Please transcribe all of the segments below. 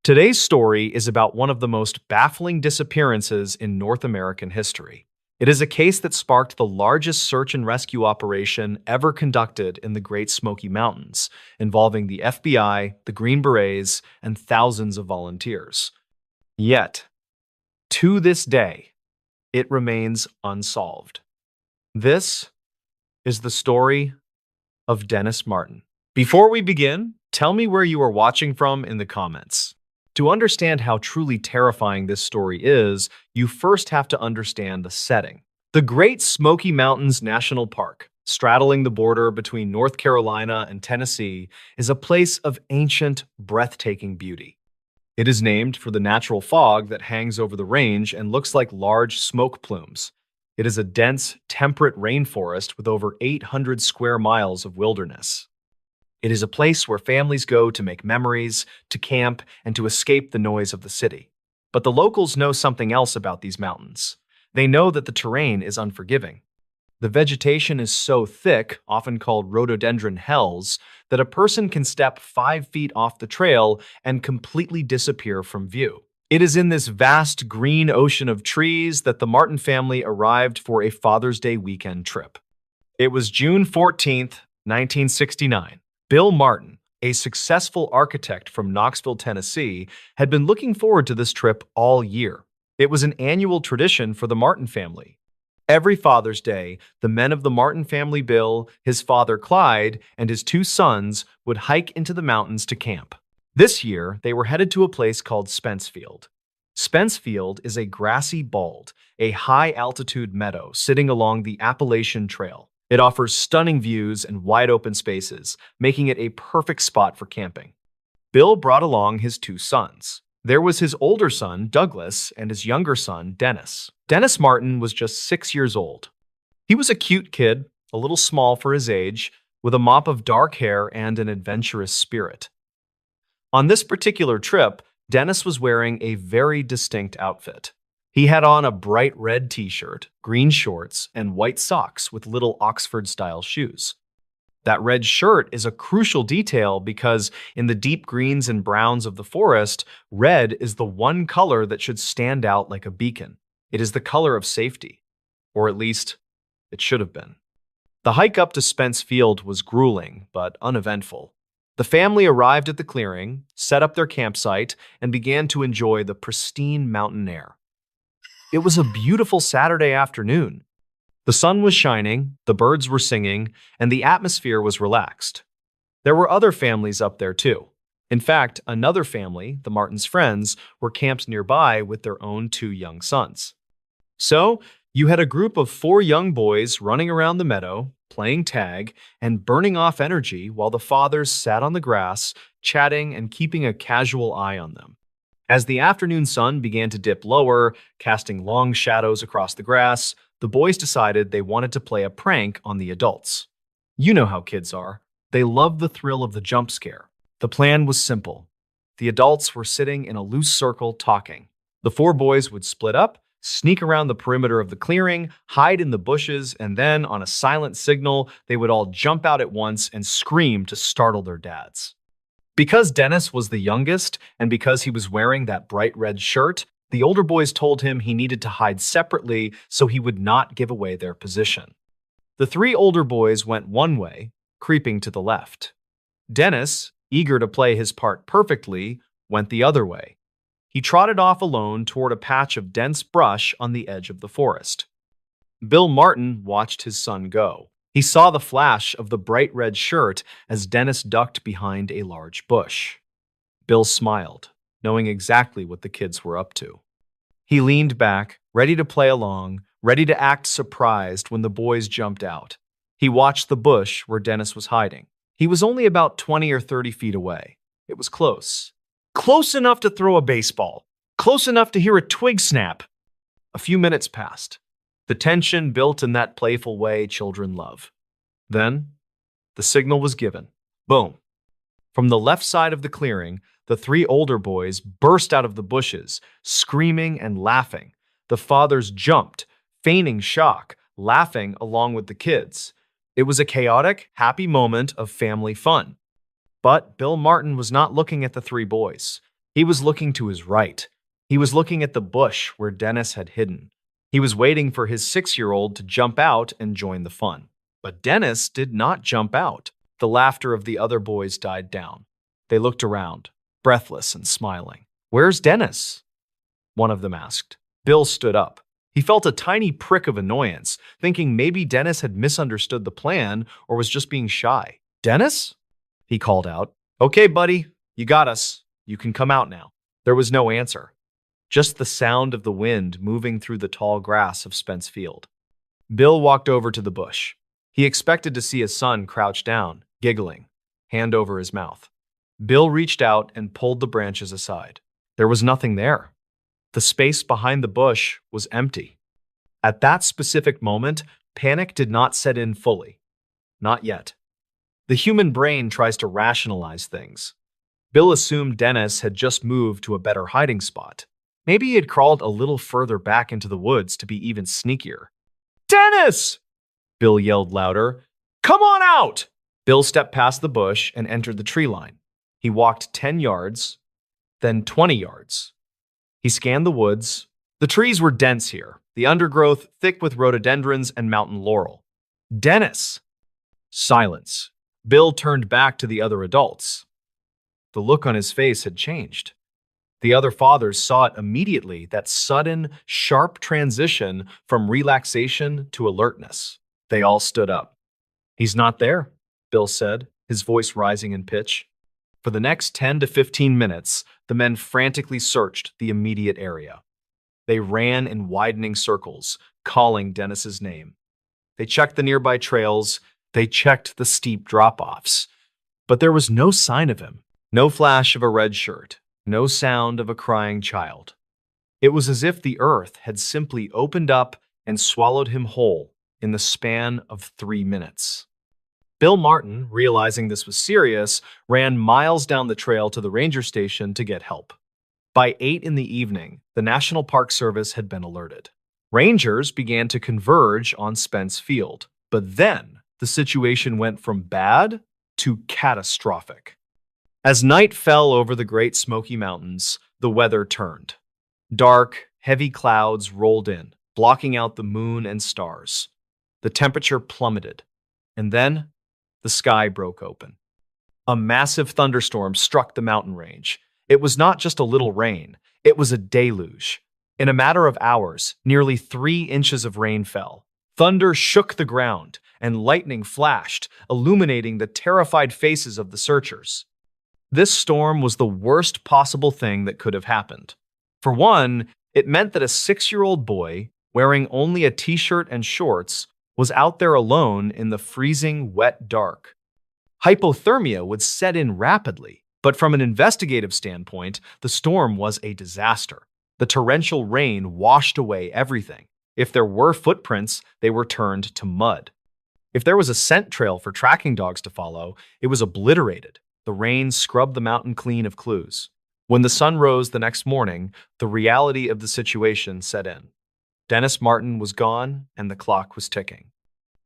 Today's story is about one of the most baffling disappearances in North American history. It is a case that sparked the largest search and rescue operation ever conducted in the Great Smoky Mountains, involving the FBI, the Green Berets, and thousands of volunteers. Yet, to this day, it remains unsolved. This is the story of Dennis Martin. Before we begin, tell me where you are watching from in the comments. To understand how truly terrifying this story is, you first have to understand the setting. The Great Smoky Mountains National Park, straddling the border between North Carolina and Tennessee, is a place of ancient, breathtaking beauty. It is named for the natural fog that hangs over the range and looks like large smoke plumes. It is a dense, temperate rainforest with over 800 square miles of wilderness. It is a place where families go to make memories, to camp, and to escape the noise of the city. But the locals know something else about these mountains. They know that the terrain is unforgiving. The vegetation is so thick, often called rhododendron hells, that a person can step 5 feet off the trail and completely disappear from view. It is in this vast green ocean of trees that the Martin family arrived for a Father's Day weekend trip. It was June 14th, 1969. Bill Martin, a successful architect from Knoxville, Tennessee, had been looking forward to this trip all year. It was an annual tradition for the Martin family. Every Father's Day, the men of the Martin family, Bill, his father Clyde, and his 2 sons, would hike into the mountains to camp. This year, they were headed to a place called Spencefield. Spencefield is a grassy bald, a high-altitude meadow sitting along the Appalachian Trail. It offers stunning views and wide-open spaces, making it a perfect spot for camping. Bill brought along his 2 sons. There was his older son, Douglas, and his younger son, Dennis. Dennis Martin was just 6 years old. He was a cute kid, a little small for his age, with a mop of dark hair and an adventurous spirit. On this particular trip, Dennis was wearing a very distinct outfit. He had on a bright red t-shirt, green shorts, and white socks with little Oxford-style shoes. That red shirt is a crucial detail because in the deep greens and browns of the forest, red is the one color that should stand out like a beacon. It is the color of safety, or at least it should have been. The hike up to Spencefield was grueling but uneventful. The family arrived at the clearing, set up their campsite, and began to enjoy the pristine mountain air. It was a beautiful Saturday afternoon. The sun was shining, the birds were singing, and the atmosphere was relaxed. There were other families up there too. In fact, another family, the Martins' friends, were camped nearby with their own 2 young sons. So, you had a group of 4 young boys running around the meadow, playing tag, and burning off energy while the fathers sat on the grass, chatting and keeping a casual eye on them. As the afternoon sun began to dip lower, casting long shadows across the grass, the boys decided they wanted to play a prank on the adults. You know how kids are. They love the thrill of the jump scare. The plan was simple. The adults were sitting in a loose circle talking. The 4 boys would split up, sneak around the perimeter of the clearing, hide in the bushes, and then, on a silent signal, they would all jump out at once and scream to startle their dads. Because Dennis was the youngest, and because he was wearing that bright red shirt, the older boys told him he needed to hide separately so he would not give away their position. The 3 older boys went one way, creeping to the left. Dennis, eager to play his part perfectly, went the other way. He trotted off alone toward a patch of dense brush on the edge of the forest. Bill Martin watched his son go. He saw the flash of the bright red shirt as Dennis ducked behind a large bush. Bill smiled, knowing exactly what the kids were up to. He leaned back, ready to play along, ready to act surprised when the boys jumped out. He watched the bush where Dennis was hiding. He was only about 20 or 30 feet away. It was close. Close enough to throw a baseball. Close enough to hear a twig snap. A few minutes passed. The tension built in that playful way children love. Then, the signal was given. Boom. From the left side of the clearing, the 3 older boys burst out of the bushes, screaming and laughing. The fathers jumped, feigning shock, laughing along with the kids. It was a chaotic, happy moment of family fun. But Bill Martin was not looking at the 3 boys. He was looking to his right. He was looking at the bush where Dennis had hidden. He was waiting for his 6-year-old to jump out and join the fun. But Dennis did not jump out. The laughter of the other boys died down. They looked around, breathless and smiling. "Where's Dennis?" one of them asked. Bill stood up. He felt a tiny prick of annoyance, thinking maybe Dennis had misunderstood the plan or was just being shy. "Dennis?" he called out. "Okay, buddy, you got us. You can come out now." There was no answer, just the sound of the wind moving through the tall grass of Spence Field. Bill walked over to the bush. He expected to see his son crouch down, giggling, hand over his mouth. Bill reached out and pulled the branches aside. There was nothing there. The space behind the bush was empty. At that specific moment, panic did not set in fully. Not yet. The human brain tries to rationalize things. Bill assumed Dennis had just moved to a better hiding spot. Maybe he had crawled a little further back into the woods to be even sneakier. "Dennis!" Bill yelled louder. "Come on out!" Bill stepped past the bush and entered the tree line. He walked 10 yards, then 20 yards. He scanned the woods. The trees were dense here, the undergrowth thick with rhododendrons and mountain laurel. "Dennis!" Silence. Bill turned back to the other adults. The look on his face had changed. The other fathers saw it immediately, that sudden, sharp transition from relaxation to alertness. They all stood up. "He's not there," Bill said, his voice rising in pitch. For the next 10 to 15 minutes, the men frantically searched the immediate area. They ran in widening circles, calling Dennis's name. They checked the nearby trails. They checked the steep drop-offs. But there was no sign of him. No flash of a red shirt. No sound of a crying child. It was as if the earth had simply opened up and swallowed him whole in the span of 3 minutes. Bill Martin, realizing this was serious, ran miles down the trail to the ranger station to get help. By 8 in the evening, the National Park Service had been alerted. Rangers began to converge on Spence Field, but then the situation went from bad to catastrophic. As night fell over the Great Smoky Mountains, the weather turned. Dark, heavy clouds rolled in, blocking out the moon and stars. The temperature plummeted, and then the sky broke open. A massive thunderstorm struck the mountain range. It was not just a little rain, it was a deluge. In a matter of hours, nearly 3 inches of rain fell. Thunder shook the ground, and lightning flashed, illuminating the terrified faces of the searchers. This storm was the worst possible thing that could have happened. For one, it meant that a 6-year-old boy, wearing only a t-shirt and shorts, was out there alone in the freezing, wet dark. Hypothermia would set in rapidly, but from an investigative standpoint, the storm was a disaster. The torrential rain washed away everything. If there were footprints, they were turned to mud. If there was a scent trail for tracking dogs to follow, it was obliterated. The rain scrubbed the mountain clean of clues. When the sun rose the next morning, the reality of the situation set in. Dennis Martin was gone, and the clock was ticking.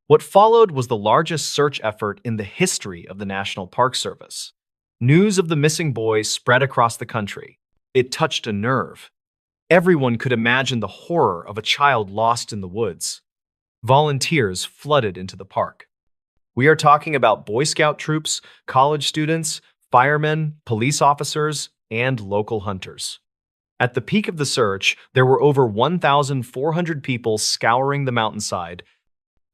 What followed was the largest search effort in the history of the National Park Service. News of the missing boy spread across the country. It touched a nerve. Everyone could imagine the horror of a child lost in the woods. Volunteers flooded into the park. We are talking about Boy Scout troops, college students, firemen, police officers, and local hunters. At the peak of the search, there were over 1,400 people scouring the mountainside.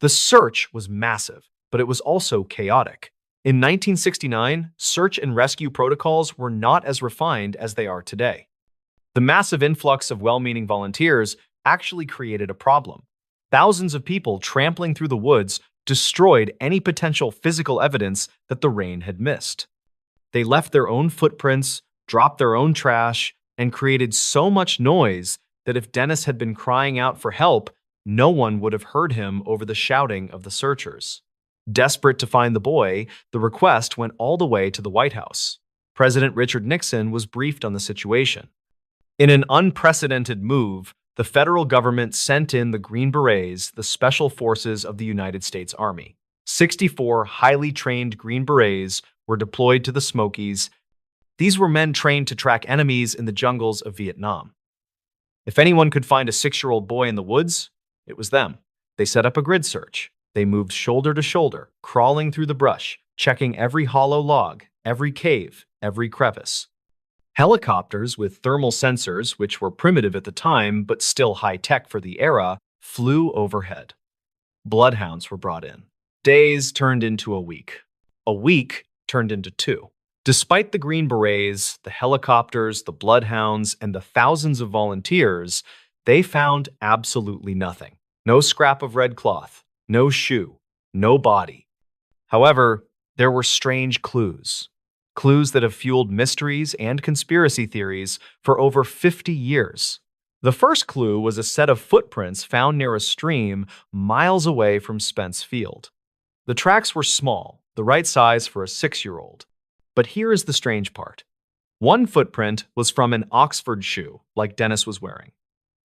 The search was massive, but it was also chaotic. In 1969, search and rescue protocols were not as refined as they are today. The massive influx of well-meaning volunteers actually created a problem. Thousands of people trampling through the woods destroyed any potential physical evidence that the rain had missed. They left their own footprints, dropped their own trash, and created so much noise that if Dennis had been crying out for help, no one would have heard him over the shouting of the searchers. Desperate to find the boy, the request went all the way to the White House. President Richard Nixon was briefed on the situation. In an unprecedented move, the federal government sent in the Green Berets, the special forces of the United States Army. 64 highly trained Green Berets were deployed to the Smokies. These were men trained to track enemies in the jungles of Vietnam. If anyone could find a 6-year-old boy in the woods, it was them. They set up a grid search. They moved shoulder to shoulder, crawling through the brush, checking every hollow log, every cave, every crevice. Helicopters with thermal sensors, which were primitive at the time but still high-tech for the era, flew overhead. Bloodhounds were brought in. Days turned into a week. A week turned into 2. Despite the Green Berets, the helicopters, the bloodhounds, and the thousands of volunteers, they found absolutely nothing. No scrap of red cloth, no shoe, no body. However, there were strange clues. Clues that have fueled mysteries and conspiracy theories for over 50 years. The first clue was a set of footprints found near a stream miles away from Spence Field. The tracks were small, the right size for a 6-year-old. But here is the strange part. One footprint was from an Oxford shoe, like Dennis was wearing.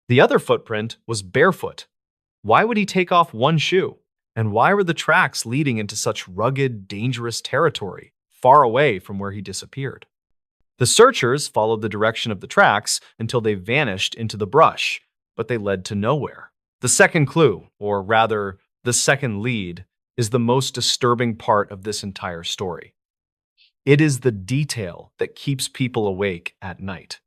The other footprint was barefoot. Why would he take off one shoe? And why were the tracks leading into such rugged, dangerous territory, far away from where he disappeared? The searchers followed the direction of the tracks until they vanished into the brush, but they led to nowhere. The second clue, or rather, the second lead, is the most disturbing part of this entire story. It is the detail that keeps people awake at night.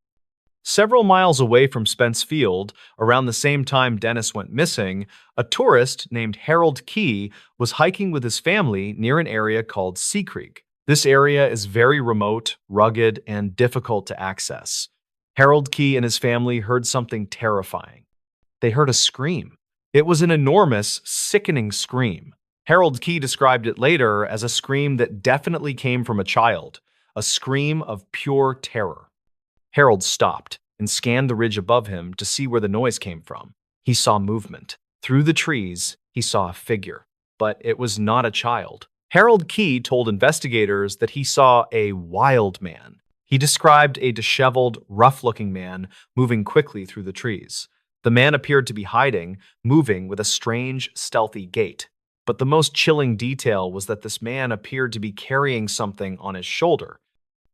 Several miles away from Spence Field, around the same time Dennis went missing, a tourist named Harold Key was hiking with his family near an area called Sea Creek. This area is very remote, rugged, and difficult to access. Harold Key and his family heard something terrifying. They heard a scream. It was an enormous, sickening scream. Harold Key described it later as a scream that definitely came from a child, a scream of pure terror. Harold stopped and scanned the ridge above him to see where the noise came from. He saw movement. Through the trees, he saw a figure, but it was not a child. Harold Key told investigators that he saw a wild man. He described a disheveled, rough-looking man moving quickly through the trees. The man appeared to be hiding, moving with a strange, stealthy gait. But the most chilling detail was that this man appeared to be carrying something on his shoulder.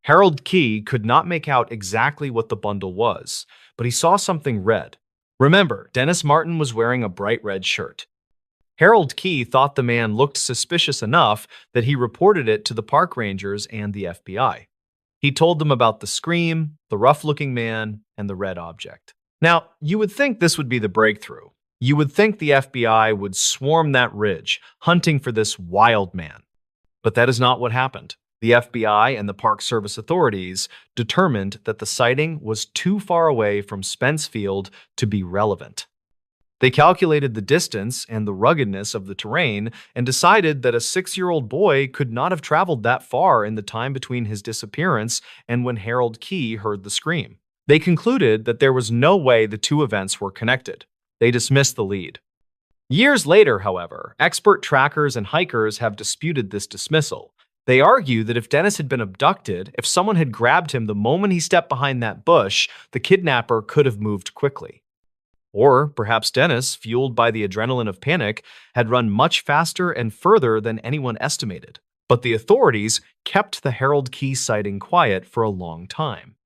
Harold Key could not make out exactly what the bundle was, but he saw something red. Remember, Dennis Martin was wearing a bright red shirt. Harold Key thought the man looked suspicious enough that he reported it to the park rangers and the FBI. He told them about the scream, the rough-looking man, and the red object. Now, you would think this would be the breakthrough. You would think the FBI would swarm that ridge, hunting for this wild man. But that is not what happened. The FBI and the Park Service authorities determined that the sighting was too far away from Spence Field to be relevant. They calculated the distance and the ruggedness of the terrain and decided that a 6-year-old boy could not have traveled that far in the time between his disappearance and when Harold Key heard the scream. They concluded that there was no way the two events were connected. They dismissed the lead. Years later, however, expert trackers and hikers have disputed this dismissal. They argue that if Dennis had been abducted, if someone had grabbed him the moment he stepped behind that bush, the kidnapper could have moved quickly. Or perhaps Dennis, fueled by the adrenaline of panic, had run much faster and further than anyone estimated. But the authorities kept the Harold Key sighting quiet for a long time.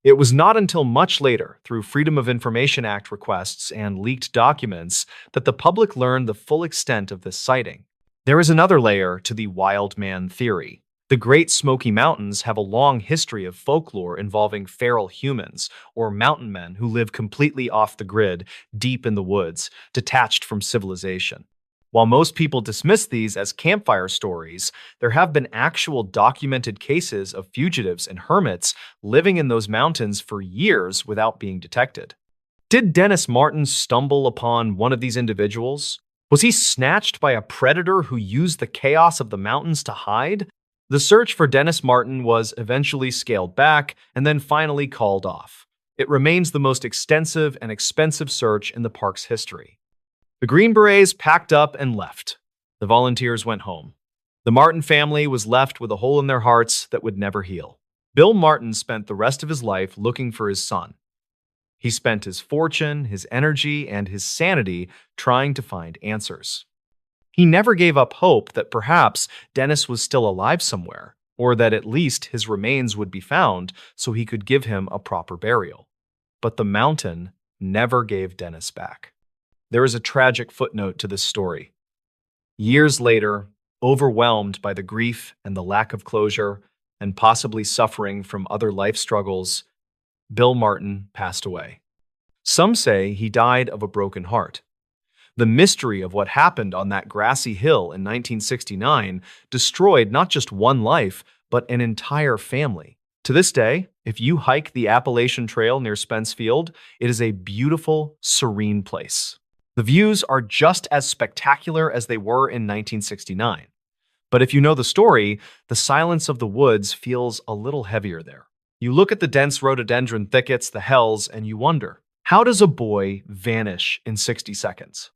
It was not until much later, through Freedom of Information Act requests and leaked documents, that the public learned the full extent of this sighting. There is another layer to the wild man theory. The Great Smoky Mountains have a long history of folklore involving feral humans, or mountain men who live completely off the grid, deep in the woods, detached from civilization. While most people dismiss these as campfire stories, there have been actual documented cases of fugitives and hermits living in those mountains for years without being detected. Did Dennis Martin stumble upon one of these individuals? Was he snatched by a predator who used the chaos of the mountains to hide? The search for Dennis Martin was eventually scaled back and then finally called off. It remains the most extensive and expensive search in the park's history. The Green Berets packed up and left. The volunteers went home. The Martin family was left with a hole in their hearts that would never heal. Bill Martin spent the rest of his life looking for his son. He spent his fortune, his energy, and his sanity trying to find answers. He never gave up hope that perhaps Dennis was still alive somewhere. or that at least his remains would be found so he could give him a proper burial. But the mountain never gave Dennis back. There is a tragic footnote to this story. Years later, overwhelmed by the grief and the lack of closure, and possibly suffering from other life struggles, Bill Martin passed away. Some say he died of a broken heart. The mystery of what happened on that grassy hill in 1969 destroyed not just one life, but an entire family. To this day, if you hike the Appalachian Trail near Spence Field, it is a beautiful, serene place. The views are just as spectacular as they were in 1969. But if you know the story, the silence of the woods feels a little heavier there. You look at the dense rhododendron thickets, the hells, and you wonder, how does a boy vanish in 60 seconds?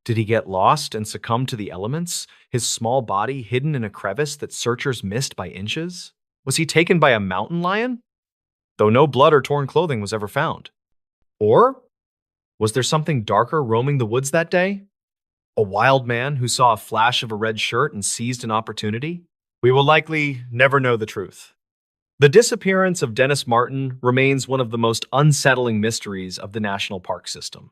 Did he get lost and succumb to the elements, his small body hidden in a crevice that searchers missed by inches? Was he taken by a mountain lion? Though no blood or torn clothing was ever found. Or was there something darker roaming the woods that day? A wild man who saw a flash of a red shirt and seized an opportunity? We will likely never know the truth. The disappearance of Dennis Martin remains one of the most unsettling mysteries of the national park system.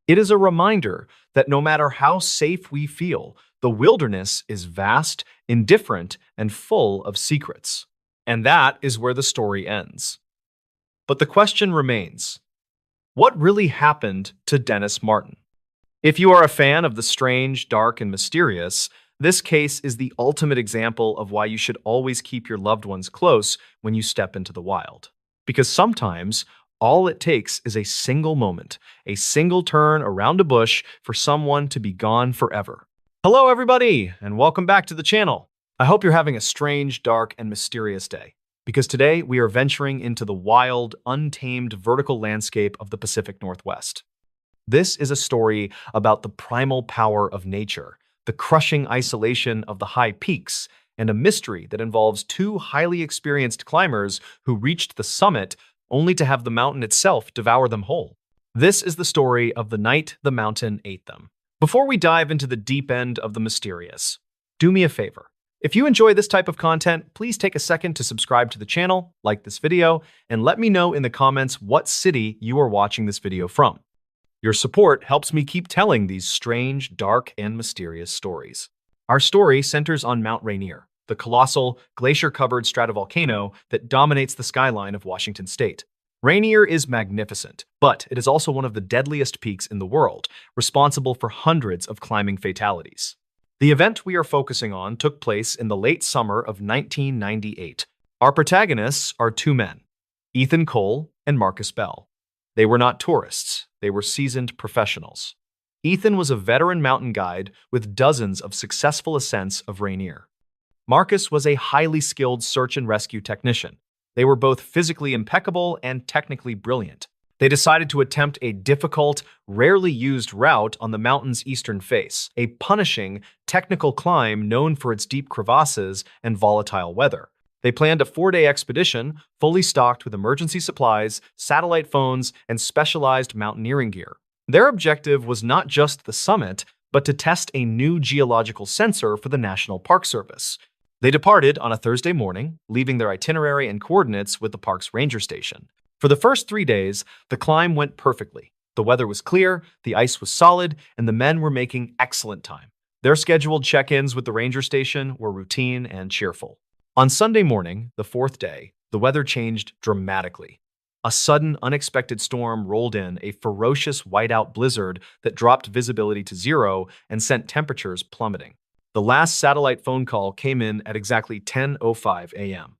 It is a reminder that no matter how safe we feel, the wilderness is vast, indifferent, and full of secrets. And that is where the story ends. But the question remains, what really happened to Dennis Martin? If you are a fan of the strange, dark, and mysterious, this case is the ultimate example of why you should always keep your loved ones close when you step into the wild. Because sometimes, all it takes is a single moment, a single turn around a bush for someone to be gone forever. Hello, everybody, and welcome back to the channel. I hope you're having a strange, dark, and mysterious day, because today we are venturing into the wild, untamed vertical landscape of the Pacific Northwest. This is a story about the primal power of nature, the crushing isolation of the high peaks, and a mystery that involves two highly experienced climbers who reached the summit only to have the mountain itself devour them whole. This is the story of the night the mountain ate them. Before we dive into the deep end of the mysterious, do me a favor. If you enjoy this type of content, please take a second to subscribe to the channel, like this video, and let me know in the comments what city you are watching this video from. Your support helps me keep telling these strange, dark, and mysterious stories. Our story centers on Mount Rainier, the colossal, glacier-covered stratovolcano that dominates the skyline of Washington state. Rainier is magnificent, but it is also one of the deadliest peaks in the world, responsible for hundreds of climbing fatalities. The event we are focusing on took place in the late summer of 1998. Our protagonists are two men, Ethan Cole and Marcus Bell. They were not tourists, they were seasoned professionals. Ethan was a veteran mountain guide with dozens of successful ascents of Rainier. Marcus was a highly skilled search and rescue technician. They were both physically impeccable and technically brilliant. They decided to attempt a difficult, rarely used route on the mountain's eastern face, a punishing, technical climb known for its deep crevasses and volatile weather. They planned a 4-day expedition, fully stocked with emergency supplies, satellite phones, and specialized mountaineering gear. Their objective was not just the summit, but to test a new geological sensor for the National Park Service. They departed on a Thursday morning, leaving their itinerary and coordinates with the park's ranger station. For the first 3 days, the climb went perfectly. The weather was clear, the ice was solid, and the men were making excellent time. Their scheduled check-ins with the ranger station were routine and cheerful. On Sunday morning, the 4th day, the weather changed dramatically. A sudden, unexpected storm rolled in, a ferocious whiteout blizzard that dropped visibility to 0 and sent temperatures plummeting. The last satellite phone call came in at exactly 10:05 a.m.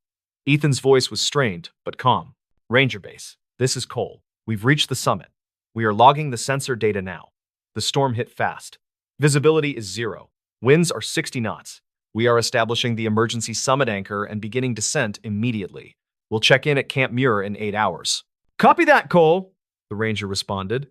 Ethan's voice was strained, but calm. Ranger Base, this is Cole. We've reached the summit. We are logging the sensor data now. The storm hit fast. Visibility is 0. Winds are 60 knots. We are establishing the emergency summit anchor and beginning descent immediately. We'll check in at Camp Muir in 8 hours. Copy that, Cole, the ranger responded.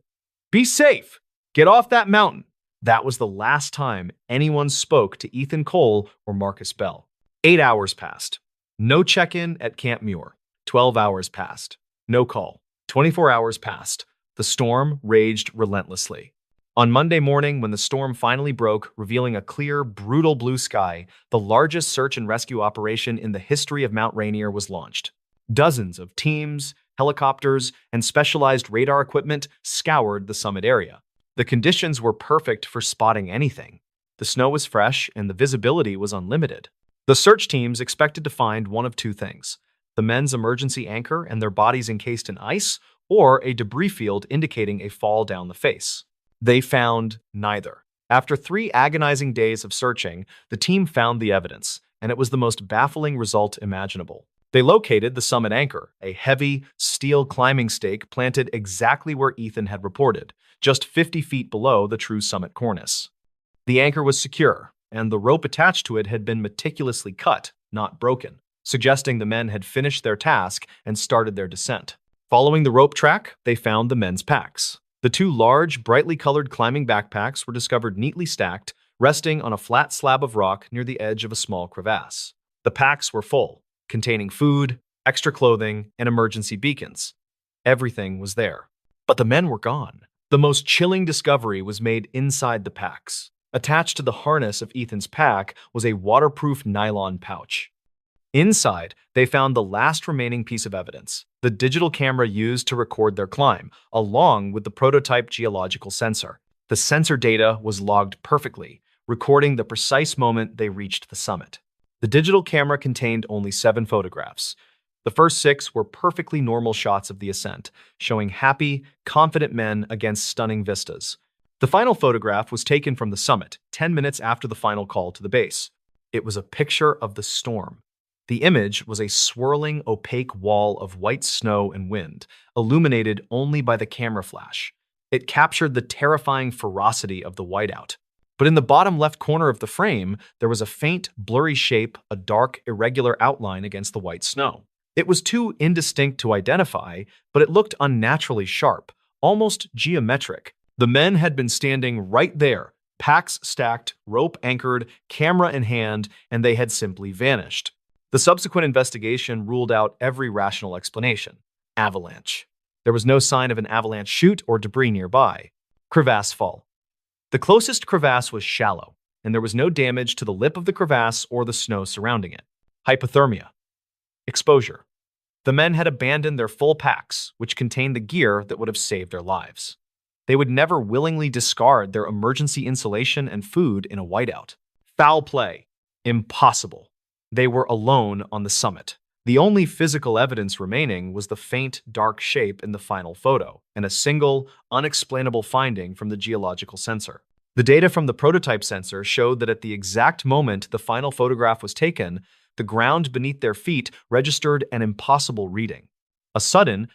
Be safe. Get off that mountain. That was the last time anyone spoke to Ethan Cole or Marcus Bell. 8 hours passed. No check-in at Camp Muir. 12 hours passed. No call. 24 hours passed. The storm raged relentlessly. On Monday morning, when the storm finally broke, revealing a clear, brutal blue sky, the largest search and rescue operation in the history of Mount Rainier was launched. Dozens of teams, helicopters, and specialized radar equipment scoured the summit area. The conditions were perfect for spotting anything. The snow was fresh and the visibility was unlimited. The search teams expected to find one of two things: the men's emergency anchor and their bodies encased in ice, or a debris field indicating a fall down the face. They found neither. After 3 agonizing days of searching, the team found the evidence, and it was the most baffling result imaginable. They located the summit anchor, a heavy, steel climbing stake planted exactly where Ethan had reported, just 50 feet below the true summit cornice. The anchor was secure, and the rope attached to it had been meticulously cut, not broken, suggesting the men had finished their task and started their descent. Following the rope track, they found the men's packs. The 2 large, brightly colored climbing backpacks were discovered neatly stacked, resting on a flat slab of rock near the edge of a small crevasse. The packs were full, containing food, extra clothing, and emergency beacons. Everything was there. But the men were gone. The most chilling discovery was made inside the packs. Attached to the harness of Ethan's pack was a waterproof nylon pouch. Inside, they found the last remaining piece of evidence: the digital camera used to record their climb, along with the prototype geological sensor. The sensor data was logged perfectly, recording the precise moment they reached the summit. The digital camera contained only 7 photographs. The first 6 were perfectly normal shots of the ascent, showing happy, confident men against stunning vistas. The final photograph was taken from the summit, 10 minutes after the final call to the base. It was a picture of the storm. The image was a swirling, opaque wall of white snow and wind, illuminated only by the camera flash. It captured the terrifying ferocity of the whiteout. But in the bottom left corner of the frame, there was a faint, blurry shape, a dark, irregular outline against the white snow. It was too indistinct to identify, but it looked unnaturally sharp, almost geometric. The men had been standing right there, packs stacked, rope anchored, camera in hand, and they had simply vanished. The subsequent investigation ruled out every rational explanation. Avalanche. There was no sign of an avalanche chute or debris nearby. Crevasse fall. The closest crevasse was shallow, and there was no damage to the lip of the crevasse or the snow surrounding it. Hypothermia. Exposure. The men had abandoned their full packs, which contained the gear that would have saved their lives. They would never willingly discard their emergency insulation and food in a whiteout. Foul play. Impossible. They were alone on the summit. The only physical evidence remaining was the faint, dark shape in the final photo, and a single, unexplainable finding from the geological sensor. The data from the prototype sensor showed that at the exact moment the final photograph was taken, the ground beneath their feet registered an impossible reading. A sudden,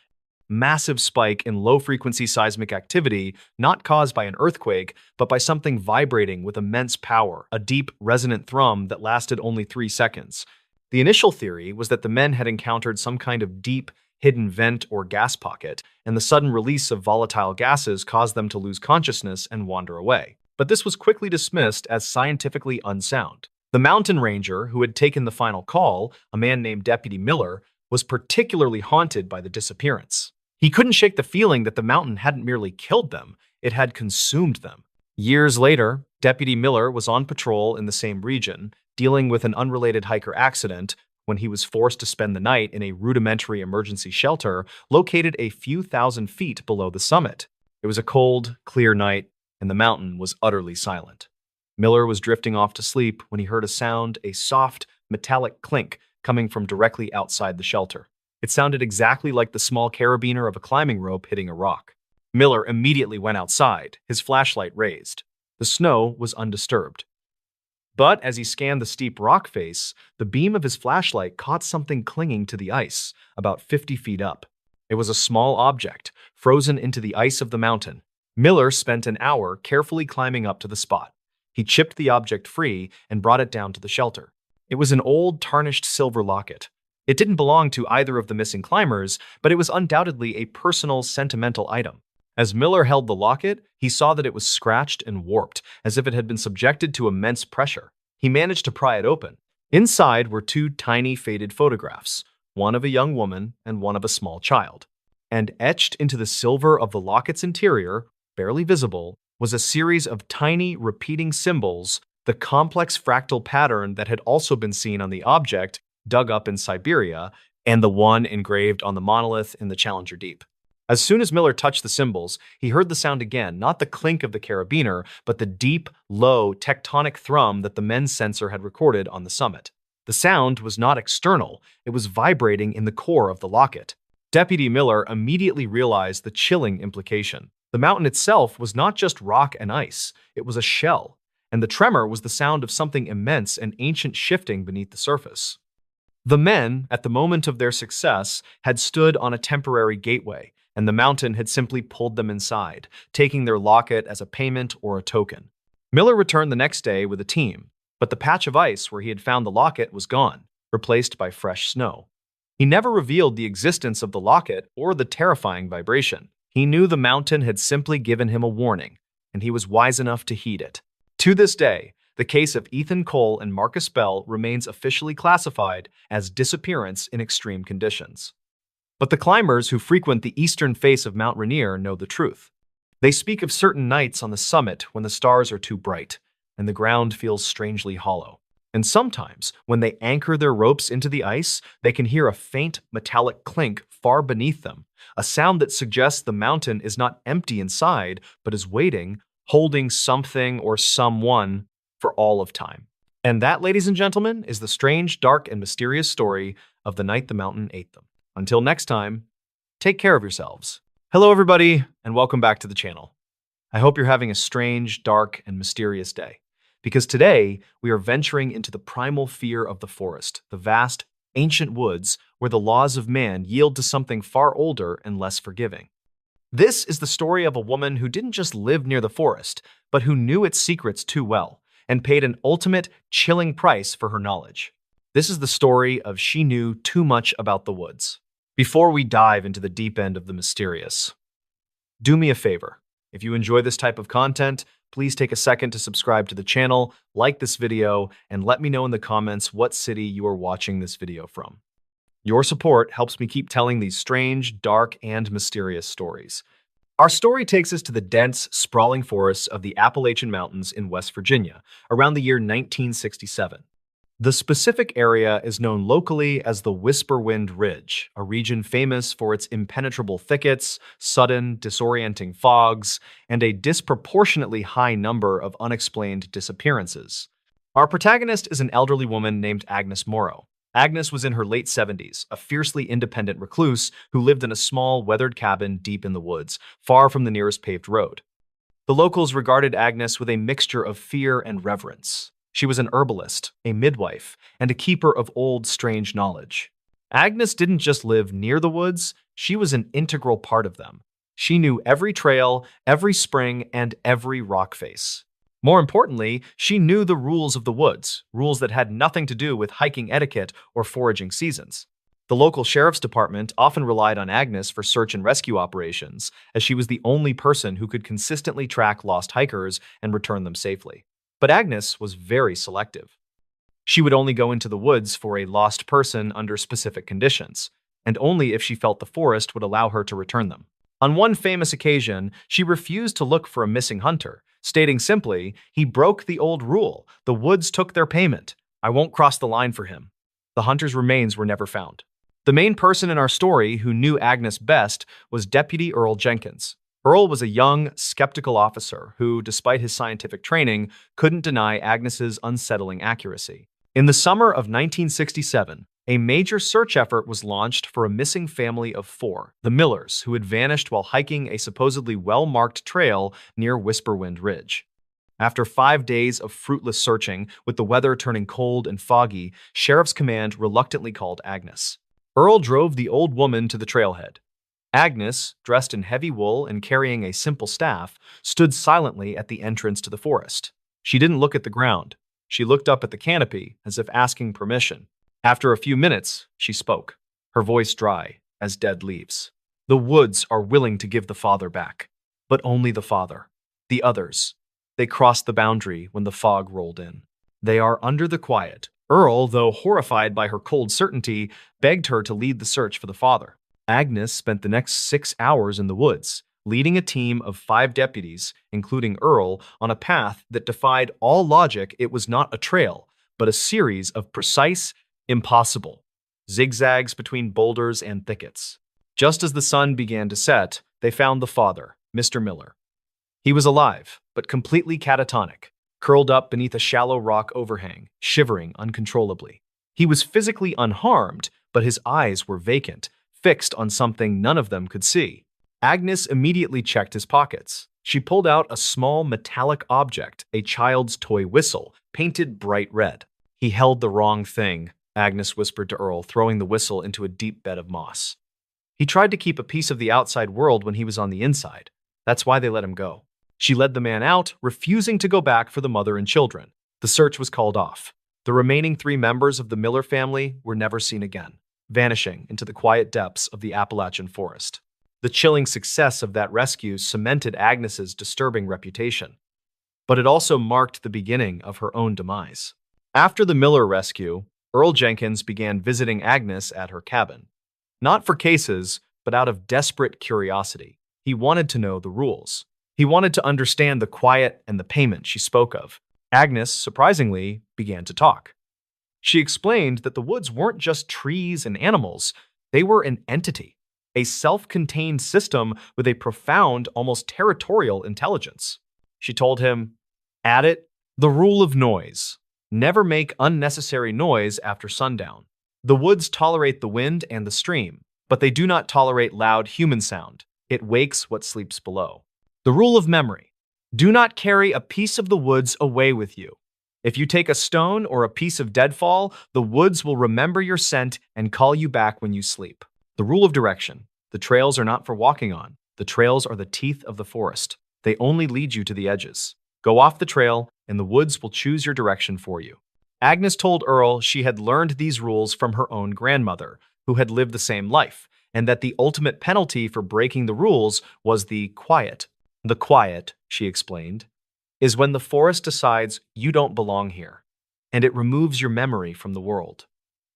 massive spike in low-frequency seismic activity, not caused by an earthquake, but by something vibrating with immense power, a deep, resonant thrum that lasted only 3 seconds. The initial theory was that the men had encountered some kind of deep, hidden vent or gas pocket, and the sudden release of volatile gases caused them to lose consciousness and wander away. But this was quickly dismissed as scientifically unsound. The mountain ranger who had taken the final call, a man named Deputy Miller, was particularly haunted by the disappearance. He couldn't shake the feeling that the mountain hadn't merely killed them, it had consumed them. Years later, Deputy Miller was on patrol in the same region, dealing with an unrelated hiker accident when he was forced to spend the night in a rudimentary emergency shelter located a few thousand feet below the summit. It was a cold, clear night, and the mountain was utterly silent. Miller was drifting off to sleep when he heard a soft, metallic clink coming from directly outside the shelter. It sounded exactly like the small carabiner of a climbing rope hitting a rock. Miller immediately went outside, his flashlight raised. The snow was undisturbed. But as he scanned the steep rock face, the beam of his flashlight caught something clinging to the ice, about 50 feet up. It was a small object, frozen into the ice of the mountain. Miller spent an hour carefully climbing up to the spot. He chipped the object free and brought it down to the shelter. It was an old, tarnished silver locket. It didn't belong to either of the missing climbers, but it was undoubtedly a personal, sentimental item. As Miller held the locket, he saw that it was scratched and warped, as if it had been subjected to immense pressure. He managed to pry it open. Inside were 2 tiny, faded photographs, one of a young woman and one of a small child. And etched into the silver of the locket's interior, barely visible, was a series of tiny, repeating symbols, the complex fractal pattern that had also been seen on the object dug up in Siberia and the one engraved on the monolith in the Challenger Deep. As soon as Miller touched the symbols, he heard the sound again, not the clink of the carabiner, but the deep, low, tectonic thrum that the men's sensor had recorded on the summit. The sound was not external, it was vibrating in the core of the locket. Deputy Miller immediately realized the chilling implication. The mountain itself was not just rock and ice, it was a shell, and the tremor was the sound of something immense and ancient shifting beneath the surface. The men, at the moment of their success, had stood on a temporary gateway, and the mountain had simply pulled them inside, taking their locket as a payment or a token. Miller returned the next day with a team, but the patch of ice where he had found the locket was gone, replaced by fresh snow. He never revealed the existence of the locket or the terrifying vibration. He knew the mountain had simply given him a warning, and he was wise enough to heed it. To this day, the case of Ethan Cole and Marcus Bell remains officially classified as disappearance in extreme conditions. But the climbers who frequent the eastern face of Mount Rainier know the truth. They speak of certain nights on the summit when the stars are too bright and the ground feels strangely hollow. And sometimes, when they anchor their ropes into the ice, they can hear a faint metallic clink far beneath them, a sound that suggests the mountain is not empty inside, but is waiting, holding something or someone for all of time. And that, ladies and gentlemen, is the strange, dark, and mysterious story of the night the mountain ate them. Until next time, take care of yourselves. Hello, everybody, and welcome back to the channel. I hope you're having a strange, dark, and mysterious day, because today we are venturing into the primal fear of the forest, the vast, ancient woods where the laws of man yield to something far older and less forgiving. This is the story of a woman who didn't just live near the forest, but who knew its secrets too well and paid an ultimate, chilling price for her knowledge. This is the story of She Knew Too Much About the Woods. Before we dive into the deep end of the mysterious, do me a favor. If you enjoy this type of content, please take a second to subscribe to the channel, like this video, and let me know in the comments what city you are watching this video from. Your support helps me keep telling these strange, dark, and mysterious stories. Our story takes us to the dense, sprawling forests of the Appalachian Mountains in West Virginia, around the year 1967. The specific area is known locally as the Whisperwind Ridge, a region famous for its impenetrable thickets, sudden, disorienting fogs, and a disproportionately high number of unexplained disappearances. Our protagonist is an elderly woman named Agnes Morrow. Agnes was in her late 70s, a fiercely independent recluse who lived in a small, weathered cabin deep in the woods, far from the nearest paved road. The locals regarded Agnes with a mixture of fear and reverence. She was an herbalist, a midwife, and a keeper of old, strange knowledge. Agnes didn't just live near the woods, she was an integral part of them. She knew every trail, every spring, and every rock face. More importantly, she knew the rules of the woods, rules that had nothing to do with hiking etiquette or foraging seasons. The local sheriff's department often relied on Agnes for search and rescue operations, as she was the only person who could consistently track lost hikers and return them safely. But Agnes was very selective. She would only go into the woods for a lost person under specific conditions, and only if she felt the forest would allow her to return them. On one famous occasion, she refused to look for a missing hunter, stating simply, "He broke the old rule. The woods took their payment. I won't cross the line for him." The hunter's remains were never found. The main person in our story who knew Agnes best was Deputy Earl Jenkins. Earl was a young, skeptical officer who, despite his scientific training, couldn't deny Agnes's unsettling accuracy. In the summer of 1967, a major search effort was launched for a missing family of 4, the Millers, who had vanished while hiking a supposedly well-marked trail near Whisperwind Ridge. After 5 days of fruitless searching, with the weather turning cold and foggy, Sheriff's Command reluctantly called Agnes. Earl drove the old woman to the trailhead. Agnes, dressed in heavy wool and carrying a simple staff, stood silently at the entrance to the forest. She didn't look at the ground. She looked up at the canopy, as if asking permission. After a few minutes, she spoke, her voice dry as dead leaves. "The woods are willing to give the father back, but only the father. The others, they crossed the boundary when the fog rolled in. They are under the quiet." Earl, though horrified by her cold certainty, begged her to lead the search for the father. Agnes spent the next 6 hours in the woods, leading a team of 5 deputies, including Earl, on a path that defied all logic. It was not a trail, but a series of precise, impossible zigzags between boulders and thickets. Just as the sun began to set, they found the father, Mr. Miller. He was alive, but completely catatonic, curled up beneath a shallow rock overhang, shivering uncontrollably. He was physically unharmed, but his eyes were vacant, fixed on something none of them could see. Agnes immediately checked his pockets. She pulled out a small metallic object, a child's toy whistle, painted bright red. "He held the wrong thing," Agnes whispered to Earl, throwing the whistle into a deep bed of moss. "He tried to keep a piece of the outside world when he was on the inside. That's why they let him go." She led the man out, refusing to go back for the mother and children. The search was called off. The remaining 3 members of the Miller family were never seen again, vanishing into the quiet depths of the Appalachian forest. The chilling success of that rescue cemented Agnes's disturbing reputation, but it also marked the beginning of her own demise. After the Miller rescue, Earl Jenkins began visiting Agnes at her cabin. Not for cases, but out of desperate curiosity. He wanted to know the rules. He wanted to understand the quiet and the payment she spoke of. Agnes, surprisingly, began to talk. She explained that the woods weren't just trees and animals, they were an entity, a self-contained system with a profound, almost territorial intelligence. She told him, "Add it, the rule of noise. Never make unnecessary noise after sundown. The woods tolerate the wind and the stream, but they do not tolerate loud human sound. It wakes what sleeps below. The rule of memory. Do not carry a piece of the woods away with you. If you take a stone or a piece of deadfall, the woods will remember your scent and call you back when you sleep. The rule of direction. The trails are not for walking on. The trails are the teeth of the forest. They only lead you to the edges. Go off the trail, and the woods will choose your direction for you." Agnes told Earl she had learned these rules from her own grandmother, who had lived the same life, and that the ultimate penalty for breaking the rules was the quiet. "The quiet," she explained, "is when the forest decides you don't belong here, and it removes your memory from the world.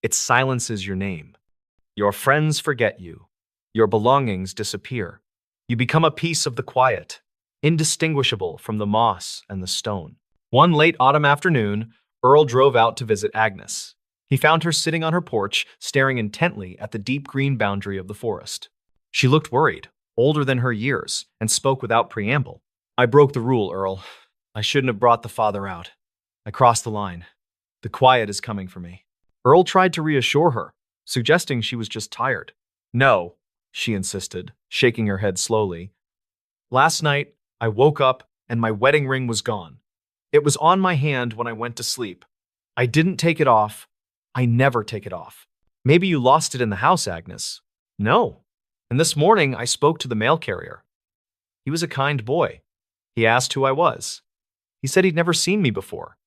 It silences your name. Your friends forget you. Your belongings disappear. You become a piece of the quiet, indistinguishable from the moss and the stone." One late autumn afternoon, Earl drove out to visit Agnes. He found her sitting on her porch, staring intently at the deep green boundary of the forest. She looked worried, older than her years, and spoke without preamble. "I broke the rule, Earl. I shouldn't have brought the father out. I crossed the line. The quiet is coming for me." Earl tried to reassure her, suggesting she was just tired. "No," she insisted, shaking her head slowly. "Last night, I woke up and my wedding ring was gone. It was on my hand when I went to sleep. I didn't take it off. I never take it off." "Maybe you lost it in the house, Agnes." "No. And this morning I spoke to the mail carrier. He was a kind boy. He asked who I was. He said he'd never seen me before.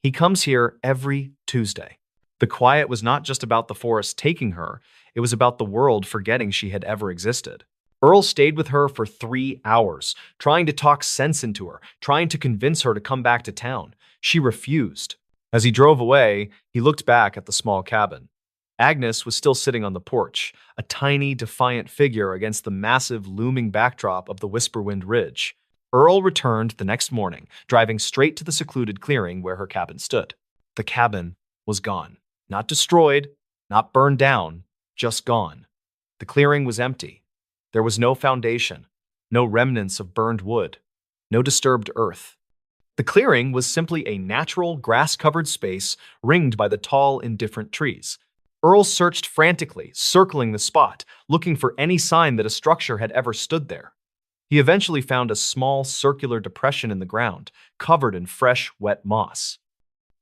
He comes here every Tuesday." The quiet was not just about the forest taking her, it was about the world forgetting she had ever existed. Earl stayed with her for 3 hours, trying to talk sense into her, trying to convince her to come back to town. She refused. As he drove away, he looked back at the small cabin. Agnes was still sitting on the porch, a tiny, defiant figure against the massive, looming backdrop of the Whisperwind Ridge. Earl returned the next morning, driving straight to the secluded clearing where her cabin stood. The cabin was gone. Not destroyed, not burned down, just gone. The clearing was empty. There was no foundation, no remnants of burned wood, no disturbed earth. The clearing was simply a natural, grass-covered space ringed by the tall, indifferent trees. Earl searched frantically, circling the spot, looking for any sign that a structure had ever stood there. He eventually found a small, circular depression in the ground, covered in fresh, wet moss.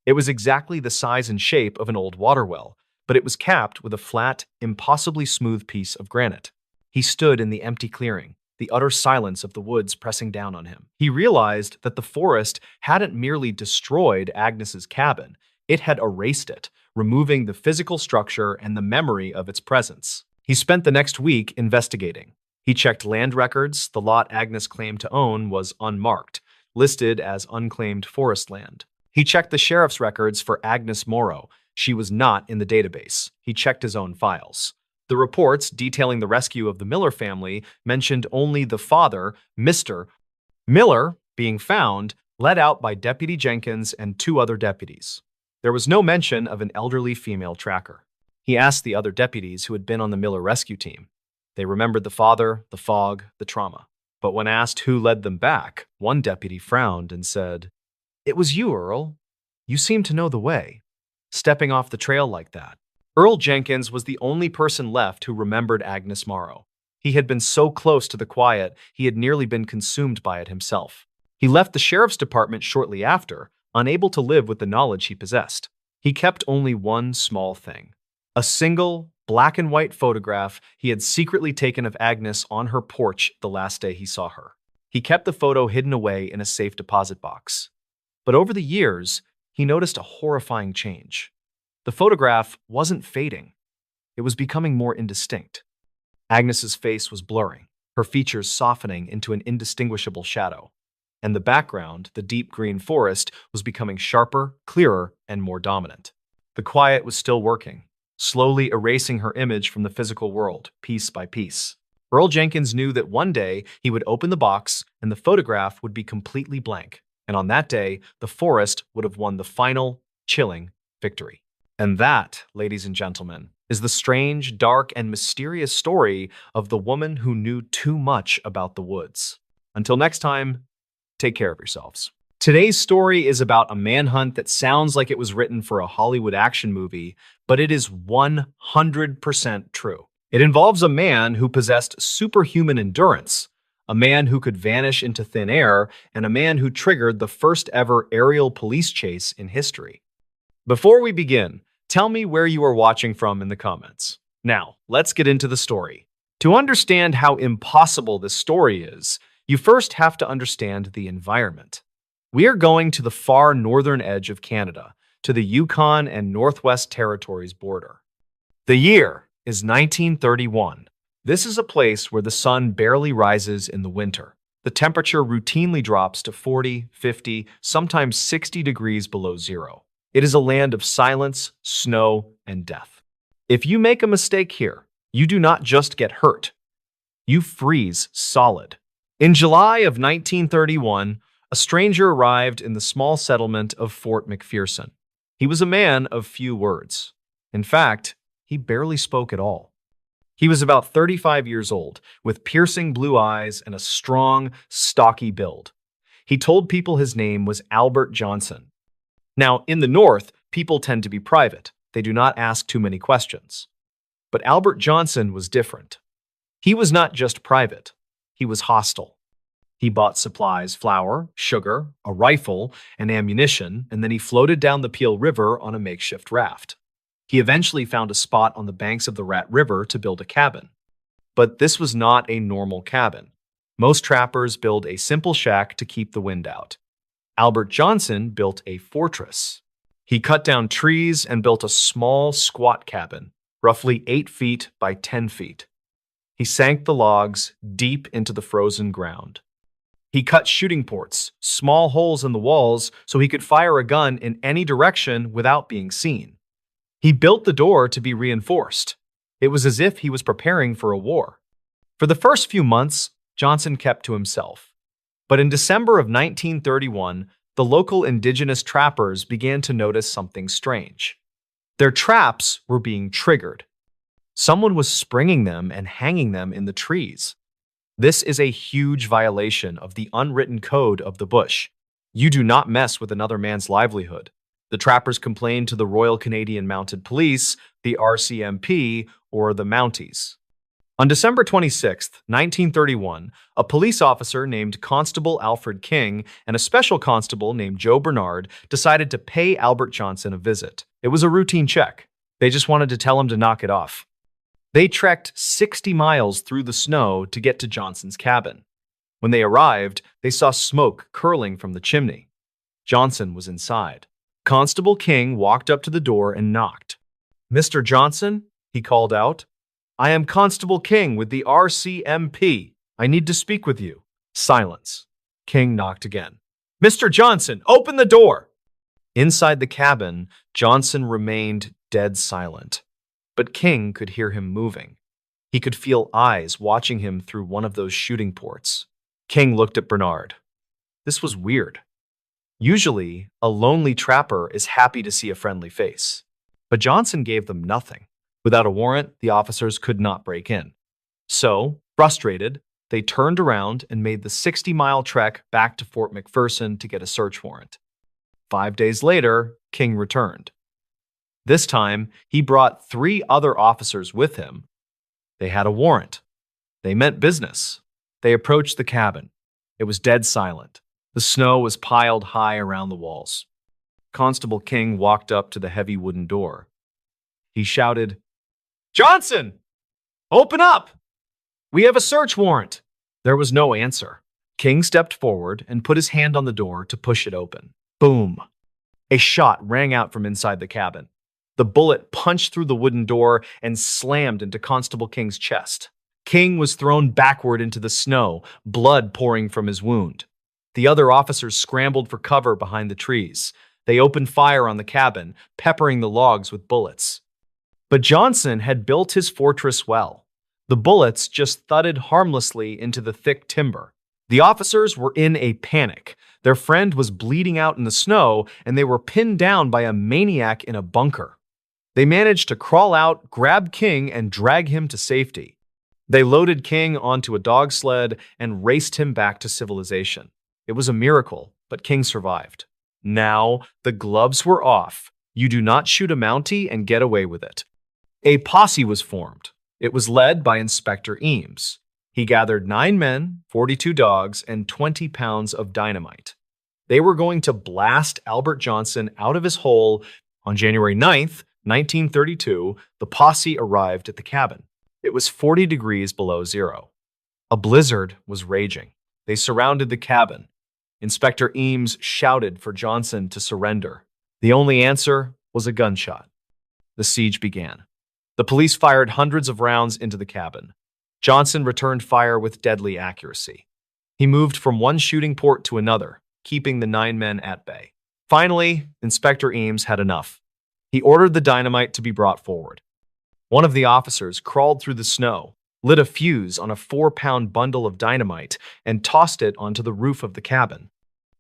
It was exactly the size and shape of an old water well, but it was capped with a flat, impossibly smooth piece of granite. He stood in the empty clearing, the utter silence of the woods pressing down on him. He realized that the forest hadn't merely destroyed Agnes's cabin, it had erased it, removing the physical structure and the memory of its presence. He spent the next week investigating. He checked land records. The lot Agnes claimed to own was unmarked, listed as unclaimed forest land. He checked the sheriff's records for Agnes Morrow. She was not in the database. He checked his own files. The reports detailing the rescue of the Miller family mentioned only the father, Mr. Miller, being found, led out by Deputy Jenkins and two other deputies. There was no mention of an elderly female tracker. He asked the other deputies who had been on the Miller rescue team. They remembered the father, the fog, the trauma. But when asked who led them back, one deputy frowned and said, "It was you, Earl. You seem to know the way. Stepping off the trail like that." Earl Jenkins was the only person left who remembered Agnes Morrow. He had been so close to the quiet, he had nearly been consumed by it himself. He left the sheriff's department shortly after, unable to live with the knowledge he possessed. He kept only one small thing: a single, black and white photograph he had secretly taken of Agnes on her porch the last day he saw her. He kept the photo hidden away in a safe deposit box. But over the years, he noticed a horrifying change. The photograph wasn't fading. It was becoming more indistinct. Agnes's face was blurring, her features softening into an indistinguishable shadow. And the background, the deep green forest, was becoming sharper, clearer, and more dominant. The quiet was still working, slowly erasing her image from the physical world, piece by piece. Earl Jenkins knew that one day he would open the box and the photograph would be completely blank. And on that day, the forest would have won the final, chilling victory. And that, ladies and gentlemen, is the strange, dark, and mysterious story of the woman who knew too much about the woods. Until next time, take care of yourselves. Today's story is about a manhunt that sounds like it was written for a Hollywood action movie, but it is 100% true. It involves a man who possessed superhuman endurance, a man who could vanish into thin air, and a man who triggered the first ever aerial police chase in history. Before we begin, tell me where you are watching from in the comments. Now, let's get into the story. To understand how impossible this story is, you first have to understand the environment. We are going to the far northern edge of Canada, to the Yukon and Northwest Territories border. The year is 1931. This is a place where the sun barely rises in the winter. The temperature routinely drops to 40, 50, sometimes 60 degrees below zero. It is a land of silence, snow, and death. If you make a mistake here, you do not just get hurt. You freeze solid. In July of 1931, a stranger arrived in the small settlement of Fort McPherson. He was a man of few words. In fact, he barely spoke at all. He was about 35 years old, with piercing blue eyes and a strong, stocky build. He told people his name was Albert Johnson. Now, in the North, people tend to be private. They do not ask too many questions. But Albert Johnson was different. He was not just private. He was hostile. He bought supplies, flour, sugar, a rifle, and ammunition, and then he floated down the Peel River on a makeshift raft. He eventually found a spot on the banks of the Rat River to build a cabin. But this was not a normal cabin. Most trappers build a simple shack to keep the wind out. Albert Johnson built a fortress. He cut down trees and built a small, squat cabin, roughly 8 feet by 10 feet. He sank the logs deep into the frozen ground. He cut shooting ports, small holes in the walls, so he could fire a gun in any direction without being seen. He built the door to be reinforced. It was as if he was preparing for a war. For the first few months, Johnson kept to himself. But in December of 1931, the local indigenous trappers began to notice something strange. Their traps were being triggered. Someone was springing them and hanging them in the trees. This is a huge violation of the unwritten code of the bush. You do not mess with another man's livelihood. The trappers complained to the Royal Canadian Mounted Police, the RCMP, or the Mounties. On December 26, 1931, a police officer named Constable Alfred King and a special constable named Joe Bernard decided to pay Albert Johnson a visit. It was a routine check. They just wanted to tell him to knock it off. They trekked 60 miles through the snow to get to Johnson's cabin. When they arrived, they saw smoke curling from the chimney. Johnson was inside. Constable King walked up to the door and knocked. "Mr. Johnson," he called out. "I am Constable King with the RCMP. I need to speak with you." Silence. King knocked again. "Mr. Johnson, open the door!" Inside the cabin, Johnson remained dead silent. But King could hear him moving. He could feel eyes watching him through one of those shooting ports. King looked at Bernard. This was weird. Usually, a lonely trapper is happy to see a friendly face. But Johnson gave them nothing. Without a warrant, the officers could not break in. So, frustrated, they turned around and made the 60-mile trek back to Fort McPherson to get a search warrant. 5 days later, King returned. This time, he brought 3 other officers with him. They had a warrant. They meant business. They approached the cabin. It was dead silent. The snow was piled high around the walls. Constable King walked up to the heavy wooden door. He shouted, "Johnson! Open up! We have a search warrant!" There was no answer. King stepped forward and put his hand on the door to push it open. Boom! A shot rang out from inside the cabin. The bullet punched through the wooden door and slammed into Constable King's chest. King was thrown backward into the snow, blood pouring from his wound. The other officers scrambled for cover behind the trees. They opened fire on the cabin, peppering the logs with bullets. But Johnson had built his fortress well. The bullets just thudded harmlessly into the thick timber. The officers were in a panic. Their friend was bleeding out in the snow, and they were pinned down by a maniac in a bunker. They managed to crawl out, grab King, and drag him to safety. They loaded King onto a dog sled and raced him back to civilization. It was a miracle, but King survived. Now, the gloves were off. You do not shoot a Mountie and get away with it. A posse was formed. It was led by Inspector Eames. He gathered 9 men, 42 dogs, and 20 pounds of dynamite. They were going to blast Albert Johnson out of his hole. On January 9th, 1932, the posse arrived at the cabin. It was 40 degrees below zero. A blizzard was raging. They surrounded the cabin. Inspector Eames shouted for Johnson to surrender. The only answer was a gunshot. The siege began. The police fired hundreds of rounds into the cabin. Johnson returned fire with deadly accuracy. He moved from one shooting port to another, keeping the 9 men at bay. Finally, Inspector Eames had enough. He ordered the dynamite to be brought forward. One of the officers crawled through the snow, lit a fuse on a 4-pound bundle of dynamite, and tossed it onto the roof of the cabin.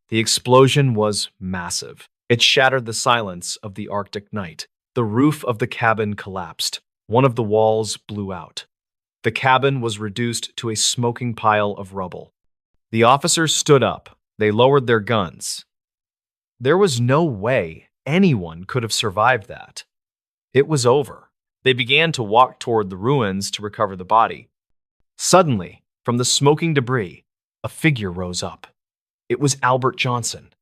The explosion was massive. It shattered the silence of the Arctic night. The roof of the cabin collapsed. One of the walls blew out. The cabin was reduced to a smoking pile of rubble. The officers stood up. They lowered their guns. There was no way anyone could have survived that. It was over. They began to walk toward the ruins to recover the body. Suddenly, from the smoking debris, a figure rose up. It was Albert Johnson.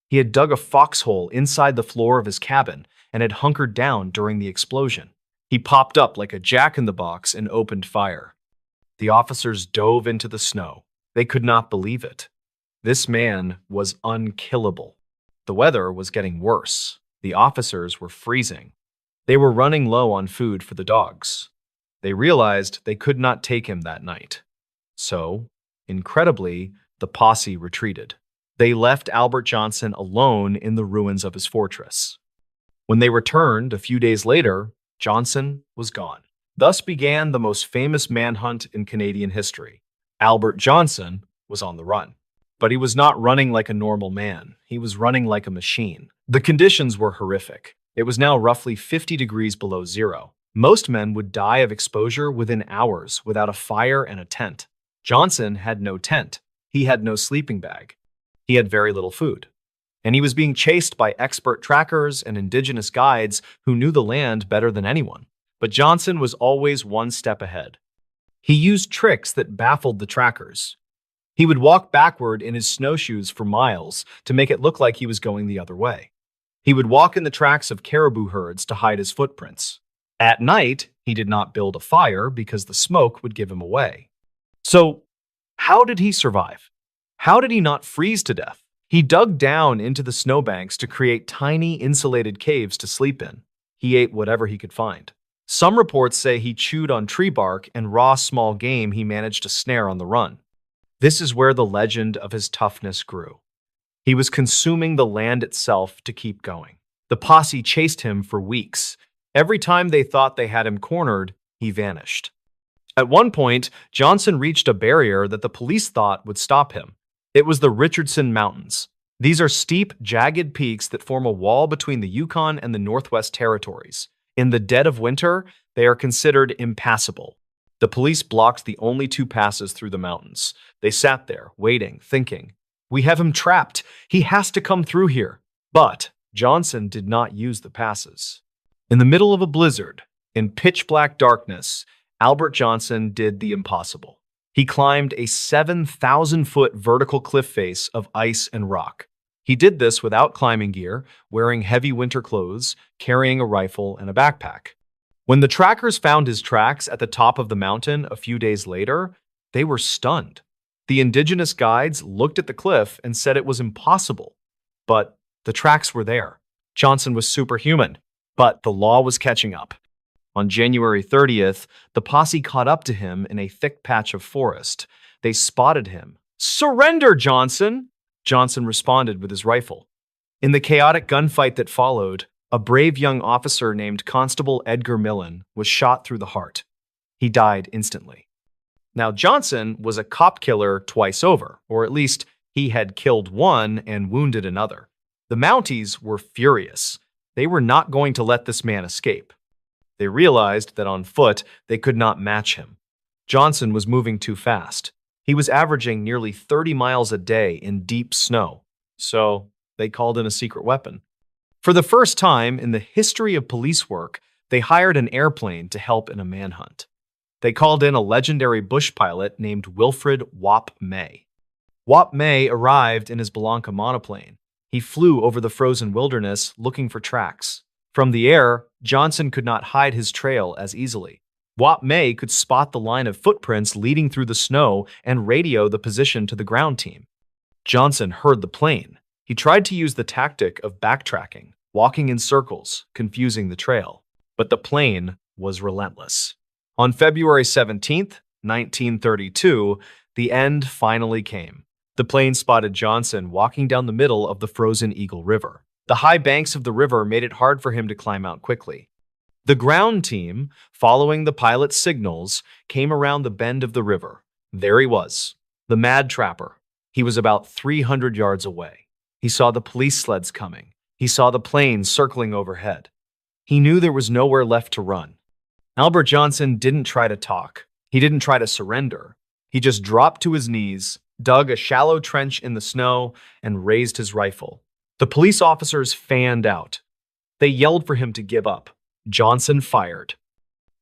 He had dug a foxhole inside the floor of his cabin and had hunkered down during the explosion. He popped up like a jack-in-the-box and opened fire. The officers dove into the snow. They could not believe it. This man was unkillable. The weather was getting worse. The officers were freezing. They were running low on food for the dogs. They realized they could not take him that night. So, incredibly, the posse retreated. They left Albert Johnson alone in the ruins of his fortress. When they returned a few days later, Johnson was gone. Thus began the most famous manhunt in Canadian history. Albert Johnson was on the run. But he was not running like a normal man. He was running like a machine. The conditions were horrific. It was now roughly 50 degrees below zero. Most men would die of exposure within hours without a fire and a tent. Johnson had no tent. He had no sleeping bag. He had very little food. And he was being chased by expert trackers and indigenous guides who knew the land better than anyone. But Johnson was always one step ahead. He used tricks that baffled the trackers. He would walk backward in his snowshoes for miles to make it look like he was going the other way. He would walk in the tracks of caribou herds to hide his footprints. At night, he did not build a fire because the smoke would give him away. So, how did he survive? How did he not freeze to death? He dug down into the snowbanks to create tiny, insulated caves to sleep in. He ate whatever he could find. Some reports say he chewed on tree bark and raw small game he managed to snare on the run. This is where the legend of his toughness grew. He was consuming the land itself to keep going. The posse chased him for weeks. Every time they thought they had him cornered, he vanished. At one point, Johnson reached a barrier that the police thought would stop him. It was the Richardson Mountains. These are steep, jagged peaks that form a wall between the Yukon and the Northwest Territories. In the dead of winter, they are considered impassable. The police blocked the only two passes through the mountains. They sat there, waiting, thinking, "We have him trapped. He has to come through here." But Johnson did not use the passes. In the middle of a blizzard, in pitch-black darkness, Albert Johnson did the impossible. He climbed a 7,000-foot vertical cliff face of ice and rock. He did this without climbing gear, wearing heavy winter clothes, carrying a rifle and a backpack. When the trackers found his tracks at the top of the mountain a few days later, they were stunned. The indigenous guides looked at the cliff and said it was impossible. But the tracks were there. Johnson was superhuman, but the law was catching up. On January 30th, the posse caught up to him in a thick patch of forest. They spotted him. "Surrender, Johnson!" Johnson responded with his rifle. In the chaotic gunfight that followed, a brave young officer named Constable Edgar Millen was shot through the heart. He died instantly. Now, Johnson was a cop killer twice over, or at least he had killed one and wounded another. The Mounties were furious. They were not going to let this man escape. They realized that on foot, they could not match him. Johnson was moving too fast. He was averaging nearly 30 miles a day in deep snow, so they called in a secret weapon. For the first time in the history of police work, they hired an airplane to help in a manhunt. They called in a legendary bush pilot named Wilfred Wap May. Wap May arrived in his Blanca monoplane. He flew over the frozen wilderness looking for tracks. From the air, Johnson could not hide his trail as easily. Wap May could spot the line of footprints leading through the snow and radio the position to the ground team. Johnson heard the plane. He tried to use the tactic of backtracking, walking in circles, confusing the trail. But the plane was relentless. On February 17th, 1932, the end finally came. The plane spotted Johnson walking down the middle of the frozen Eagle River. The high banks of the river made it hard for him to climb out quickly. The ground team, following the pilot's signals, came around the bend of the river. There he was, the mad trapper. He was about 300 yards away. He saw the police sleds coming. He saw the plane circling overhead. He knew there was nowhere left to run. Albert Johnson didn't try to talk. He didn't try to surrender. He just dropped to his knees, dug a shallow trench in the snow, and raised his rifle. The police officers fanned out. They yelled for him to give up. Johnson fired.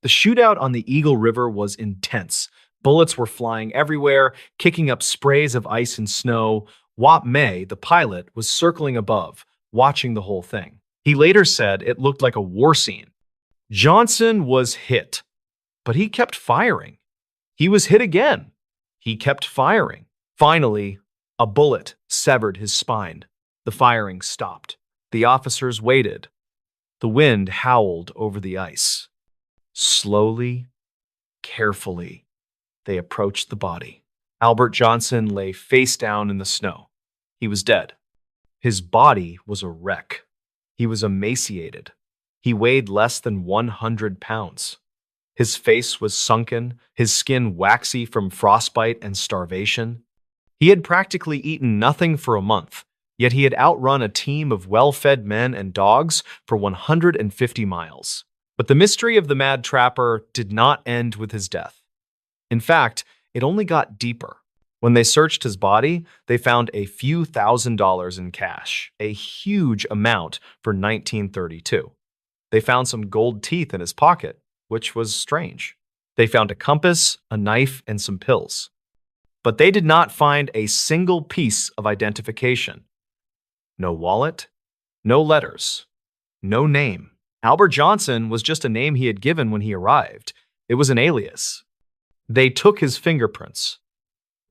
The shootout on the Eagle River was intense. Bullets were flying everywhere, kicking up sprays of ice and snow. Wap May, the pilot, was circling above, watching the whole thing. He later said it looked like a war scene. Johnson was hit, but he kept firing. He was hit again. He kept firing. Finally, a bullet severed his spine. The firing stopped. The officers waited. The wind howled over the ice. Slowly, carefully, they approached the body. Albert Johnson lay face down in the snow. He was dead. His body was a wreck. He was emaciated. He weighed less than 100 pounds. His face was sunken, his skin waxy from frostbite and starvation. He had practically eaten nothing for a month, yet he had outrun a team of well-fed men and dogs for 150 miles. But the mystery of the mad trapper did not end with his death. In fact, it only got deeper. When they searched his body, they found a few $1,000s in cash, a huge amount for 1932. They found some gold teeth in his pocket, which was strange. They found a compass, a knife, and some pills. But they did not find a single piece of identification. No wallet, no letters, no name. Albert Johnson was just a name he had given when he arrived. It was an alias. They took his fingerprints.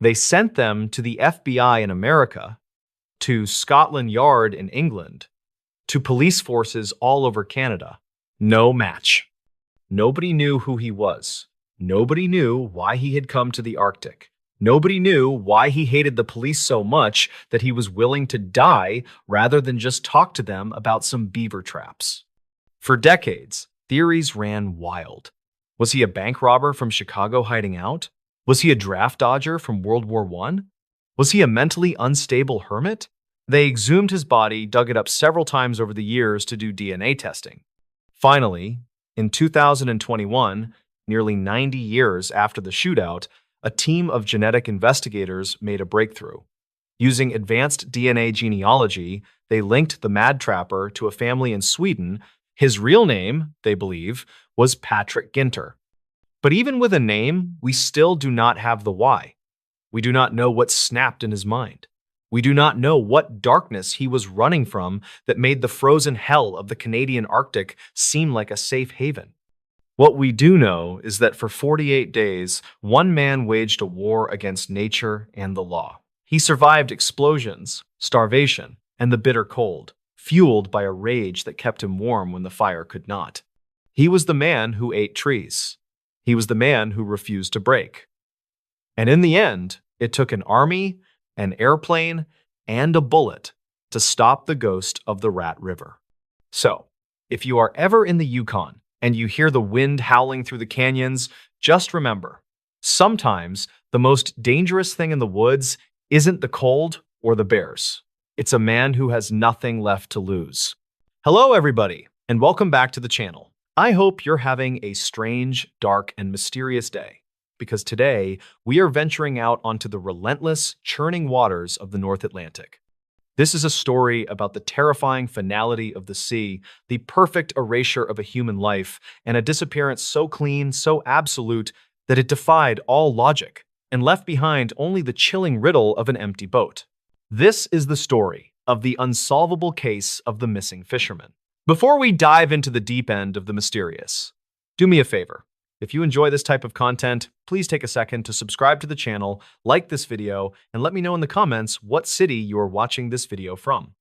They sent them to the FBI in America, to Scotland Yard in England, to police forces all over Canada. No match. Nobody knew who he was. Nobody knew why he had come to the Arctic. Nobody knew why he hated the police so much that he was willing to die rather than just talk to them about some beaver traps. For decades, Theories ran wild. Was he a bank robber from Chicago hiding out? Was he a draft dodger from World War I? Was he a mentally unstable hermit? They exhumed his body, dug it up several times over the years to do DNA testing. Finally, in 2021, nearly 90 years after the shootout, a team of genetic investigators made a breakthrough. Using advanced DNA genealogy, they linked the Mad Trapper to a family in Sweden. His real name, they believe, was Patrick Ginter. But even with a name, we still do not have the why. We do not know what snapped in his mind. We do not know what darkness he was running from that made the frozen hell of the Canadian Arctic seem like a safe haven. What we do know is that for 48 days, one man waged a war against nature and the law. He survived explosions, starvation, and the bitter cold, fueled by a rage that kept him warm when the fire could not. He was the man who ate trees. He was the man who refused to break. And in the end, it took an army, an airplane, and a bullet to stop the ghost of the Rat River. So, if you are ever in the Yukon and you hear the wind howling through the canyons, just remember, sometimes the most dangerous thing in the woods isn't the cold or the bears. It's a man who has nothing left to lose. Hello, everybody, and welcome back to the channel. I hope you're having a strange, dark, and mysterious day, because today we are venturing out onto the relentless, churning waters of the North Atlantic. This is a story about the terrifying finality of the sea, the perfect erasure of a human life, and a disappearance so clean, so absolute, that it defied all logic and left behind only the chilling riddle of an empty boat. This is the story of the unsolvable case of the missing fisherman. Before we dive into the deep end of the mysterious, do me a favor. If you enjoy this type of content, please take a second to subscribe to the channel, like this video, and let me know in the comments what city you are watching this video from.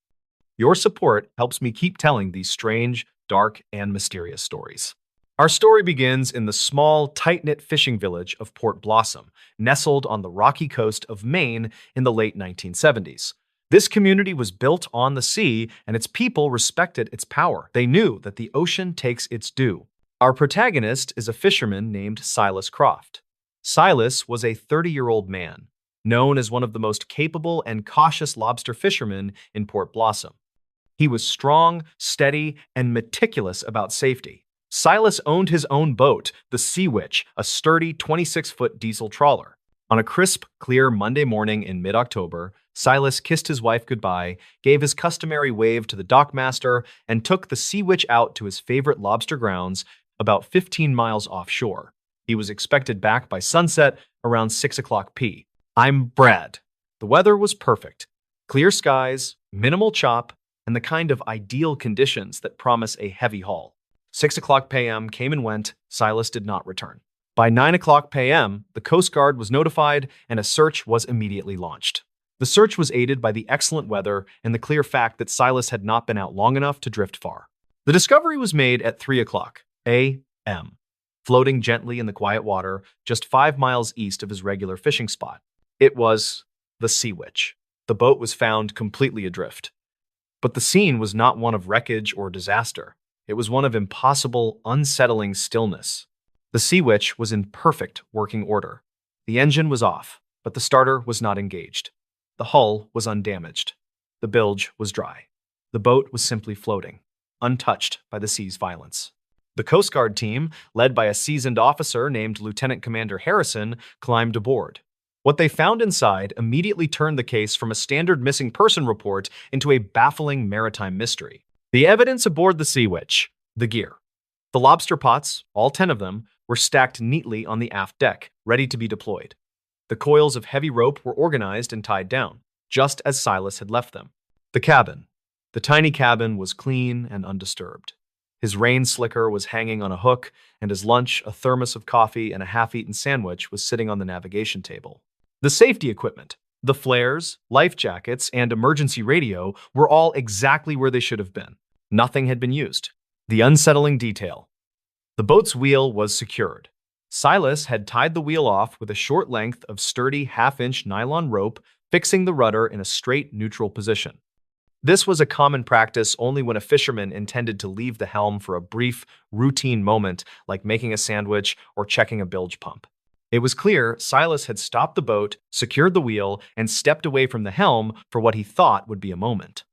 Your support helps me keep telling these strange, dark, and mysterious stories. Our story begins in the small, tight-knit fishing village of Port Blossom, nestled on the rocky coast of Maine in the late 1970s. This community was built on the sea, and its people respected its power. They knew that the ocean takes its due. Our protagonist is a fisherman named Silas Croft. Silas was a 30-year-old man, known as one of the most capable and cautious lobster fishermen in Port Blossom. He was strong, steady, and meticulous about safety. Silas owned his own boat, the Sea Witch, a sturdy 26-foot diesel trawler. On a crisp, clear Monday morning in mid-October, Silas kissed his wife goodbye, gave his customary wave to the dockmaster, and took the Sea Witch out to his favorite lobster grounds about 15 miles offshore. He was expected back by sunset around 6 o'clock p.m. I'm Brad. The weather was perfect. Clear skies, minimal chop, and the kind of ideal conditions that promise a heavy haul. 6 o'clock p.m. came and went. Silas did not return. By 9 o'clock p.m., the Coast Guard was notified and a search was immediately launched. The search was aided by the excellent weather and the clear fact that Silas had not been out long enough to drift far. The discovery was made at 3 o'clock a.m., floating gently in the quiet water just 5 miles east of his regular fishing spot. It was the Sea Witch. The boat was found completely adrift. But the scene was not one of wreckage or disaster. It was one of impossible, unsettling stillness. The Sea Witch was in perfect working order. The engine was off, but the starter was not engaged. The hull was undamaged. The bilge was dry. The boat was simply floating, untouched by the sea's violence. The Coast Guard team, led by a seasoned officer named Lieutenant Commander Harrison, climbed aboard. What they found inside immediately turned the case from a standard missing person report into a baffling maritime mystery. The evidence aboard the Sea Witch, the gear. The lobster pots, all 10 of them, were stacked neatly on the aft deck, ready to be deployed. The coils of heavy rope were organized and tied down, just as Silas had left them. The cabin. The tiny cabin was clean and undisturbed. His rain slicker was hanging on a hook, and his lunch, a thermos of coffee and a half-eaten sandwich, was sitting on the navigation table. The safety equipment, the flares, life jackets, and emergency radio were all exactly where they should have been. Nothing had been used. The unsettling detail. The boat's wheel was secured. Silas had tied the wheel off with a short length of sturdy half-inch nylon rope, fixing the rudder in a straight, neutral position. This was a common practice only when a fisherman intended to leave the helm for a brief, routine moment like making a sandwich or checking a bilge pump. It was clear Silas had stopped the boat, secured the wheel, and stepped away from the helm for what he thought would be a moment.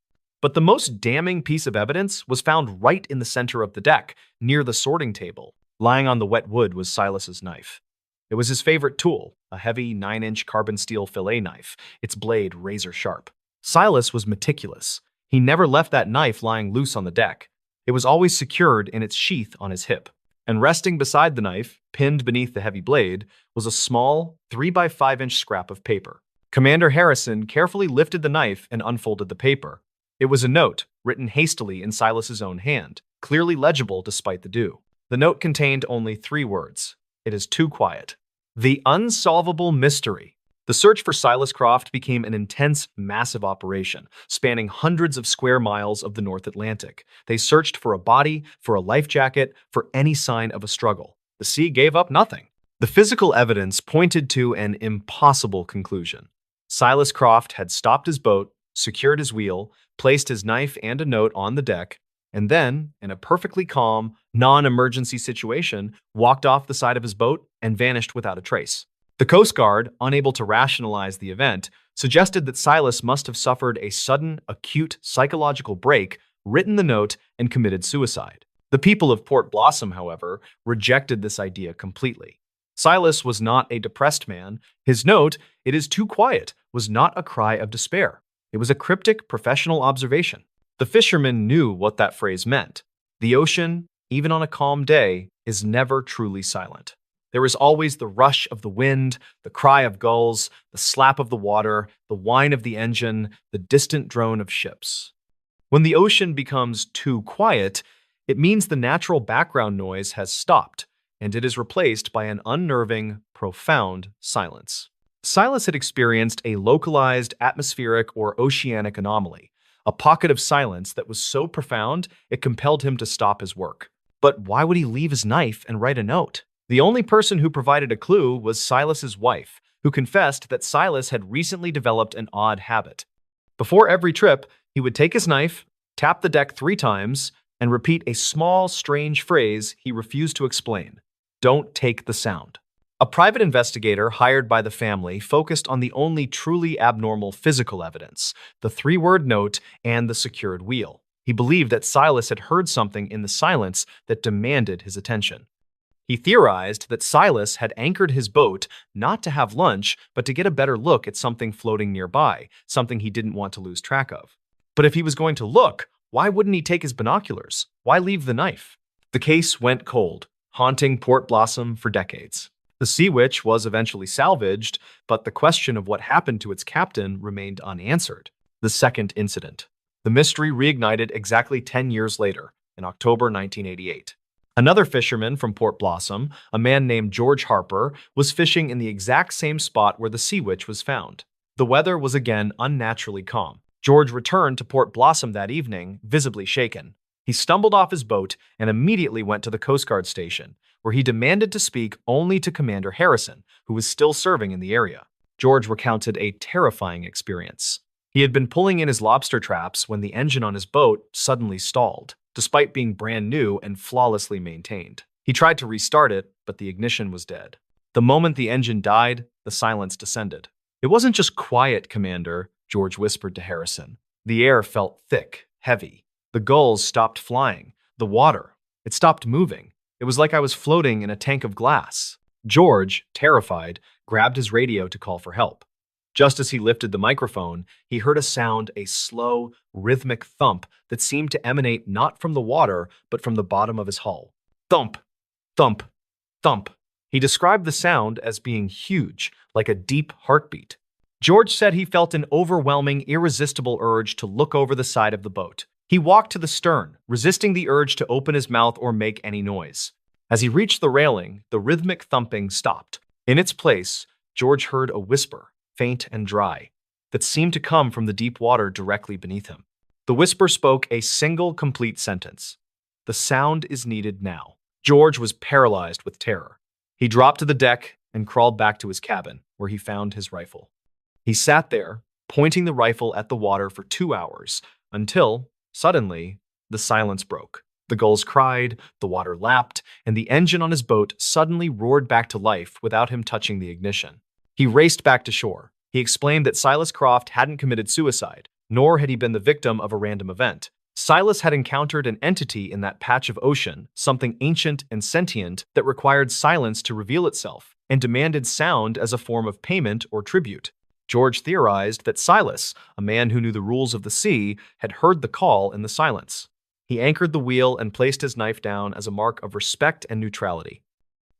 But the most damning piece of evidence was found right in the center of the deck, near the sorting table. Lying on the wet wood was Silas's knife. It was his favorite tool, a heavy 9-inch carbon steel fillet knife, its blade razor sharp. Silas was meticulous. He never left that knife lying loose on the deck. It was always secured in its sheath on his hip. And resting beside the knife, pinned beneath the heavy blade, was a small 3 by 5-inch scrap of paper. Commander Harrison carefully lifted the knife and unfolded the paper. It was a note, written hastily in Silas's own hand, clearly legible despite the dew. The note contained only 3 words. It is too quiet. The unsolvable mystery. The search for Silas Croft became an intense, massive operation, spanning hundreds of square miles of the North Atlantic. They searched for a body, for a life jacket, for any sign of a struggle. The sea gave up nothing. The physical evidence pointed to an impossible conclusion. Silas Croft had stopped his boat, secured his wheel, placed his knife and a note on the deck, and then, in a perfectly calm, non-emergency situation, walked off the side of his boat and vanished without a trace. The Coast Guard, unable to rationalize the event, suggested that Silas must have suffered a sudden, acute psychological break, written the note, and committed suicide. The people of Port Blossom, however, rejected this idea completely. Silas was not a depressed man. His note, "It is too quiet," was not a cry of despair. It was a cryptic professional observation. The fishermen knew what that phrase meant. The ocean, even on a calm day, is never truly silent. There is always the rush of the wind, the cry of gulls, the slap of the water, the whine of the engine, the distant drone of ships. When the ocean becomes too quiet, it means the natural background noise has stopped, and it is replaced by an unnerving, profound silence. Silas had experienced a localized atmospheric or oceanic anomaly, a pocket of silence that was so profound it compelled him to stop his work. But why would he leave his knife and write a note? The only person who provided a clue was Silas's wife, who confessed that Silas had recently developed an odd habit. Before every trip, he would take his knife, tap the deck 3 times, and repeat a small, strange phrase he refused to explain. Don't take the sound. A private investigator hired by the family focused on the only truly abnormal physical evidence, the 3-word note and the secured wheel. He believed that Silas had heard something in the silence that demanded his attention. He theorized that Silas had anchored his boat not to have lunch, but to get a better look at something floating nearby, something he didn't want to lose track of. But if he was going to look, why wouldn't he take his binoculars? Why leave the knife? The case went cold, haunting Port Blossom for decades. The Sea Witch was eventually salvaged, but the question of what happened to its captain remained unanswered. The second incident. The mystery reignited exactly 10 years later, in October 1988. Another fisherman from Port Blossom, a man named George Harper, was fishing in the exact same spot where the Sea Witch was found. The weather was again unnaturally calm. George returned to Port Blossom that evening, visibly shaken. He stumbled off his boat and immediately went to the Coast Guard station, where he demanded to speak only to Commander Harrison, who was still serving in the area. George recounted a terrifying experience. He had been pulling in his lobster traps when the engine on his boat suddenly stalled, despite being brand new and flawlessly maintained. He tried to restart it, but the ignition was dead. The moment the engine died, the silence descended. "It wasn't just quiet, Commander," George whispered to Harrison. "The air felt thick, heavy. The gulls stopped flying. The water, it stopped moving. It was like I was floating in a tank of glass." George, terrified, grabbed his radio to call for help. Just as he lifted the microphone, he heard a sound, a slow, rhythmic thump that seemed to emanate not from the water, but from the bottom of his hull. Thump, thump, thump. He described the sound as being huge, like a deep heartbeat. George said he felt an overwhelming, irresistible urge to look over the side of the boat. He walked to the stern, resisting the urge to open his mouth or make any noise. As he reached the railing, the rhythmic thumping stopped. In its place, George heard a whisper, faint and dry, that seemed to come from the deep water directly beneath him. The whisper spoke a single complete sentence. "The sound is needed now." George was paralyzed with terror. He dropped to the deck and crawled back to his cabin, where he found his rifle. He sat there, pointing the rifle at the water for 2 hours, Until, suddenly, the silence broke. The gulls cried, the water lapped, and the engine on his boat suddenly roared back to life without him touching the ignition. He raced back to shore. He explained that Silas Croft hadn't committed suicide, nor had he been the victim of a random event. Silas had encountered an entity in that patch of ocean, something ancient and sentient that required silence to reveal itself, and demanded sound as a form of payment or tribute. George theorized that Silas, a man who knew the rules of the sea, had heard the call in the silence. He anchored the wheel and placed his knife down as a mark of respect and neutrality.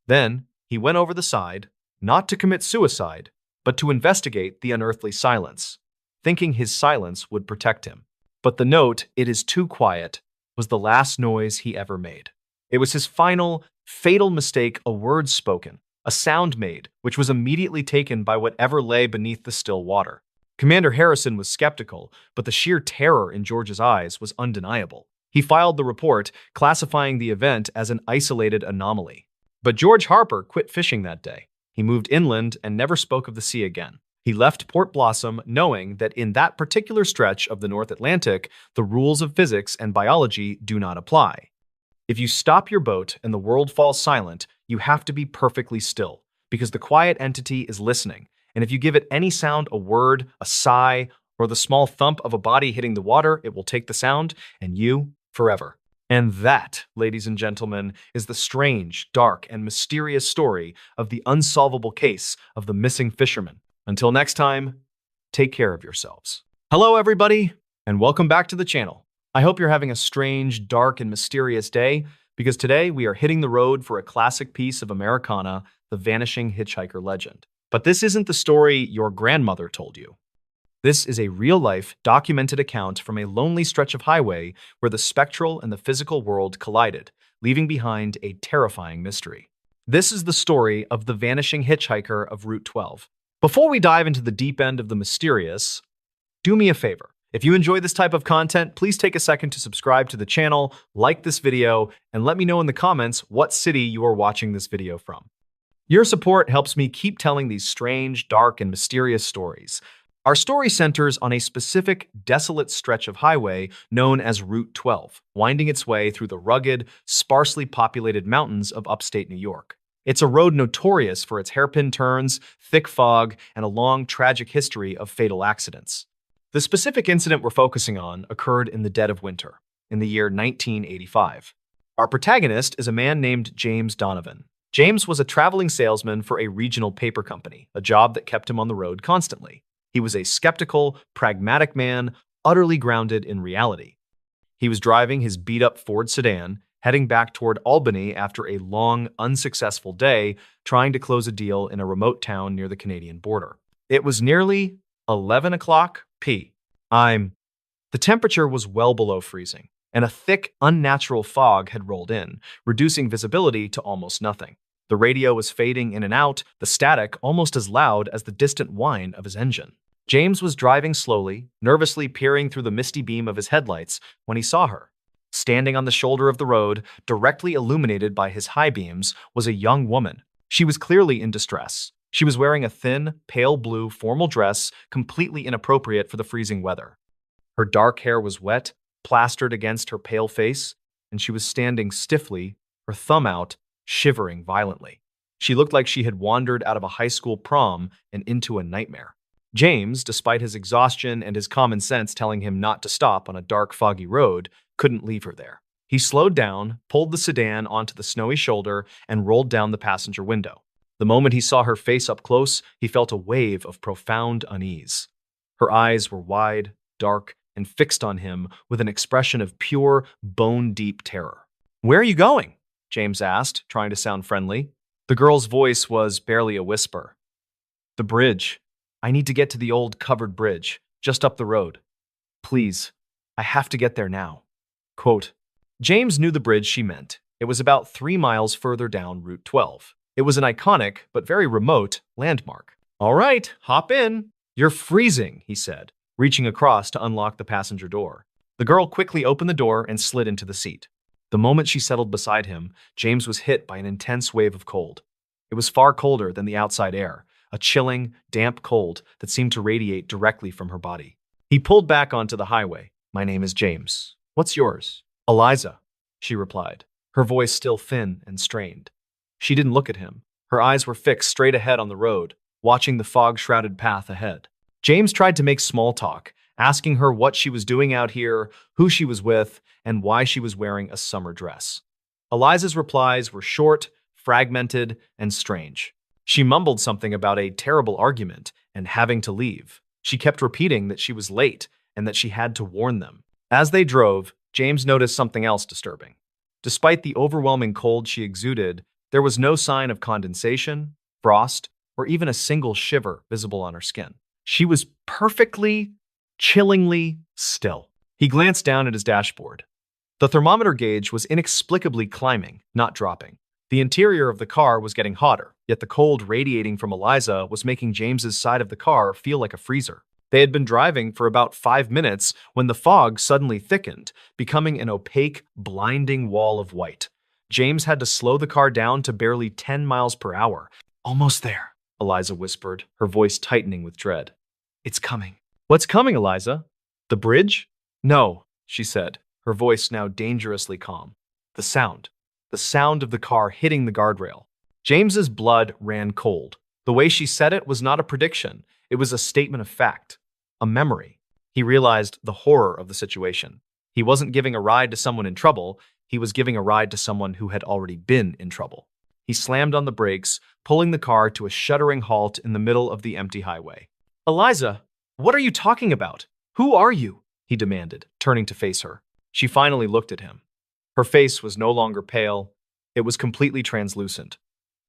Then, he went over the side, not to commit suicide, but to investigate the unearthly silence, thinking his silence would protect him. But the note, "It is too quiet," was the last noise he ever made. It was his final, fatal mistake, a word spoken, a sound made, which was immediately taken by whatever lay beneath the still water. Commander Harrison was skeptical, but the sheer terror in George's eyes was undeniable. He filed the report, classifying the event as an isolated anomaly. But George Harper quit fishing that day. He moved inland and never spoke of the sea again. He left Port Blossom knowing that in that particular stretch of the North Atlantic, the rules of physics and biology do not apply. If you stop your boat and the world falls silent, you have to be perfectly still, because the quiet entity is listening, and if you give it any sound, a word, a sigh, or the small thump of a body hitting the water, it will take the sound, and you forever. And that, ladies and gentlemen, is the strange, dark, and mysterious story of the unsolvable case of the missing fisherman. Until next time, take care of yourselves. Hello, everybody, and welcome back to the channel. I hope you're having a strange, dark, and mysterious day, because today we are hitting the road for a classic piece of Americana, the vanishing hitchhiker legend. But this isn't the story your grandmother told you. This is a real-life, documented account from a lonely stretch of highway where the spectral and the physical world collided, leaving behind a terrifying mystery. This is the story of the vanishing hitchhiker of Route 12. Before we dive into the deep end of the mysterious, do me a favor. If you enjoy this type of content, please take a second to subscribe to the channel, like this video, and let me know in the comments what city you are watching this video from. Your support helps me keep telling these strange, dark, and mysterious stories. Our story centers on a specific, desolate stretch of highway known as Route 12, winding its way through the rugged, sparsely populated mountains of upstate New York. It's a road notorious for its hairpin turns, thick fog, and a long, tragic history of fatal accidents. The specific incident we're focusing on occurred in the dead of winter, in the year 1985. Our protagonist is a man named James Donovan. James was a traveling salesman for a regional paper company, a job that kept him on the road constantly. He was a skeptical, pragmatic man, utterly grounded in reality. He was driving his beat-up Ford sedan, heading back toward Albany after a long, unsuccessful day trying to close a deal in a remote town near the Canadian border. It was nearly 11 o'clock p.m. The temperature was well below freezing, and a thick, unnatural fog had rolled in, reducing visibility to almost nothing. The radio was fading in and out, the static almost as loud as the distant whine of his engine. James was driving slowly, nervously peering through the misty beam of his headlights when he saw her. Standing on the shoulder of the road, directly illuminated by his high beams, was a young woman. She was clearly in distress. She was wearing a thin, pale blue formal dress completely inappropriate for the freezing weather. Her dark hair was wet, plastered against her pale face, and she was standing stiffly, her thumb out, shivering violently. She looked like she had wandered out of a high school prom and into a nightmare. James, despite his exhaustion and his common sense telling him not to stop on a dark, foggy road, couldn't leave her there. He slowed down, pulled the sedan onto the snowy shoulder, and rolled down the passenger window. The moment he saw her face up close, he felt a wave of profound unease. Her eyes were wide, dark, and fixed on him with an expression of pure, bone-deep terror. "Where are you going?" James asked, trying to sound friendly. The girl's voice was barely a whisper. "The bridge. I need to get to the old covered bridge, just up the road. Please, I have to get there now." Quote, James knew the bridge she meant. It was about 3 miles further down Route 12. It was an iconic, but very remote, landmark. "All right, hop in. You're freezing," he said, reaching across to unlock the passenger door. The girl quickly opened the door and slid into the seat. The moment she settled beside him, James was hit by an intense wave of cold. It was far colder than the outside air, a chilling, damp cold that seemed to radiate directly from her body. He pulled back onto the highway, My name is James. What's yours? Eliza, she replied, her voice still thin and strained. She didn't look at him. Her eyes were fixed straight ahead on the road, watching the fog-shrouded path ahead. James tried to make small talk, asking her what she was doing out here, who she was with, and why she was wearing a summer dress. Eliza's replies were short, fragmented, and strange. She mumbled something about a terrible argument and having to leave. She kept repeating that she was late and that she had to warn them. As they drove, James noticed something else disturbing. Despite the overwhelming cold she exuded, there was no sign of condensation, frost, or even a single shiver visible on her skin. She was perfectly, chillingly still. He glanced down at his dashboard. The thermometer gauge was inexplicably climbing, not dropping. The interior of the car was getting hotter, yet the cold radiating from Eliza was making James's side of the car feel like a freezer. They had been driving for about 5 minutes when the fog suddenly thickened, becoming an opaque, blinding wall of white. James had to slow the car down to barely 10 miles per hour. Almost there, Eliza whispered, her voice tightening with dread. It's coming. What's coming, Eliza? The bridge? No, she said, her voice now dangerously calm. The sound of the car hitting the guardrail. James's blood ran cold. The way she said it was not a prediction. It was a statement of fact. A memory. He realized the horror of the situation. He wasn't giving a ride to someone in trouble. He was giving a ride to someone who had already been in trouble. He slammed on the brakes, pulling the car to a shuddering halt in the middle of the empty highway. Eliza, what are you talking about? Who are you? He demanded, turning to face her. She finally looked at him. Her face was no longer pale. It was completely translucent,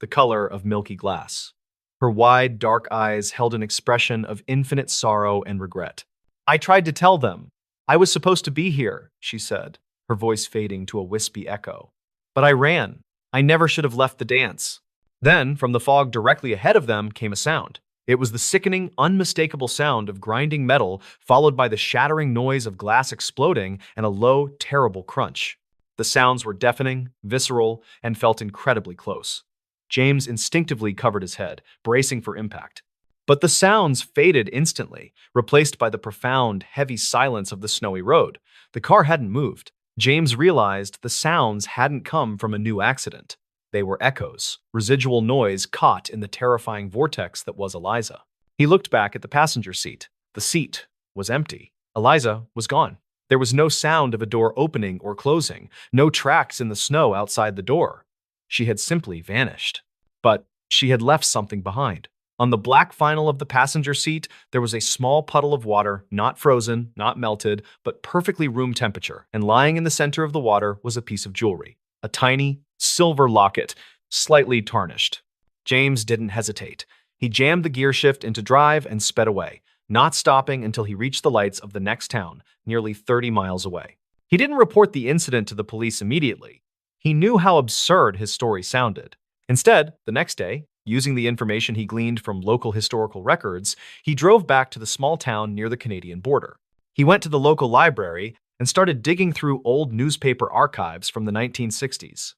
the color of milky glass. Her wide, dark eyes held an expression of infinite sorrow and regret. I tried to tell them. I was supposed to be here, she said, her voice fading to a wispy echo. But I ran. I never should have left the dance. Then, from the fog directly ahead of them, came a sound. It was the sickening, unmistakable sound of grinding metal, followed by the shattering noise of glass exploding and a low, terrible crunch. The sounds were deafening, visceral, and felt incredibly close. James instinctively covered his head, bracing for impact. But the sounds faded instantly, replaced by the profound, heavy silence of the snowy road. The car hadn't moved. James realized the sounds hadn't come from a new accident. They were echoes, residual noise caught in the terrifying vortex that was Eliza. He looked back at the passenger seat. The seat was empty. Eliza was gone. There was no sound of a door opening or closing, no tracks in the snow outside the door. She had simply vanished. But she had left something behind. On the black vinyl of the passenger seat, there was a small puddle of water, not frozen, not melted, but perfectly room temperature, and lying in the center of the water was a piece of jewelry, a tiny, silver locket, slightly tarnished. James didn't hesitate. He jammed the gear shift into drive and sped away, not stopping until he reached the lights of the next town, nearly 30 miles away. He didn't report the incident to the police immediately. He knew how absurd his story sounded. Instead, the next day, using the information he gleaned from local historical records, he drove back to the small town near the Canadian border. He went to the local library and started digging through old newspaper archives from the 1960s.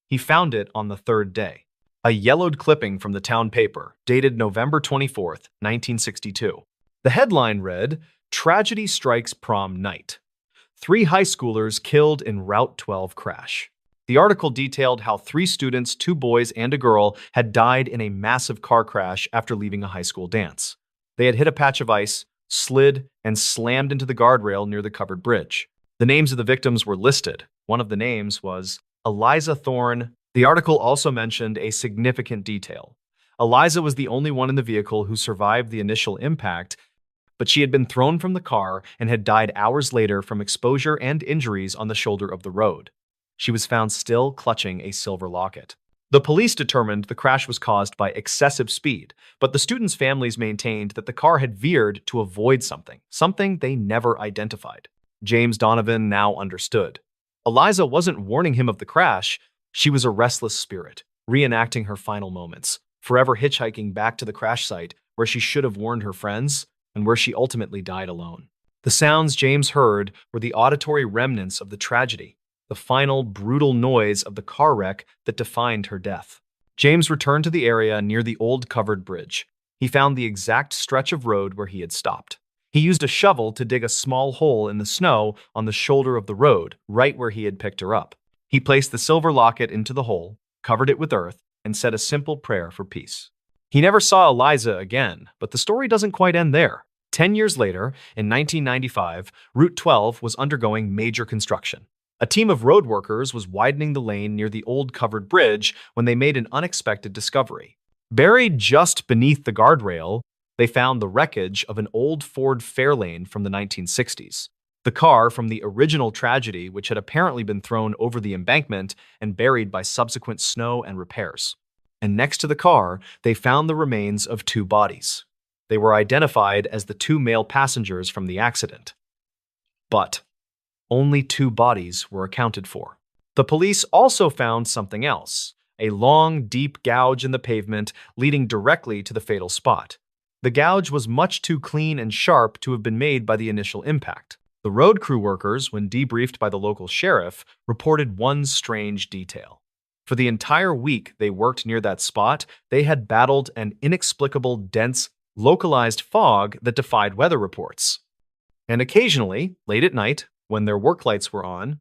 He found it on the third day. A yellowed clipping from the town paper, dated November 24th, 1962. The headline read, "Tragedy Strikes Prom Night. 3 high schoolers killed in Route 12 crash." The article detailed how 3 students, 2 boys and a girl, had died in a massive car crash after leaving a high school dance. They had hit a patch of ice, slid, and slammed into the guardrail near the covered bridge. The names of the victims were listed. One of the names was Eliza Thorne. The article also mentioned a significant detail. Eliza was the only one in the vehicle who survived the initial impact, but she had been thrown from the car and had died hours later from exposure and injuries on the shoulder of the road. She was found still clutching a silver locket. The police determined the crash was caused by excessive speed, but the students' families maintained that the car had veered to avoid something they never identified. James Donovan now understood. Eliza wasn't warning him of the crash. She was a restless spirit, reenacting her final moments, forever hitchhiking back to the crash site where she should have warned her friends and where she ultimately died alone. The sounds James heard were the auditory remnants of the tragedy, the final, brutal noise of the car wreck that defined her death. James returned to the area near the old covered bridge. He found the exact stretch of road where he had stopped. He used a shovel to dig a small hole in the snow on the shoulder of the road, right where he had picked her up. He placed the silver locket into the hole, covered it with earth, and said a simple prayer for peace. He never saw Eliza again, but the story doesn't quite end there. 10 years later, in 1995, Route 12 was undergoing major construction. A team of road workers was widening the lane near the old covered bridge when they made an unexpected discovery. Buried just beneath the guardrail, they found the wreckage of an old Ford Fairlane from the 1960s. The car from the original tragedy, which had apparently been thrown over the embankment and buried by subsequent snow and repairs. And next to the car, they found the remains of two bodies. They were identified as the two male passengers from the accident. But only two bodies were accounted for. The police also found something else, a long, deep gouge in the pavement leading directly to the fatal spot. The gouge was much too clean and sharp to have been made by the initial impact. The road crew workers, when debriefed by the local sheriff, reported one strange detail. For the entire week they worked near that spot, they had battled an inexplicable, dense, localized fog that defied weather reports. And occasionally, late at night, when their work lights were on,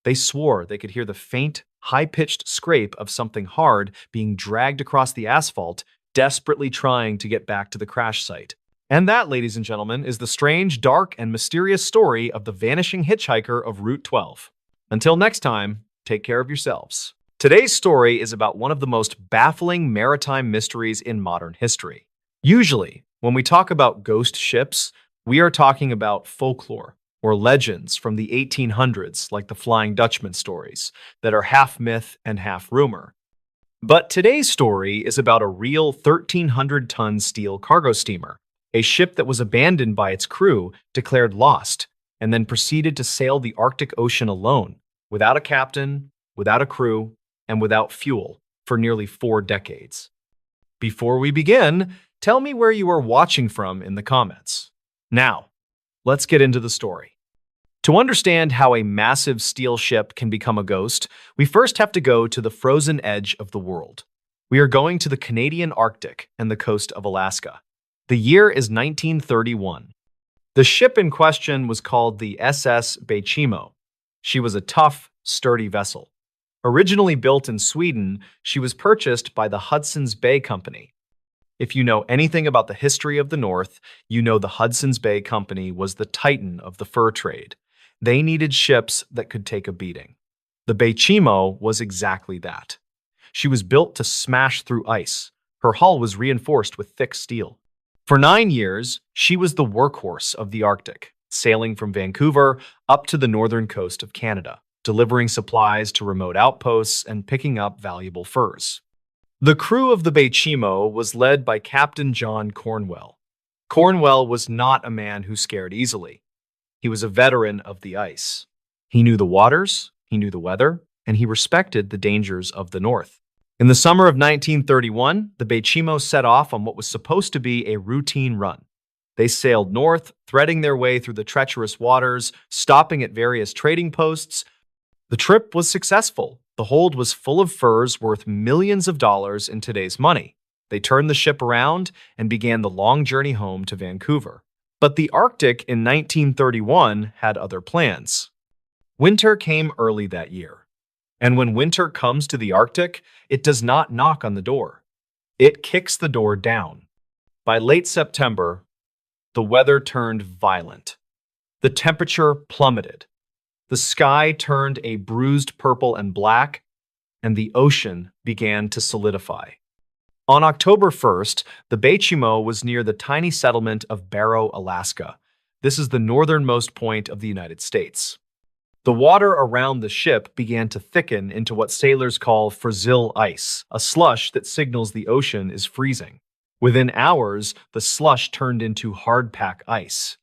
they swore they could hear the faint, high-pitched scrape of something hard being dragged across the asphalt, desperately trying to get back to the crash site. And that, ladies and gentlemen, is the strange, dark, and mysterious story of the vanishing hitchhiker of Route 12. Until next time, take care of yourselves. Today's story is about one of the most baffling maritime mysteries in modern history. Usually, when we talk about ghost ships, we are talking about folklore or legends from the 1800s, like the Flying Dutchman stories, that are half myth and half rumor. But today's story is about a real 1,300-ton steel cargo steamer, a ship that was abandoned by its crew, declared lost, and then proceeded to sail the Arctic Ocean alone, without a captain, without a crew, and without fuel, for nearly 4 decades. Before we begin, tell me where you are watching from in the comments. Now, let's get into the story. To understand how a massive steel ship can become a ghost, we first have to go to the frozen edge of the world. We are going to the Canadian Arctic and the coast of Alaska. The year is 1931. The ship in question was called the SS Bechimo. She was a tough, sturdy vessel. Originally built in Sweden, she was purchased by the Hudson's Bay Company. If you know anything about the history of the North, you know the Hudson's Bay Company was the titan of the fur trade. They needed ships that could take a beating. The Bechimo was exactly that. She was built to smash through ice. Her hull was reinforced with thick steel. For 9 years, she was the workhorse of the Arctic, sailing from Vancouver up to the northern coast of Canada, delivering supplies to remote outposts and picking up valuable furs. The crew of the Bechimo was led by Captain John Cornwell. Cornwell was not a man who scared easily. He was a veteran of the ice. He knew the waters, he knew the weather, and he respected the dangers of the North. In the summer of 1931, the Bechimo set off on what was supposed to be a routine run. They sailed north, threading their way through the treacherous waters, stopping at various trading posts. The trip was successful. The hold was full of furs worth millions of dollars in today's money. They turned the ship around and began the long journey home to Vancouver. But the Arctic in 1931 had other plans. Winter came early that year. And when winter comes to the Arctic, it does not knock on the door. It kicks the door down. By late September, the weather turned violent. The temperature plummeted. The sky turned a bruised purple and black, and the ocean began to solidify. On October 1st, the Bechimo was near the tiny settlement of Barrow, Alaska. This is the northernmost point of the United States. The water around the ship began to thicken into what sailors call Frazil ice, a slush that signals the ocean is freezing. Within hours, the slush turned into hardpack ice.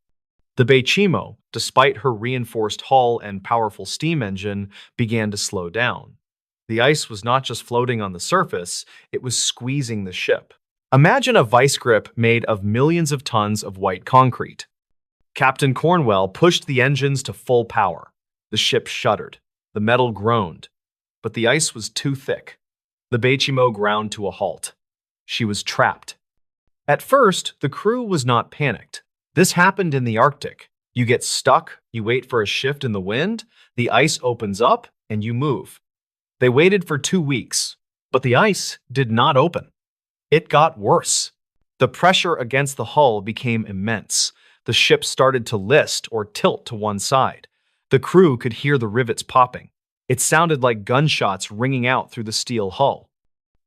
The Bechimo, despite her reinforced hull and powerful steam engine, began to slow down. The ice was not just floating on the surface, it was squeezing the ship. Imagine a vice grip made of millions of tons of white concrete. Captain Cornwell pushed the engines to full power. The ship shuddered. The metal groaned. But the ice was too thick. The Bechimo ground to a halt. She was trapped. At first, the crew was not panicked. This happened in the Arctic. You get stuck, you wait for a shift in the wind, the ice opens up, and you move. They waited for 2 weeks, but the ice did not open. It got worse. The pressure against the hull became immense. The ship started to list or tilt to one side. The crew could hear the rivets popping. It sounded like gunshots ringing out through the steel hull.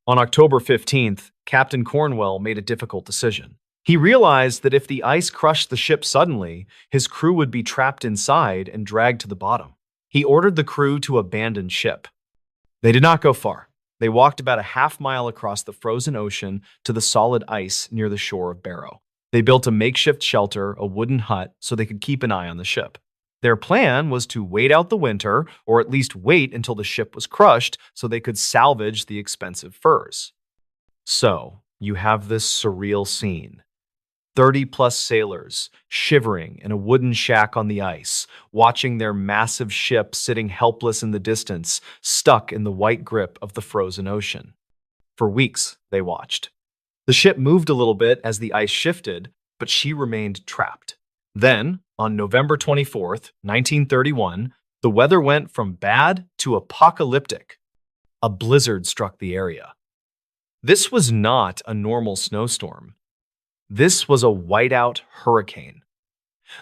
On October 15th, Captain Cornwell made a difficult decision. He realized that if the ice crushed the ship suddenly, his crew would be trapped inside and dragged to the bottom. He ordered the crew to abandon ship. They did not go far. They walked about a half-mile across the frozen ocean to the solid ice near the shore of Barrow. They built a makeshift shelter, a wooden hut, so they could keep an eye on the ship. Their plan was to wait out the winter, or at least wait until the ship was crushed so they could salvage the expensive furs. So, you have this surreal scene. 30-plus sailors, shivering in a wooden shack on the ice, watching their massive ship sitting helpless in the distance, stuck in the white grip of the frozen ocean. For weeks, they watched. The ship moved a little bit as the ice shifted, but she remained trapped. Then, on November 24th, 1931, the weather went from bad to apocalyptic. A blizzard struck the area. This was not a normal snowstorm. This was a whiteout hurricane.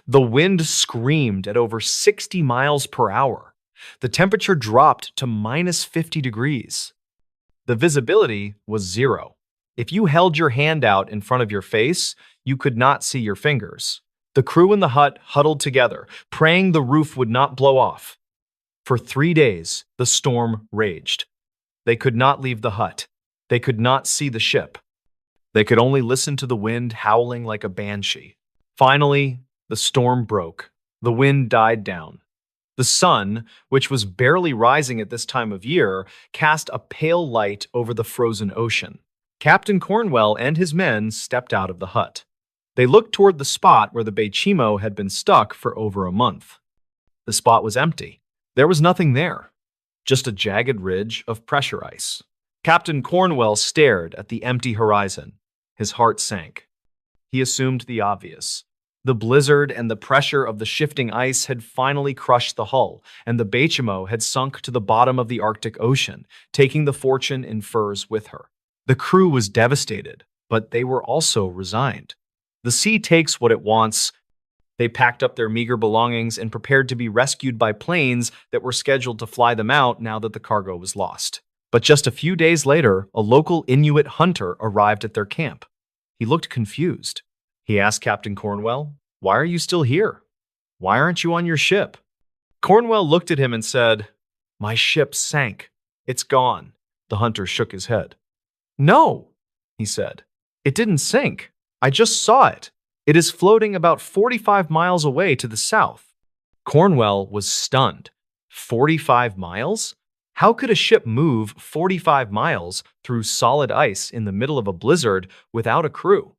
The wind screamed at over 60 miles per hour. The temperature dropped to minus 50 degrees. The visibility was zero. If you held your hand out in front of your face, you could not see your fingers. The crew in the hut huddled together, praying the roof would not blow off. For 3 days, the storm raged. They could not leave the hut. They could not see the ship. They could only listen to the wind howling like a banshee. Finally, the storm broke. The wind died down. The sun, which was barely rising at this time of year, cast a pale light over the frozen ocean. Captain Cornwell and his men stepped out of the hut. They looked toward the spot where the Bechimo had been stuck for over a month. The spot was empty. There was nothing there, just a jagged ridge of pressure ice. Captain Cornwell stared at the empty horizon. His heart sank. He assumed the obvious. The blizzard and the pressure of the shifting ice had finally crushed the hull, and the Bechimo had sunk to the bottom of the Arctic Ocean, taking the fortune in furs with her. The crew was devastated, but they were also resigned. The sea takes what it wants. They packed up their meager belongings and prepared to be rescued by planes that were scheduled to fly them out now that the cargo was lost. But just a few days later, a local Inuit hunter arrived at their camp. He looked confused. He asked Captain Cornwell, "Why are you still here? Why aren't you on your ship?" Cornwell looked at him and said, "My ship sank. It's gone." The hunter shook his head. "No," he said. "It didn't sink. I just saw it. It is floating about 45 miles away to the south." Cornwell was stunned. 45 miles? How could a ship move 45 miles through solid ice in the middle of a blizzard without a crew?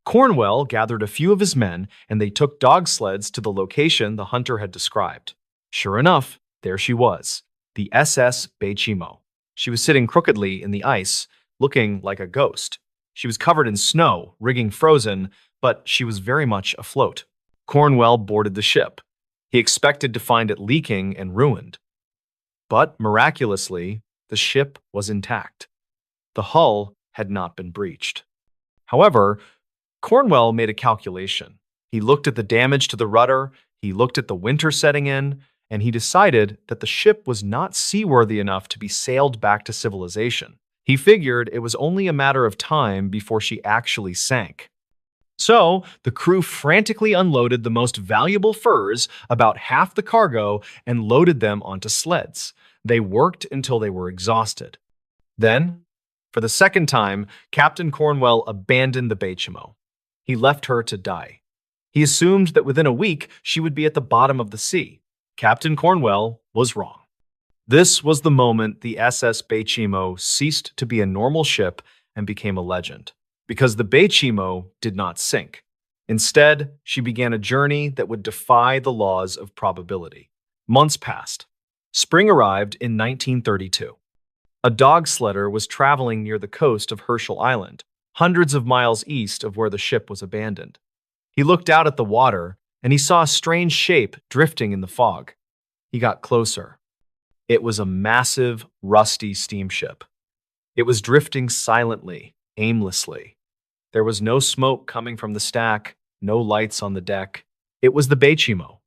Cornwell gathered a few of his men, and they took dog sleds to the location the hunter had described. Sure enough, there she was, the SS Bechimo. She was sitting crookedly in the ice, looking like a ghost. She was covered in snow, rigging frozen, but she was very much afloat. Cornwell boarded the ship. He expected to find it leaking and ruined. But miraculously, the ship was intact. The hull had not been breached. However, Cornwell made a calculation. He looked at the damage to the rudder, he looked at the winter setting in, and he decided that the ship was not seaworthy enough to be sailed back to civilization. He figured it was only a matter of time before she actually sank. So, the crew frantically unloaded the most valuable furs, about half the cargo, and loaded them onto sleds. They worked until they were exhausted. Then, for the second time, Captain Cornwell abandoned the Bechimo. He left her to die. He assumed that within a week she would be at the bottom of the sea. Captain Cornwell was wrong. This was the moment the SS Bechimo ceased to be a normal ship and became a legend. Because the Bechimo did not sink. Instead, she began a journey that would defy the laws of probability. Months passed. Spring arrived in 1932. A dog sledder was traveling near the coast of Herschel Island, hundreds of miles east of where the ship was abandoned. He looked out at the water, and he saw a strange shape drifting in the fog. He got closer. It was a massive, rusty steamship. It was drifting silently, aimlessly. There was no smoke coming from the stack, no lights on the deck. It was the Beichimo.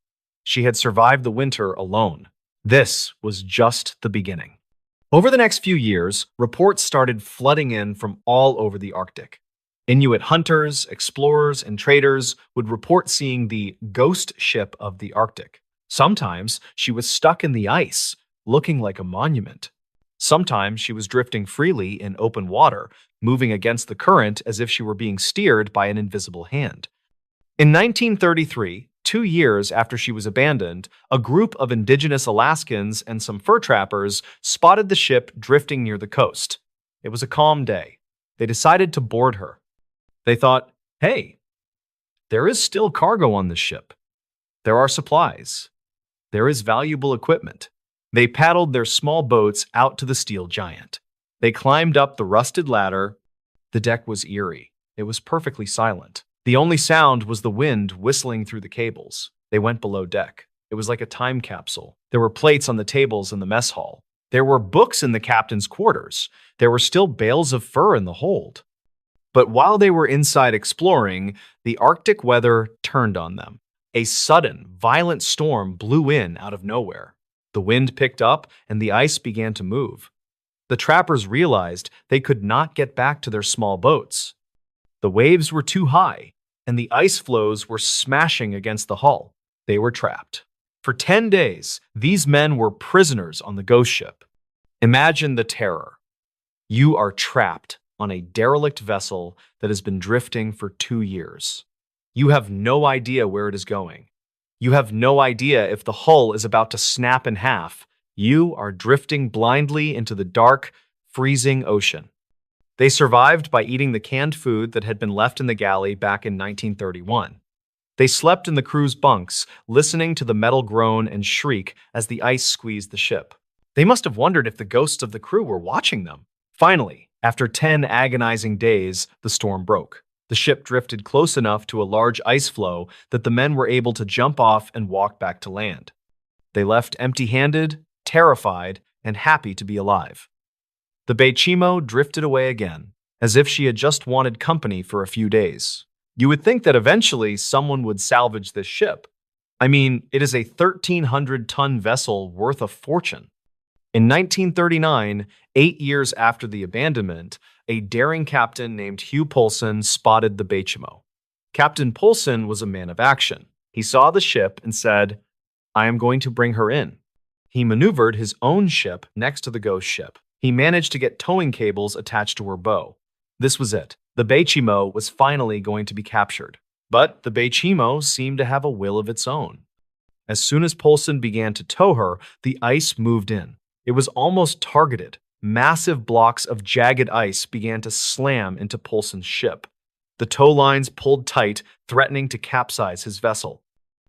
She had survived the winter alone. This was just the beginning. Over the next few years, reports started flooding in from all over the Arctic. Inuit hunters, explorers, and traders would report seeing the ghost ship of the Arctic. Sometimes she was stuck in the ice, looking like a monument. Sometimes she was drifting freely in open water, moving against the current as if she were being steered by an invisible hand. In 1933, 2 years after she was abandoned, a group of indigenous Alaskans and some fur trappers spotted the ship drifting near the coast. It was a calm day. They decided to board her. They thought, hey, there is still cargo on this ship. There are supplies. There is valuable equipment. They paddled their small boats out to the steel giant. They climbed up the rusted ladder. The deck was eerie. It was perfectly silent. The only sound was the wind whistling through the cables. They went below deck. It was like a time capsule. There were plates on the tables in the mess hall. There were books in the captain's quarters. There were still bales of fur in the hold. But while they were inside exploring, the Arctic weather turned on them. A sudden, violent storm blew in out of nowhere. The wind picked up and the ice began to move. The trappers realized they could not get back to their small boats. The waves were too high, and the ice floes were smashing against the hull. They were trapped. For 10 days, these men were prisoners on the ghost ship. Imagine the terror. You are trapped on a derelict vessel that has been drifting for 2 years. You have no idea where it is going. You have no idea if the hull is about to snap in half. You are drifting blindly into the dark, freezing ocean. They survived by eating the canned food that had been left in the galley back in 1931. They slept in the crew's bunks, listening to the metal groan and shriek as the ice squeezed the ship. They must have wondered if the ghosts of the crew were watching them. Finally, after 10 agonizing days, the storm broke. The ship drifted close enough to a large ice floe that the men were able to jump off and walk back to land. They left empty-handed, terrified, and happy to be alive. The Beichimo drifted away again, as if she had just wanted company for a few days. You would think that eventually someone would salvage this ship. I mean, it is a 1,300-ton vessel worth a fortune. In 1939, 8 years after the abandonment, a daring captain named Hugh Poulsen spotted the Beichimo. Captain Poulsen was a man of action. He saw the ship and said, I am going to bring her in. He maneuvered his own ship next to the ghost ship. He managed to get towing cables attached to her bow. This was it. The Beichimo was finally going to be captured. But the Beichimo seemed to have a will of its own. As soon as Poulsen began to tow her, the ice moved in. It was almost targeted. Massive blocks of jagged ice began to slam into Poulsen's ship. The tow lines pulled tight, threatening to capsize his vessel.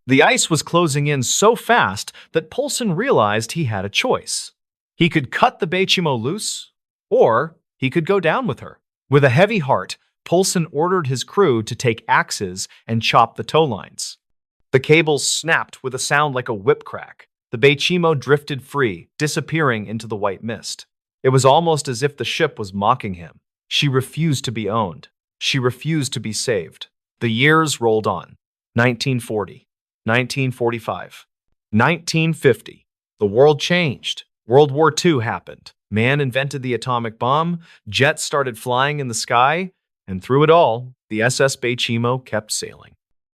The ice was closing in so fast that Poulsen realized he had a choice. He could cut the Beichimo loose, or he could go down with her. With a heavy heart, Poulsen ordered his crew to take axes and chop the tow lines. The cables snapped with a sound like a whip crack. The Beichimo drifted free, disappearing into the white mist. It was almost as if the ship was mocking him. She refused to be owned. She refused to be saved. The years rolled on. 1940, 1945, 1950. The world changed. World War II happened. Man invented the atomic bomb, jets started flying in the sky, and through it all, the SS Beichimo kept sailing.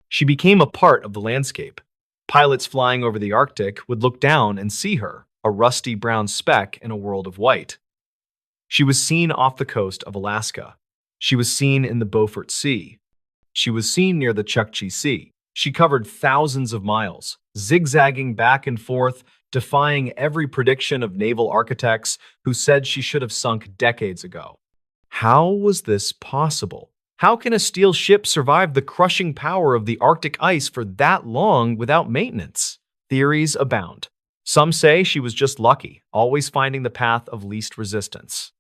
She became a part of the landscape. Pilots flying over the Arctic would look down and see her, a rusty brown speck in a world of white. She was seen off the coast of Alaska. She was seen in the Beaufort Sea. She was seen near the Chukchi Sea. She covered thousands of miles, zigzagging back and forth, defying every prediction of naval architects who said she should have sunk decades ago. How was this possible? How can a steel ship survive the crushing power of the Arctic ice for that long without maintenance? Theories abound. Some say she was just lucky, always finding the path of least resistance.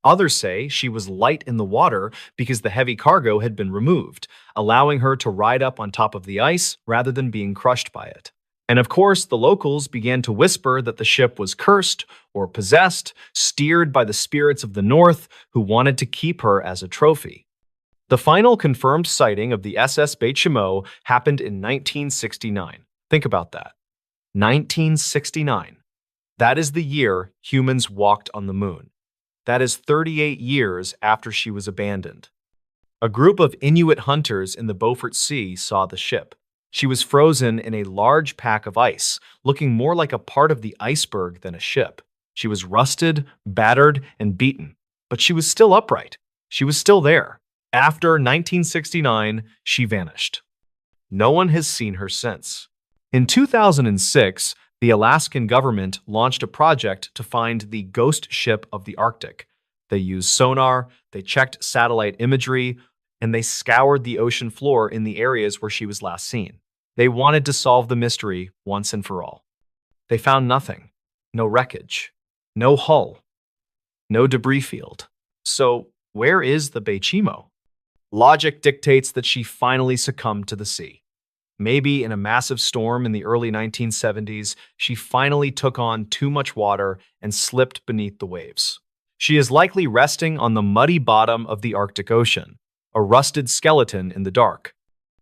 Others say she was light in the water because the heavy cargo had been removed, allowing her to ride up on top of the ice rather than being crushed by it. And of course, the locals began to whisper that the ship was cursed or possessed, steered by the spirits of the north who wanted to keep her as a trophy. The final confirmed sighting of the SS Beit happened in 1969. Think about that. 1969. That is the year humans walked on the moon. That is 38 years after she was abandoned. A group of Inuit hunters in the Beaufort Sea saw the ship. She was frozen in a large pack of ice, looking more like a part of the iceberg than a ship. She was rusted, battered, and beaten, but she was still upright. She was still there. After 1969, she vanished. No one has seen her since. In 2006, the Alaskan government launched a project to find the ghost ship of the Arctic. They used sonar, they checked satellite imagery, and they scoured the ocean floor in the areas where she was last seen. They wanted to solve the mystery once and for all. They found nothing. No wreckage. No hull. No debris field. So, where is the Beit? Logic dictates that she finally succumbed to the sea. Maybe in a massive storm in the early 1970s, she finally took on too much water and slipped beneath the waves. She is likely resting on the muddy bottom of the Arctic Ocean, a rusted skeleton in the dark.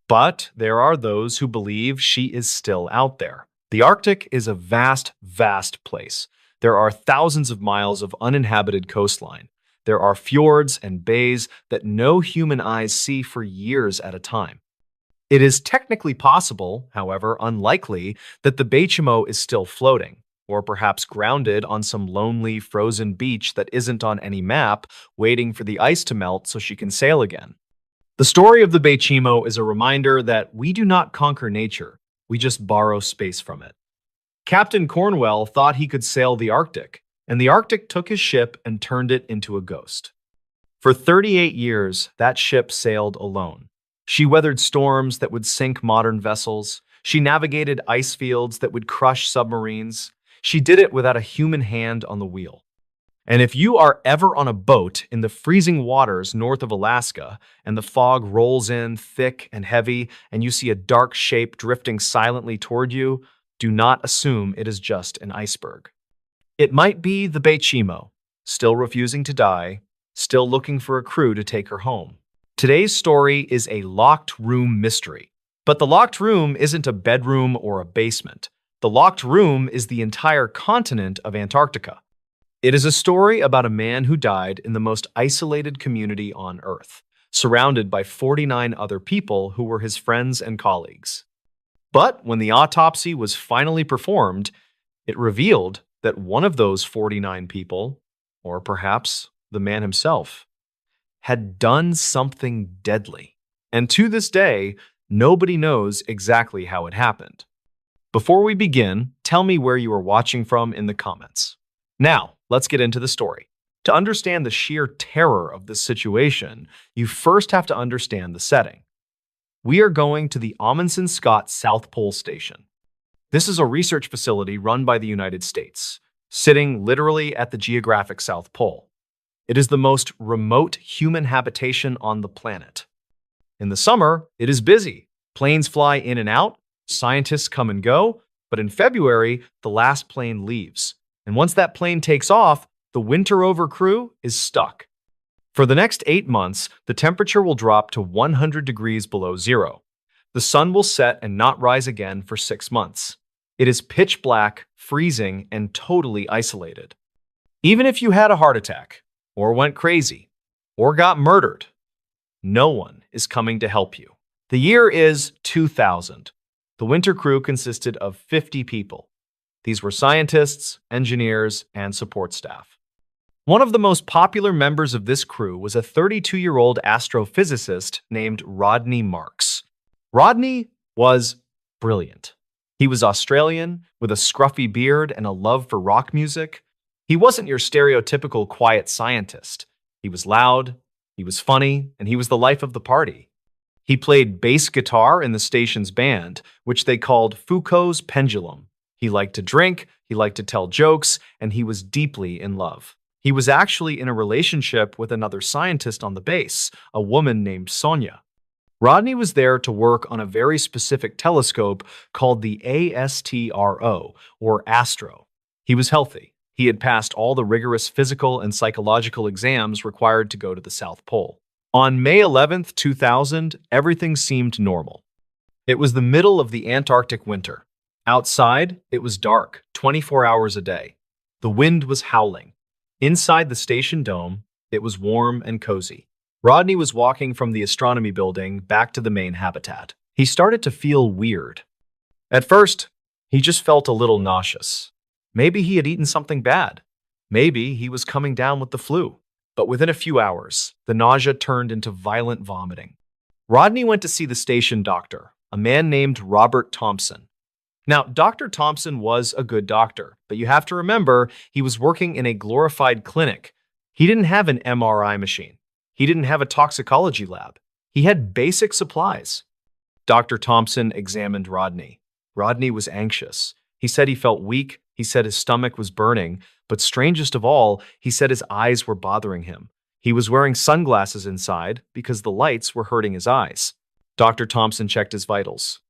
But there are those who believe she is still out there. The Arctic is a vast, vast place. There are thousands of miles of uninhabited coastline. There are fjords and bays that no human eyes see for years at a time. It is technically possible, however unlikely, that the Beit is still floating, or perhaps grounded on some lonely, frozen beach that isn't on any map, waiting for the ice to melt so she can sail again. The story of the Beit is a reminder that we do not conquer nature, we just borrow space from it. Captain Cornwell thought he could sail the Arctic, and the Arctic took his ship and turned it into a ghost. For 38 years, that ship sailed alone. She weathered storms that would sink modern vessels. She navigated ice fields that would crush submarines. She did it without a human hand on the wheel. And if you are ever on a boat in the freezing waters north of Alaska and the fog rolls in thick and heavy and you see a dark shape drifting silently toward you, do not assume it is just an iceberg. It might be the Beit, still refusing to die, still looking for a crew to take her home. Today's story is a locked room mystery. But the locked room isn't a bedroom or a basement. The locked room is the entire continent of Antarctica. It is a story about a man who died in the most isolated community on Earth, surrounded by 49 other people who were his friends and colleagues. But when the autopsy was finally performed, it revealed that one of those 49 people, or perhaps the man himself, had done something deadly. And to this day, nobody knows exactly how it happened. Before we begin, tell me where you are watching from in the comments. Now, let's get into the story. To understand the sheer terror of this situation, you first have to understand the setting. We are going to the Amundsen Scott South Pole Station. This is a research facility run by the United States, sitting literally at the geographic South Pole. It is the most remote human habitation on the planet. In the summer, it is busy. Planes fly in and out, scientists come and go, but in February, the last plane leaves. And once that plane takes off, the winter over crew is stuck. For the next 8 months, the temperature will drop to 100 degrees below zero. The sun will set and not rise again for 6 months. It is pitch black, freezing, and totally isolated. Even if you had a heart attack, or went crazy, or got murdered, no one is coming to help you. The year is 2000. The winter crew consisted of 50 people. These were scientists, engineers, and support staff. One of the most popular members of this crew was a 32-year-old astrophysicist named Rodney Marks. Rodney was brilliant. He was Australian, with a scruffy beard and a love for rock music. He wasn't your stereotypical quiet scientist. He was loud, he was funny, and he was the life of the party. He played bass guitar in the station's band, which they called Foucault's Pendulum. He liked to drink, he liked to tell jokes, and he was deeply in love. He was actually in a relationship with another scientist on the base, a woman named Sonia. Rodney was there to work on a very specific telescope called the ASTRO, or ASTRO. He was healthy. He had passed all the rigorous physical and psychological exams required to go to the South Pole. On May 11th, 2000, everything seemed normal. It was the middle of the Antarctic winter. Outside, it was dark, 24 hours a day. The wind was howling. Inside the station dome, it was warm and cozy. Rodney was walking from the astronomy building back to the main habitat. He started to feel weird. At first, he just felt a little nauseous. Maybe he had eaten something bad. Maybe he was coming down with the flu. But within a few hours, the nausea turned into violent vomiting. Rodney went to see the station doctor, a man named Robert Thompson. Now, Dr. Thompson was a good doctor, but you have to remember he was working in a glorified clinic. He didn't have an MRI machine. He didn't have a toxicology lab. He had basic supplies. Dr. Thompson examined Rodney. Rodney was anxious. He said he felt weak. He said his stomach was burning. But strangest of all, he said his eyes were bothering him. He was wearing sunglasses inside because the lights were hurting his eyes. Dr. Thompson checked his vitals.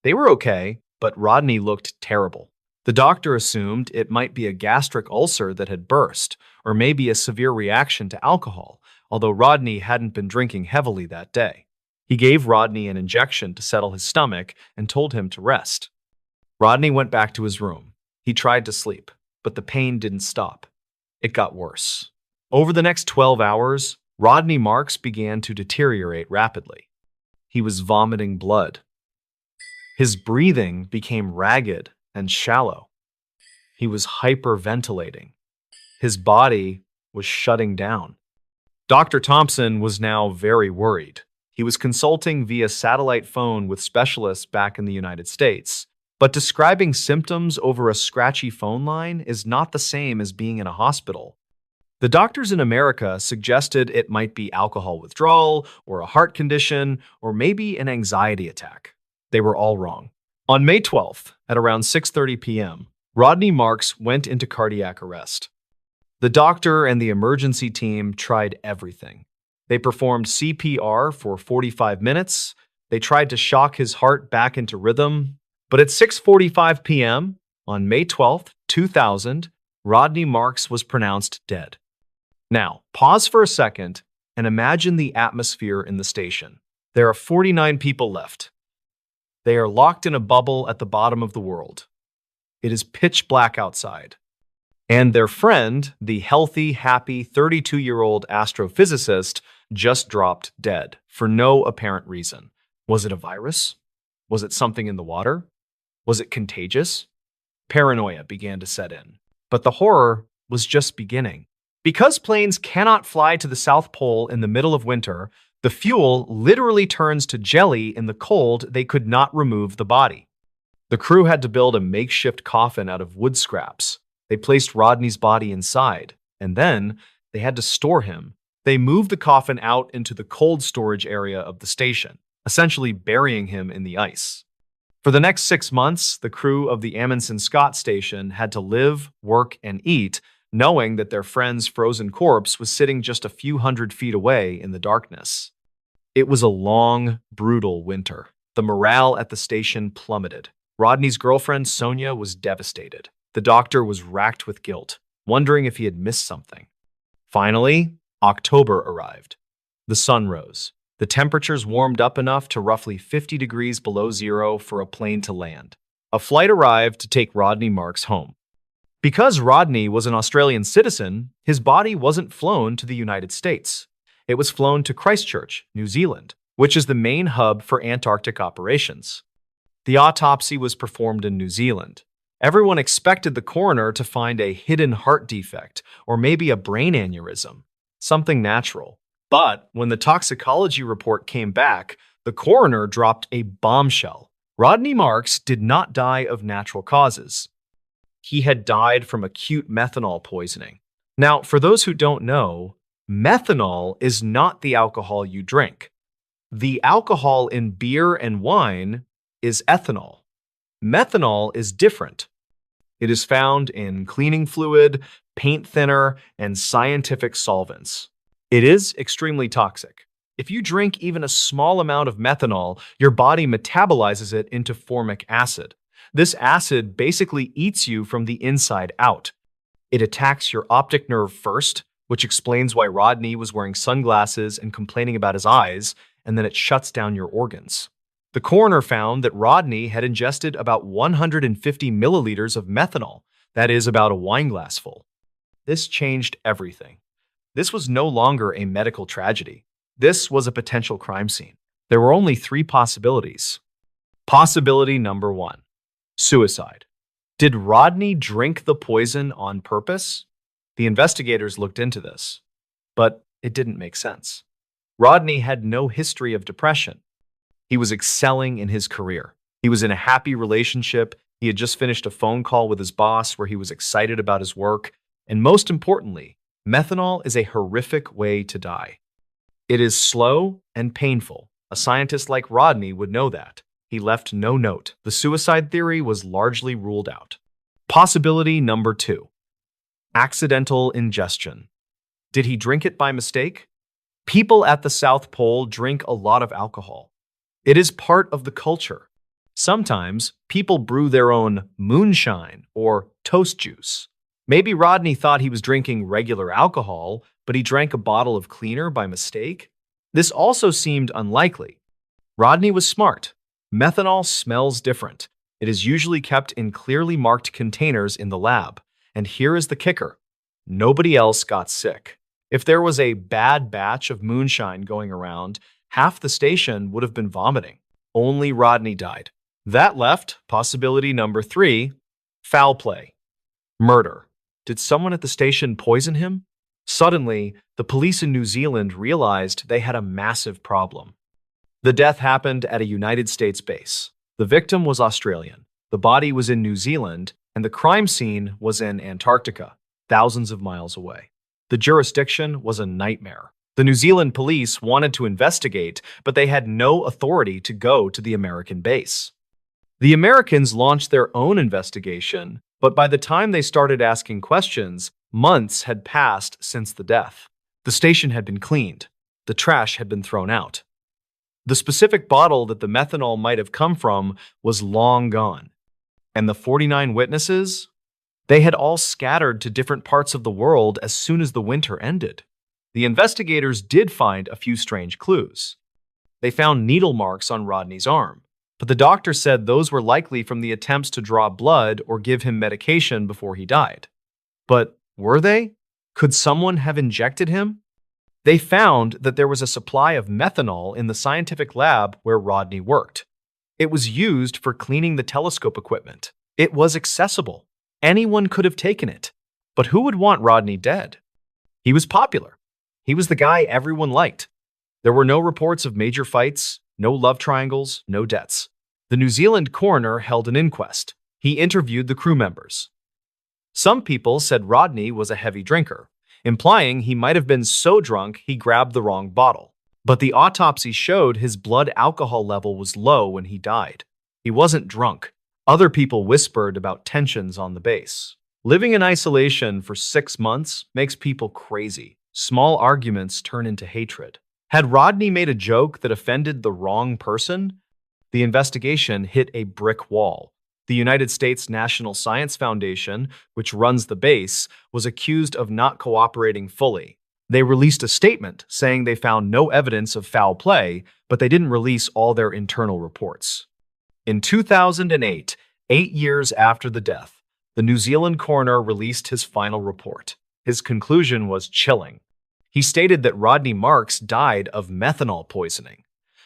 They were okay, but Rodney looked terrible. The doctor assumed it might be a gastric ulcer that had burst, or maybe a severe reaction to alcohol, although Rodney hadn't been drinking heavily that day. He gave Rodney an injection to settle his stomach and told him to rest. Rodney went back to his room. He tried to sleep, but the pain didn't stop. It got worse. Over the next 12 hours, Rodney Marks began to deteriorate rapidly. He was vomiting blood. His breathing became ragged and shallow. He was hyperventilating. His body was shutting down. Dr. Thompson was now very worried. He was consulting via satellite phone with specialists back in the United States. But describing symptoms over a scratchy phone line is not the same as being in a hospital. The doctors in America suggested it might be alcohol withdrawal, or a heart condition, or maybe an anxiety attack. They were all wrong. On May 12th, at around 6:30 p.m., Rodney Marks went into cardiac arrest. The doctor and the emergency team tried everything. They performed CPR for 45 minutes. They tried to shock his heart back into rhythm. But at 6:45 p.m. on May 12th, 2000, Rodney Marks was pronounced dead. Now, pause for a second and imagine the atmosphere in the station. There are 49 people left. They are locked in a bubble at the bottom of the world. It is pitch black outside. And their friend, the healthy, happy 32-year-old astrophysicist, just dropped dead for no apparent reason. Was it a virus? Was it something in the water? Was it contagious? Paranoia began to set in. But the horror was just beginning. Because planes cannot fly to the South Pole in the middle of winter, the fuel literally turns to jelly in the cold. They could not remove the body. The crew had to build a makeshift coffin out of wood scraps. They placed Rodney's body inside, and then they had to store him. They moved the coffin out into the cold storage area of the station, essentially burying him in the ice. For the next 6 months, the crew of the Amundsen Scott station had to live, work, and eat, knowing that their friend's frozen corpse was sitting just a few hundred feet away in the darkness. It was a long, brutal winter. The morale at the station plummeted. Rodney's girlfriend, Sonia, was devastated. The doctor was racked with guilt, wondering if he had missed something. Finally, October arrived. The sun rose. The temperatures warmed up enough to roughly 50 degrees below zero for a plane to land. A flight arrived to take Rodney Marks home. Because Rodney was an Australian citizen, his body wasn't flown to the United States. It was flown to Christchurch, New Zealand, which is the main hub for Antarctic operations. The autopsy was performed in New Zealand. Everyone expected the coroner to find a hidden heart defect or maybe a brain aneurysm, something natural. But when the toxicology report came back, the coroner dropped a bombshell. Rodney Marks did not die of natural causes. He had died from acute methanol poisoning. Now, for those who don't know, methanol is not the alcohol you drink. The alcohol in beer and wine is ethanol. Methanol is different. It is found in cleaning fluid, paint thinner, and scientific solvents. It is extremely toxic. If you drink even a small amount of methanol, your body metabolizes it into formic acid. This acid basically eats you from the inside out. It attacks your optic nerve first, which explains why Rodney was wearing sunglasses and complaining about his eyes, and then it shuts down your organs. The coroner found that Rodney had ingested about 150 milliliters of methanol, that is about a wineglass full. This changed everything. This was no longer a medical tragedy. This was a potential crime scene. There were only three possibilities. Possibility number one, suicide. Did Rodney drink the poison on purpose? The investigators looked into this, but it didn't make sense. Rodney had no history of depression. He was excelling in his career. He was in a happy relationship. He had just finished a phone call with his boss where he was excited about his work. And most importantly, methanol is a horrific way to die. It is slow and painful. A scientist like Rodney would know that. He left no note. The suicide theory was largely ruled out. Possibility number two, accidental ingestion. Did he drink it by mistake? People at the South Pole drink a lot of alcohol. It is part of the culture. Sometimes people brew their own moonshine or toast juice. Maybe Rodney thought he was drinking regular alcohol, but he drank a bottle of cleaner by mistake. This also seemed unlikely. Rodney was smart. Methanol smells different. It is usually kept in clearly marked containers in the lab. And here is the kicker. Nobody else got sick. If there was a bad batch of moonshine going around, half the station would have been vomiting. Only Rodney died. That left possibility number three, foul play. Murder. Did someone at the station poison him? Suddenly, the police in New Zealand realized they had a massive problem. The death happened at a United States base. The victim was Australian. The body was in New Zealand, and the crime scene was in Antarctica, thousands of miles away. The jurisdiction was a nightmare. The New Zealand police wanted to investigate, but they had no authority to go to the American base. The Americans launched their own investigation, but by the time they started asking questions, months had passed since the death. The station had been cleaned. The trash had been thrown out. The specific bottle that the methanol might have come from was long gone. And the 49 witnesses? They had all scattered to different parts of the world as soon as the winter ended. The investigators did find a few strange clues. They found needle marks on Rodney's arm, but the doctor said those were likely from the attempts to draw blood or give him medication before he died. But were they? Could someone have injected him? They found that there was a supply of methanol in the scientific lab where Rodney worked. It was used for cleaning the telescope equipment. It was accessible. Anyone could have taken it. But who would want Rodney dead? He was popular. He was the guy everyone liked. There were no reports of major fights, no love triangles, no deaths. The New Zealand coroner held an inquest. He interviewed the crew members. Some people said Rodney was a heavy drinker, implying he might have been so drunk he grabbed the wrong bottle. But the autopsy showed his blood alcohol level was low when he died. He wasn't drunk. Other people whispered about tensions on the base. Living in isolation for 6 months makes people crazy. Small arguments turn into hatred. Had Rodney made a joke that offended the wrong person? The investigation hit a brick wall. The United States National Science Foundation, which runs the base, was accused of not cooperating fully. They released a statement saying they found no evidence of foul play, but they didn't release all their internal reports. In 2008, 8 years after the death, the New Zealand coroner released his final report. His conclusion was chilling. He stated that Rodney Marks died of methanol poisoning,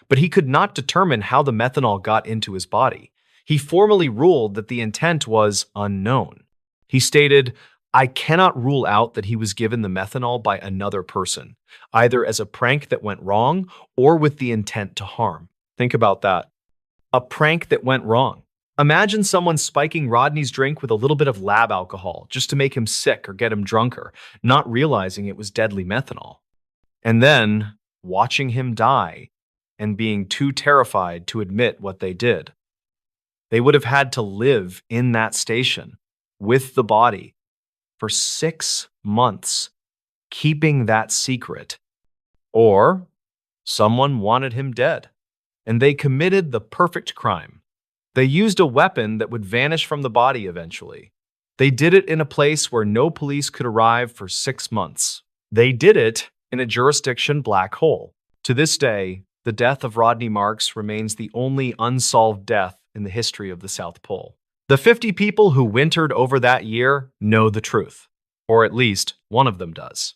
but he could not determine how the methanol got into his body. He formally ruled that the intent was unknown. He stated, "I cannot rule out that he was given the methanol by another person, either as a prank that went wrong or with the intent to harm." Think about that. A prank that went wrong. Imagine someone spiking Rodney's drink with a little bit of lab alcohol just to make him sick or get him drunker, not realizing it was deadly methanol. And then watching him die and being too terrified to admit what they did. They would have had to live in that station, with the body for 6 months, keeping that secret. Or someone wanted him dead, and they committed the perfect crime. They used a weapon that would vanish from the body eventually. They did it in a place where no police could arrive for 6 months. They did it in a jurisdiction black hole. To this day, the death of Rodney Marks remains the only unsolved death in the history of the South Pole. The 50 people who wintered over that year know the truth, or at least one of them does.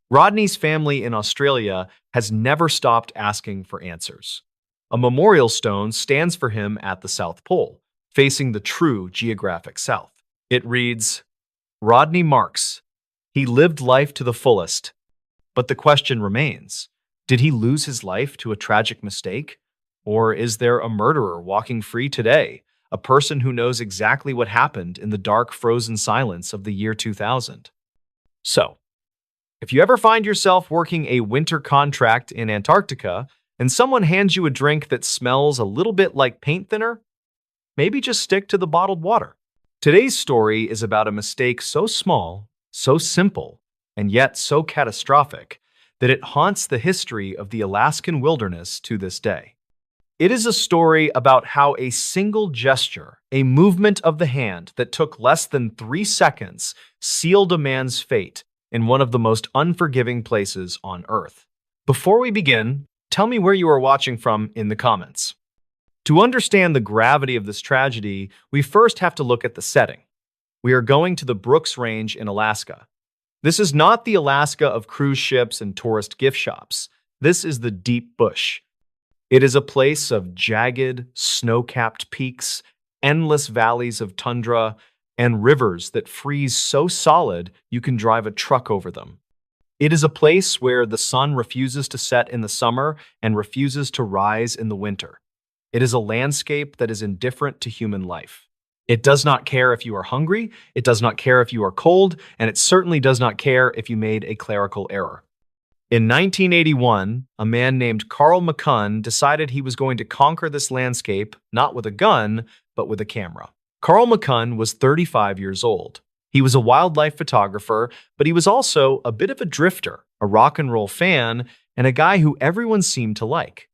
Rodney's family in Australia has never stopped asking for answers. A memorial stone stands for him at the South Pole, facing the true geographic south. It reads, Rodney Marks. He lived life to the fullest. But the question remains, did he lose his life to a tragic mistake? Or is there a murderer walking free today, a person who knows exactly what happened in the dark, frozen silence of the year 2000? So, if you ever find yourself working a winter contract in Antarctica and someone hands you a drink that smells a little bit like paint thinner, maybe just stick to the bottled water. Today's story is about a mistake so small, so simple, and yet so catastrophic that it haunts the history of the Alaskan wilderness to this day. It is a story about how a single gesture, a movement of the hand that took less than 3 seconds, sealed a man's fate in one of the most unforgiving places on Earth. Before we begin, tell me where you are watching from in the comments. To understand the gravity of this tragedy, we first have to look at the setting. We are going to the Brooks Range in Alaska. This is not the Alaska of cruise ships and tourist gift shops. This is the deep bush. It is a place of jagged, snow-capped peaks, endless valleys of tundra, and rivers that freeze so solid you can drive a truck over them. It is a place where the sun refuses to set in the summer and refuses to rise in the winter. It is a landscape that is indifferent to human life. It does not care if you are hungry, it does not care if you are cold, and it certainly does not care if you made a clerical error. In 1981, a man named Carl McCunn decided he was going to conquer this landscape not with a gun, but with a camera. Carl McCunn was 35 years old. He was a wildlife photographer, but he was also a bit of a drifter, a rock and roll fan, and a guy who everyone seemed to like.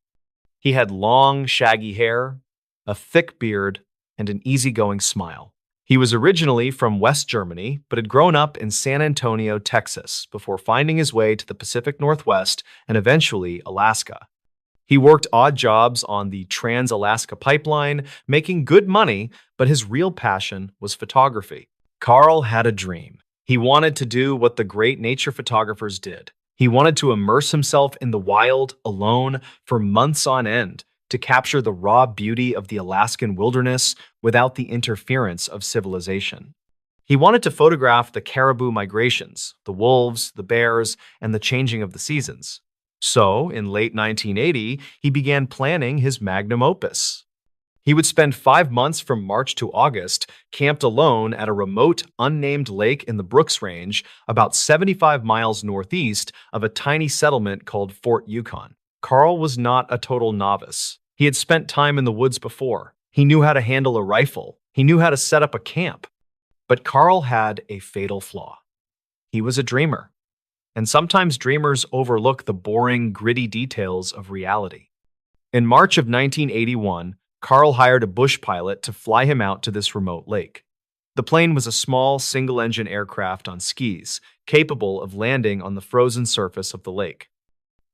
He had long, shaggy hair, a thick beard, and an easygoing smile. He was originally from West Germany, but had grown up in San Antonio, Texas, before finding his way to the Pacific Northwest and eventually Alaska. He worked odd jobs on the Trans-Alaska Pipeline, making good money, but his real passion was photography. Carl had a dream. He wanted to do what the great nature photographers did. He wanted to immerse himself in the wild, alone, for months on end, to capture the raw beauty of the Alaskan wilderness without the interference of civilization. He wanted to photograph the caribou migrations, the wolves, the bears, and the changing of the seasons. So, in late 1980, he began planning his magnum opus. He would spend 5 months from March to August camped alone at a remote, unnamed lake in the Brooks Range, about 75 miles northeast of a tiny settlement called Fort Yukon. Carl was not a total novice. He had spent time in the woods before. He knew how to handle a rifle. He knew how to set up a camp. But Carl had a fatal flaw. He was a dreamer. And sometimes dreamers overlook the boring, gritty details of reality. In March of 1981, Carl hired a bush pilot to fly him out to this remote lake. The plane was a small, single-engine aircraft on skis, capable of landing on the frozen surface of the lake.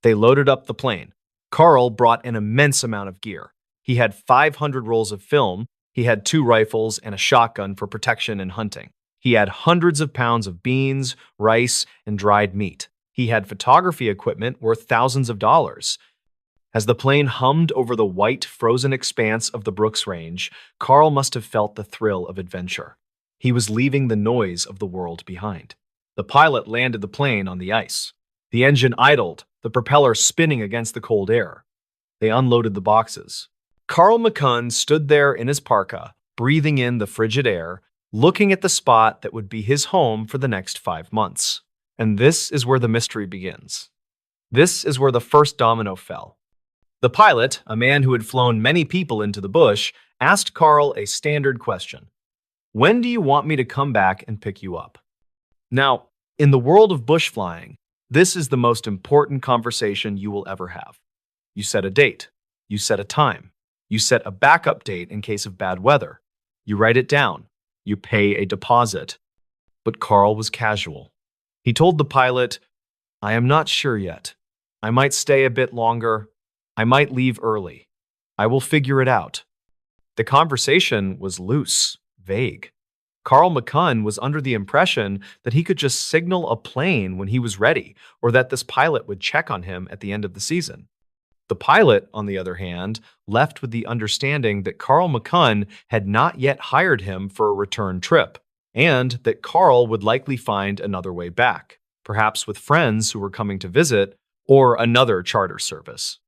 They loaded up the plane. Carl brought an immense amount of gear. He had 500 rolls of film, he had 2 rifles and a shotgun for protection and hunting. He had hundreds of pounds of beans, rice, and dried meat. He had photography equipment worth thousands of dollars. As the plane hummed over the white, frozen expanse of the Brooks Range, Carl must have felt the thrill of adventure. He was leaving the noise of the world behind. The pilot landed the plane on the ice. The engine idled, the propeller spinning against the cold air. They unloaded the boxes. Carl McCunn stood there in his parka, breathing in the frigid air, looking at the spot that would be his home for the next 5 months. And this is where the mystery begins. This is where the first domino fell. The pilot, a man who had flown many people into the bush, asked Carl a standard question. When do you want me to come back and pick you up? Now, in the world of bush flying, this is the most important conversation you will ever have. You set a date. You set a time. You set a backup date in case of bad weather. You write it down. You pay a deposit. But Carl was casual. He told the pilot, I am not sure yet. I might stay a bit longer. I might leave early. I will figure it out. The conversation was loose, vague. Carl McCunn was under the impression that he could just signal a plane when he was ready, or that this pilot would check on him at the end of the season. The pilot, on the other hand, left with the understanding that Carl McCunn had not yet hired him for a return trip, and that Carl would likely find another way back, perhaps with friends who were coming to visit, or another charter service.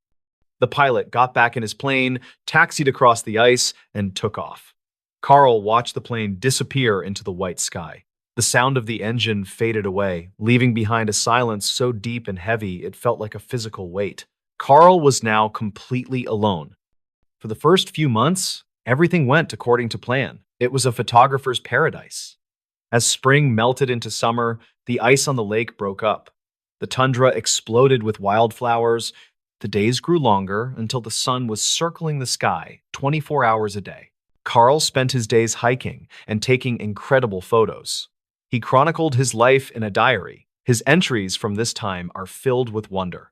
The pilot got back in his plane, taxied across the ice, and took off. Carl watched the plane disappear into the white sky. The sound of the engine faded away, leaving behind a silence so deep and heavy it felt like a physical weight. Carl was now completely alone. For the first few months, everything went according to plan. It was a photographer's paradise. As spring melted into summer, the ice on the lake broke up. The tundra exploded with wildflowers. The days grew longer until the sun was circling the sky 24 hours a day. Carl spent his days hiking and taking incredible photos. He chronicled his life in a diary. His entries from this time are filled with wonder.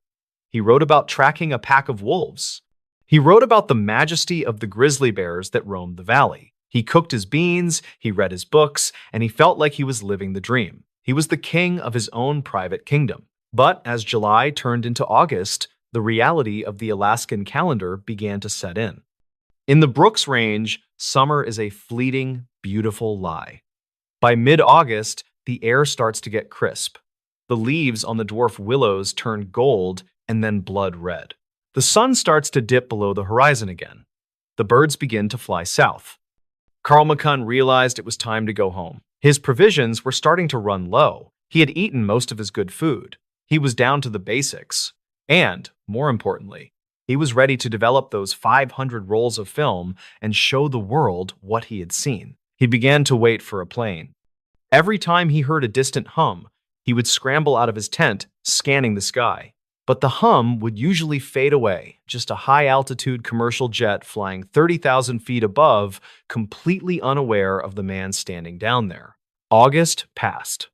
He wrote about tracking a pack of wolves. He wrote about the majesty of the grizzly bears that roamed the valley. He cooked his beans, he read his books, and he felt like he was living the dream. He was the king of his own private kingdom. But as July turned into August, the reality of the Alaskan calendar began to set in. In the Brooks Range, summer is a fleeting, beautiful lie. By mid-August, the air starts to get crisp. The leaves on the dwarf willows turn gold and then blood red. The sun starts to dip below the horizon again. The birds begin to fly south. Carl McCunn realized it was time to go home. His provisions were starting to run low. He had eaten most of his good food. He was down to the basics. And, more importantly, he was ready to develop those 500 rolls of film and show the world what he had seen. He began to wait for a plane. Every time he heard a distant hum, he would scramble out of his tent, scanning the sky. But the hum would usually fade away, just a high-altitude commercial jet flying 30,000 feet above, completely unaware of the man standing down there. August passed.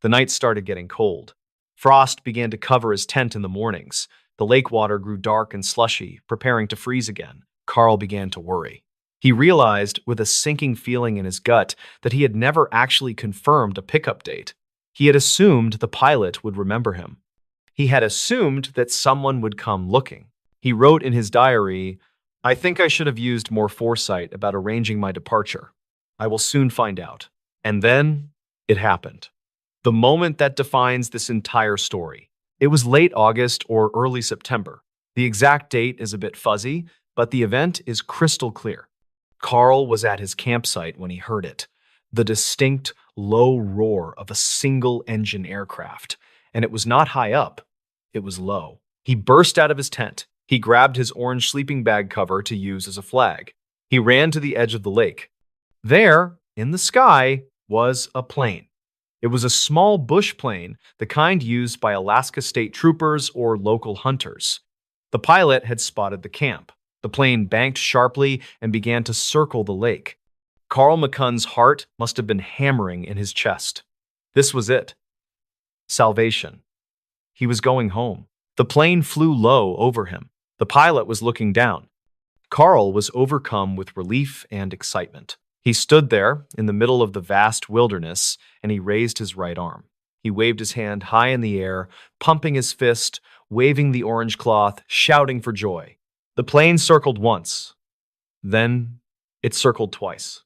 The nights started getting cold. Frost began to cover his tent in the mornings. The lake water grew dark and slushy, preparing to freeze again. Carl began to worry. He realized, with a sinking feeling in his gut, that he had never actually confirmed a pickup date. He had assumed the pilot would remember him. He had assumed that someone would come looking. He wrote in his diary, I think I should have used more foresight about arranging my departure. I will soon find out. And then it happened. The moment that defines this entire story. It was late August or early September. The exact date is a bit fuzzy, but the event is crystal clear. Carl was at his campsite when he heard it. The distinct, low roar of a single-engine aircraft. And it was not high up. It was low. He burst out of his tent. He grabbed his orange sleeping bag cover to use as a flag. He ran to the edge of the lake. There, in the sky, was a plane. It was a small bush plane, the kind used by Alaska State Troopers or local hunters. The pilot had spotted the camp. The plane banked sharply and began to circle the lake. Carl McCunn's heart must have been hammering in his chest. This was it. Salvation. He was going home. The plane flew low over him. The pilot was looking down. Carl was overcome with relief and excitement. He stood there in the middle of the vast wilderness, and he raised his right arm. He waved his hand high in the air, pumping his fist, waving the orange cloth, shouting for joy. The plane circled once. Then it circled twice.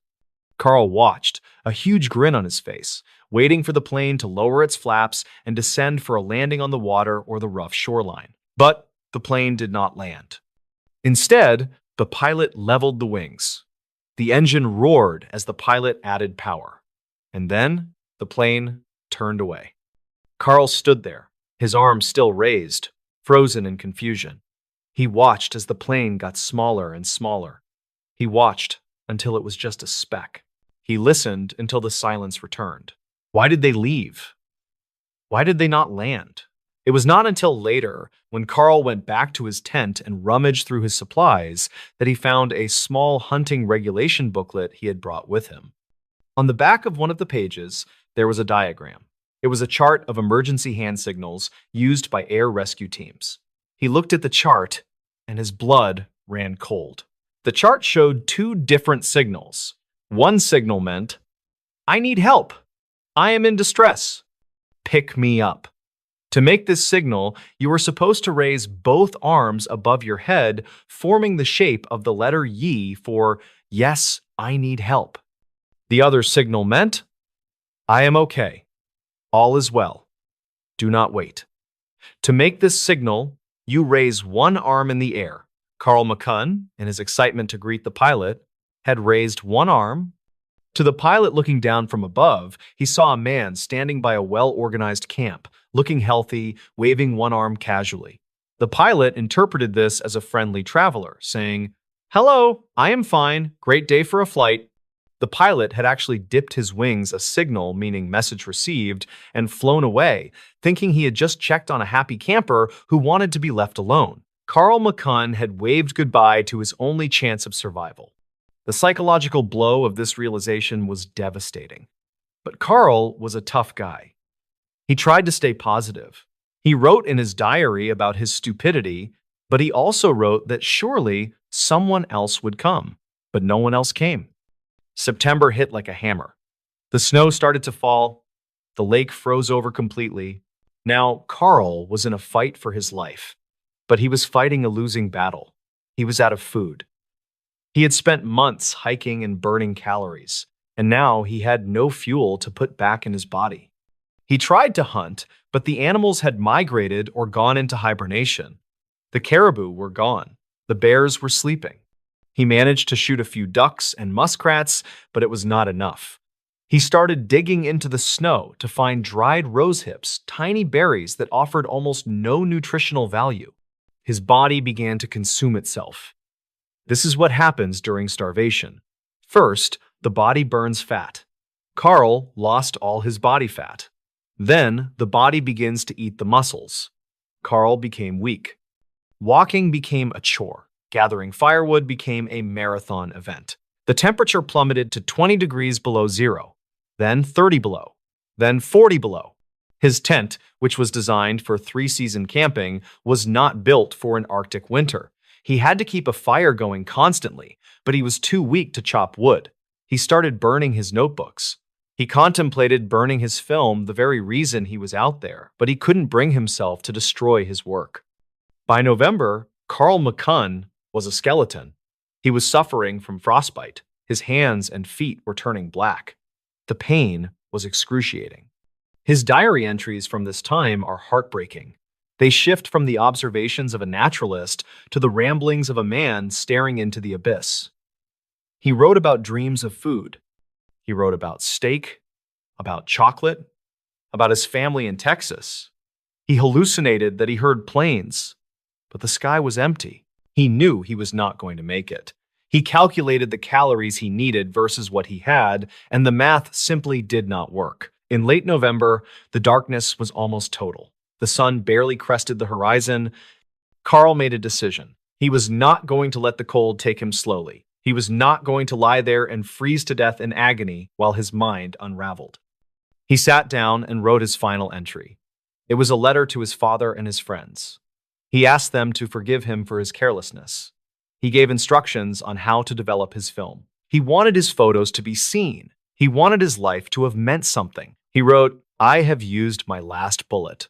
Carl watched, a huge grin on his face, waiting for the plane to lower its flaps and descend for a landing on the water or the rough shoreline. But the plane did not land. Instead, the pilot leveled the wings. The engine roared as the pilot added power. And then the plane turned away. Carl stood there, his arms still raised, frozen in confusion. He watched as the plane got smaller and smaller. He watched until it was just a speck. He listened until the silence returned. Why did they leave? Why did they not land? It was not until later, when Carl went back to his tent and rummaged through his supplies, that he found a small hunting regulation booklet he had brought with him. On the back of one of the pages, there was a diagram. It was a chart of emergency hand signals used by air rescue teams. He looked at the chart, and his blood ran cold. The chart showed two different signals. One signal meant, "I need help. I am in distress. Pick me up." To make this signal, you were supposed to raise both arms above your head, forming the shape of the letter Y for, "Yes, I need help." The other signal meant, "I am okay. All is well. Do not wait." To make this signal, you raise one arm in the air. Carl McCunn, in his excitement to greet the pilot, had raised one arm. To the pilot looking down from above, he saw a man standing by a well-organized camp, looking healthy, waving one arm casually. The pilot interpreted this as a friendly traveler, saying, "Hello, I am fine. Great day for a flight." The pilot had actually dipped his wings, a signal meaning message received, and flown away, thinking he had just checked on a happy camper who wanted to be left alone. Carl McCunn had waved goodbye to his only chance of survival. The psychological blow of this realization was devastating. But Carl was a tough guy. He tried to stay positive. He wrote in his diary about his stupidity, but he also wrote that surely someone else would come. But no one else came. September hit like a hammer. The snow started to fall. The lake froze over completely. Now, Carl was in a fight for his life, but he was fighting a losing battle. He was out of food. He had spent months hiking and burning calories, and now he had no fuel to put back in his body. He tried to hunt, but the animals had migrated or gone into hibernation. The caribou were gone. The bears were sleeping. He managed to shoot a few ducks and muskrats, but it was not enough. He started digging into the snow to find dried rose hips, tiny berries that offered almost no nutritional value. His body began to consume itself. This is what happens during starvation. First, the body burns fat. Carl lost all his body fat. Then, the body begins to eat the muscles. Carl became weak. Walking became a chore. Gathering firewood became a marathon event. The temperature plummeted to 20 degrees below zero, then 30 below, then 40 below. His tent, which was designed for three-season camping, was not built for an Arctic winter. He had to keep a fire going constantly, but he was too weak to chop wood. He started burning his notebooks. He contemplated burning his film, the very reason he was out there, but he couldn't bring himself to destroy his work. By November, Carl McCunn was a skeleton. He was suffering from frostbite. His hands and feet were turning black. The pain was excruciating. His diary entries from this time are heartbreaking. They shift from the observations of a naturalist to the ramblings of a man staring into the abyss. He wrote about dreams of food. He wrote about steak, about chocolate, about his family in Texas. He hallucinated that he heard planes, but the sky was empty. He knew he was not going to make it. He calculated the calories he needed versus what he had, and the math simply did not work. In late November, the darkness was almost total. The sun barely crested the horizon. Carl made a decision. He was not going to let the cold take him slowly. He was not going to lie there and freeze to death in agony while his mind unraveled. He sat down and wrote his final entry. It was a letter to his father and his friends. He asked them to forgive him for his carelessness. He gave instructions on how to develop his film. He wanted his photos to be seen. He wanted his life to have meant something. He wrote, "I have used my last bullet."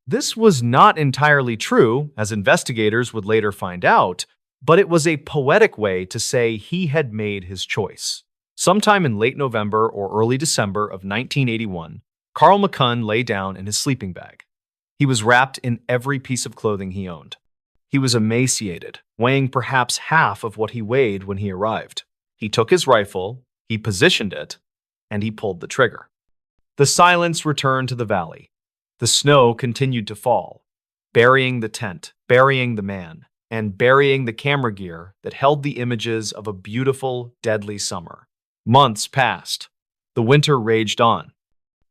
This was not entirely true, as investigators would later find out, but it was a poetic way to say he had made his choice. Sometime in late November or early December of 1981, Carl McCunn lay down in his sleeping bag. He was wrapped in every piece of clothing he owned. He was emaciated, weighing perhaps half of what he weighed when he arrived. He took his rifle, he positioned it, and he pulled the trigger. The silence returned to the valley. The snow continued to fall, burying the tent, burying the man, and burying the camera gear that held the images of a beautiful, deadly summer. Months passed. The winter raged on.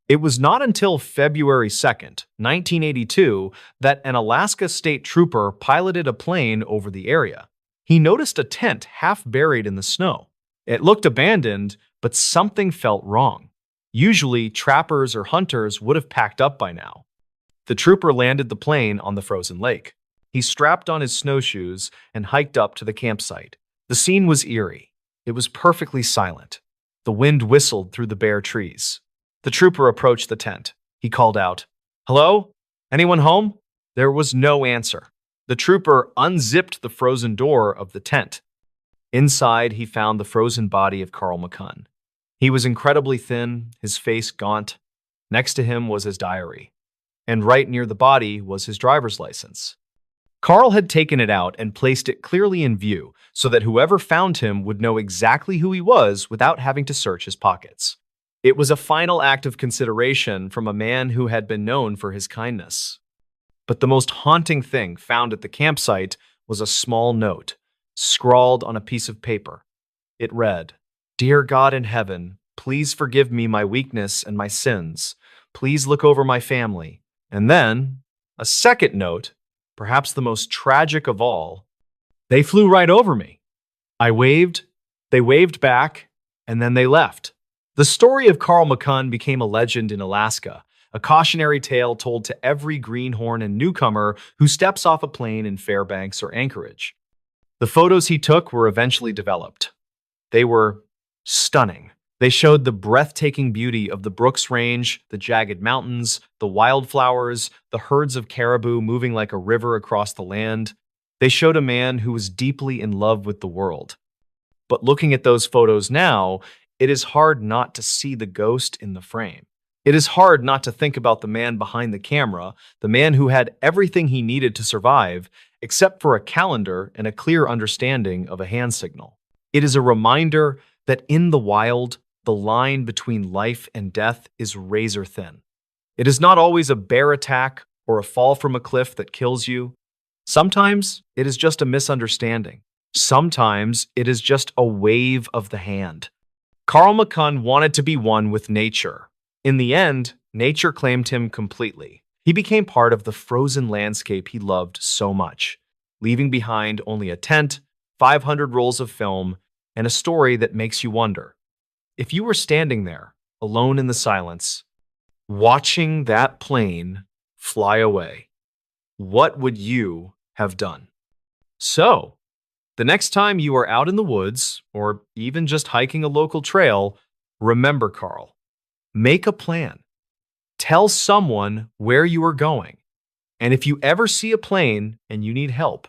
It was not until February 2nd, 1982, that an Alaska state trooper piloted a plane over the area. He noticed a tent half buried in the snow. It looked abandoned, but something felt wrong. Usually, trappers or hunters would have packed up by now. The trooper landed the plane on the frozen lake. He strapped on his snowshoes and hiked up to the campsite. The scene was eerie. It was perfectly silent. The wind whistled through the bare trees. The trooper approached the tent. He called out, "Hello? Anyone home?" There was no answer. The trooper unzipped the frozen door of the tent. Inside, he found the frozen body of Carl McCunn. He was incredibly thin, his face gaunt. Next to him was his diary, and right near the body was his driver's license. Carl had taken it out and placed it clearly in view so that whoever found him would know exactly who he was without having to search his pockets. It was a final act of consideration from a man who had been known for his kindness. But the most haunting thing found at the campsite was a small note, scrawled on a piece of paper. It read, "Dear God in heaven, please forgive me my weakness and my sins. Please look over my family." And then, a second note, perhaps the most tragic of all, "They flew right over me. I waved, they waved back, and then they left." The story of Carl McCunn became a legend in Alaska, a cautionary tale told to every greenhorn and newcomer who steps off a plane in Fairbanks or Anchorage. The photos he took were eventually developed. They were stunning. They showed the breathtaking beauty of the Brooks Range, the jagged mountains, the wildflowers, the herds of caribou moving like a river across the land. They showed a man who was deeply in love with the world. But looking at those photos now, it is hard not to see the ghost in the frame. It is hard not to think about the man behind the camera, the man who had everything he needed to survive, except for a calendar and a clear understanding of a hand signal. It is a reminder that in the wild, the line between life and death is razor thin. It is not always a bear attack or a fall from a cliff that kills you. Sometimes it is just a misunderstanding. Sometimes it is just a wave of the hand. Carl McCunn wanted to be one with nature. In the end, nature claimed him completely. He became part of the frozen landscape he loved so much, leaving behind only a tent, 500 rolls of film, and a story that makes you wonder. If you were standing there, alone in the silence, watching that plane fly away, what would you have done? So, the next time you are out in the woods, or even just hiking a local trail, remember Carl. Make a plan. Tell someone where you are going. And if you ever see a plane and you need help,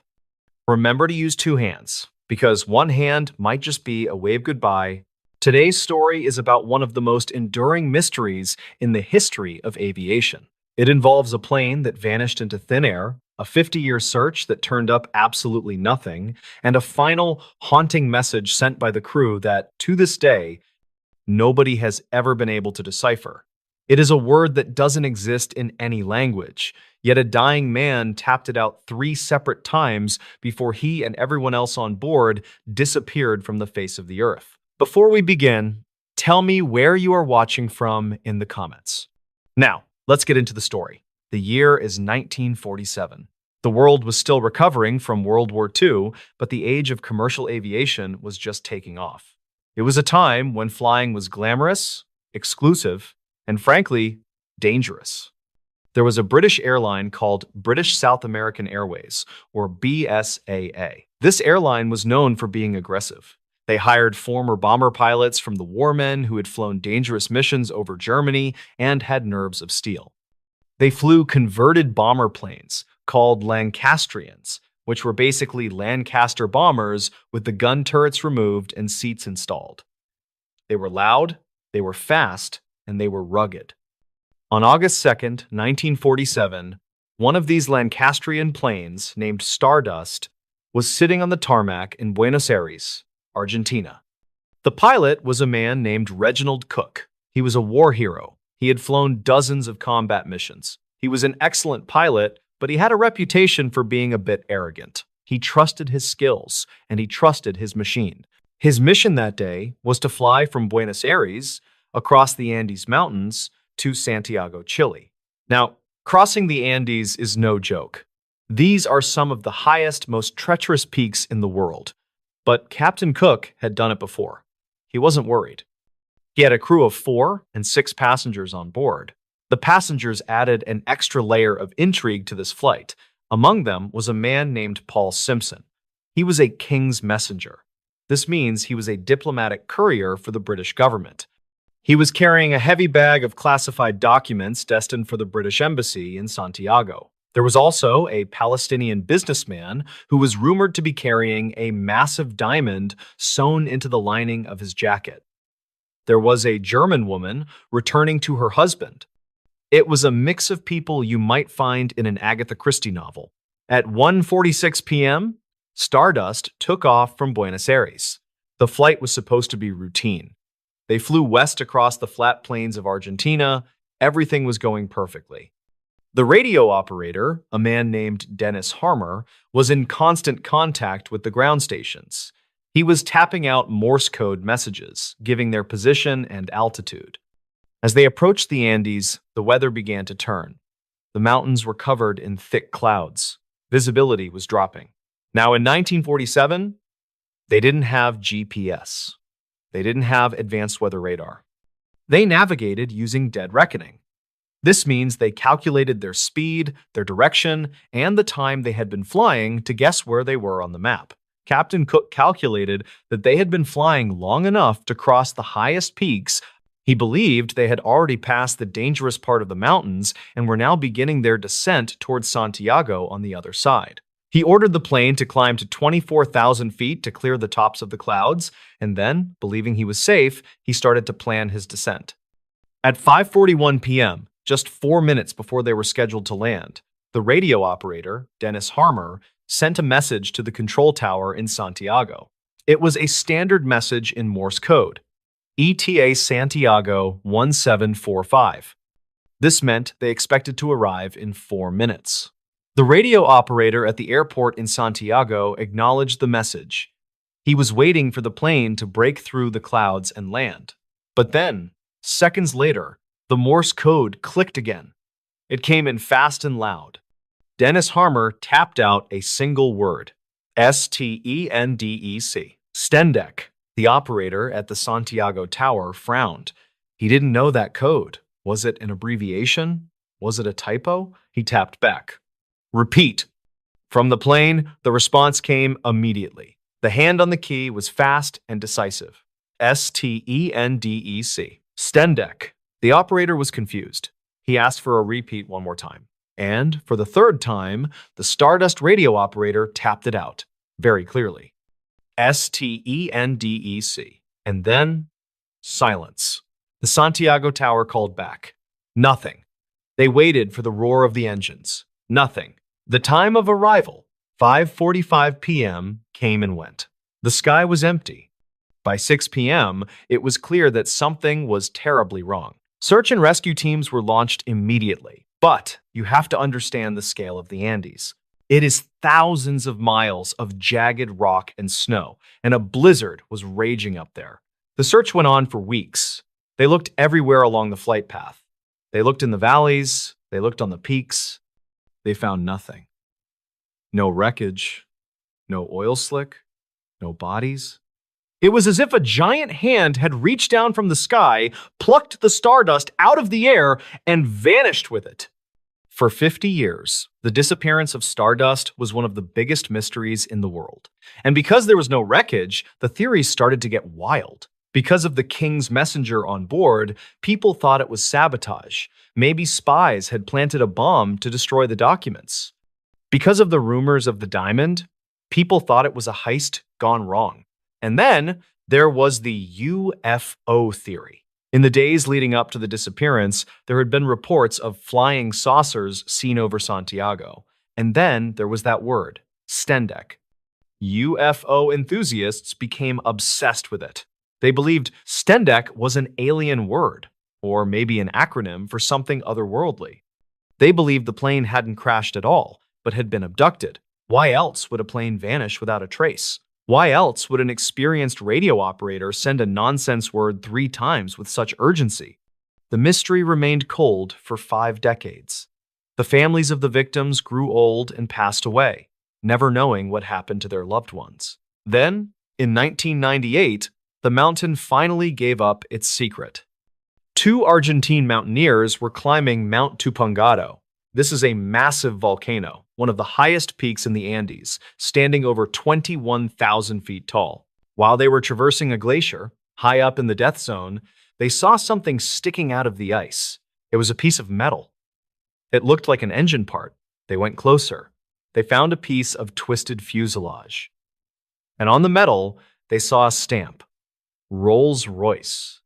remember to use two hands, because one hand might just be a wave goodbye. Today's story is about one of the most enduring mysteries in the history of aviation. It involves a plane that vanished into thin air, a 50-year search that turned up absolutely nothing, and a final haunting message sent by the crew that, to this day, nobody has ever been able to decipher. It is a word that doesn't exist in any language, yet a dying man tapped it out 3 separate times before he and everyone else on board disappeared from the face of the earth. Before we begin, tell me where you are watching from in the comments. Now, let's get into the story. The year is 1947. The world was still recovering from World War II, but the age of commercial aviation was just taking off. It was a time when flying was glamorous, exclusive, and frankly, dangerous. There was a British airline called British South American Airways, or BSAA. This airline was known for being aggressive. They hired former bomber pilots from the war men who had flown dangerous missions over Germany and had nerves of steel. They flew converted bomber planes called Lancastrians, which were basically Lancaster bombers with the gun turrets removed and seats installed. They were loud, they were fast, and they were rugged. On August 2nd, 1947, one of these Lancastrian planes, named Stardust, was sitting on the tarmac in Buenos Aires, Argentina. The pilot was a man named Reginald Cook. He was a war hero. He had flown dozens of combat missions. He was an excellent pilot, but he had a reputation for being a bit arrogant. He trusted his skills, and he trusted his machine. His mission that day was to fly from Buenos Aires across the Andes Mountains to Santiago, Chile. Now, crossing the Andes is no joke. These are some of the highest, most treacherous peaks in the world. But Captain Cook had done it before. He wasn't worried. He had a crew of 4 and 6 passengers on board. The passengers added an extra layer of intrigue to this flight. Among them was a man named Paul Simpson. He was a king's messenger. This means he was a diplomatic courier for the British government. He was carrying a heavy bag of classified documents destined for the British Embassy in Santiago. There was also a Palestinian businessman who was rumored to be carrying a massive diamond sewn into the lining of his jacket. There was a German woman returning to her husband. It was a mix of people you might find in an Agatha Christie novel. At 1:46 p.m., Stardust took off from Buenos Aires. The flight was supposed to be routine. They flew west across the flat plains of Argentina. Everything was going perfectly. The radio operator, a man named Dennis Harmer, was in constant contact with the ground stations. He was tapping out Morse code messages, giving their position and altitude. As they approached the Andes, the weather began to turn. The mountains were covered in thick clouds. Visibility was dropping. Now, in 1947, they didn't have GPS. They didn't have advanced weather radar. They navigated using dead reckoning. This means they calculated their speed, their direction, and the time they had been flying to guess where they were on the map. Captain Cook calculated that they had been flying long enough to cross the highest peaks. He believed they had already passed the dangerous part of the mountains and were now beginning their descent towards Santiago on the other side. He ordered the plane to climb to 24,000 feet to clear the tops of the clouds, and then, believing he was safe, he started to plan his descent. At 5:41 p.m., just 4 minutes before they were scheduled to land, the radio operator, Dennis Harmer, sent a message to the control tower in Santiago. It was a standard message in Morse code, ETA Santiago 1745. This meant they expected to arrive in 4 minutes. The radio operator at the airport in Santiago acknowledged the message. He was waiting for the plane to break through the clouds and land. But then, seconds later, the Morse code clicked again. It came in fast and loud. Dennis Harmer tapped out a single word, Stendec. Stendec. The operator at the Santiago Tower frowned. He didn't know that code. Was it an abbreviation? Was it a typo? He tapped back. Repeat. From the plane, the response came immediately. The hand on the key was fast and decisive. Stendec. Stendec. The operator was confused. He asked for a repeat one more time. And for the third time, the Stardust radio operator tapped it out, very clearly. Stendec. And then, silence. The Santiago Tower called back. Nothing. They waited for the roar of the engines. Nothing. The time of arrival, 5:45 p.m., came and went. The sky was empty. By 6 p.m., it was clear that something was terribly wrong. Search and rescue teams were launched immediately. But you have to understand the scale of the Andes. It is thousands of miles of jagged rock and snow, and a blizzard was raging up there. The search went on for weeks. They looked everywhere along the flight path. They looked in the valleys. They looked on the peaks. They found nothing. No wreckage, no oil slick, no bodies. It was as if a giant hand had reached down from the sky, plucked the stardust out of the air, and vanished with it. For 50 years, the disappearance of stardust was one of the biggest mysteries in the world. And because there was no wreckage, the theories started to get wild. Because of the king's messenger on board, people thought it was sabotage. Maybe spies had planted a bomb to destroy the documents. Because of the rumors of the diamond, people thought it was a heist gone wrong. And then there was the UFO theory. In the days leading up to the disappearance, there had been reports of flying saucers seen over Santiago. And then there was that word, Stendec. UFO enthusiasts became obsessed with it. They believed Stendec was an alien word, or maybe an acronym for something otherworldly. They believed the plane hadn't crashed at all, but had been abducted. Why else would a plane vanish without a trace? Why else would an experienced radio operator send a nonsense word 3 times with such urgency? The mystery remained cold for 5 decades. The families of the victims grew old and passed away, never knowing what happened to their loved ones. Then, in 1998, the mountain finally gave up its secret. 2 Argentine mountaineers were climbing Mount Tupungato. This is a massive volcano, one of the highest peaks in the Andes, standing over 21,000 feet tall. While they were traversing a glacier, high up in the death zone, they saw something sticking out of the ice. It was a piece of metal. It looked like an engine part. They went closer. They found a piece of twisted fuselage. And on the metal, they saw a stamp. Rolls-Royce.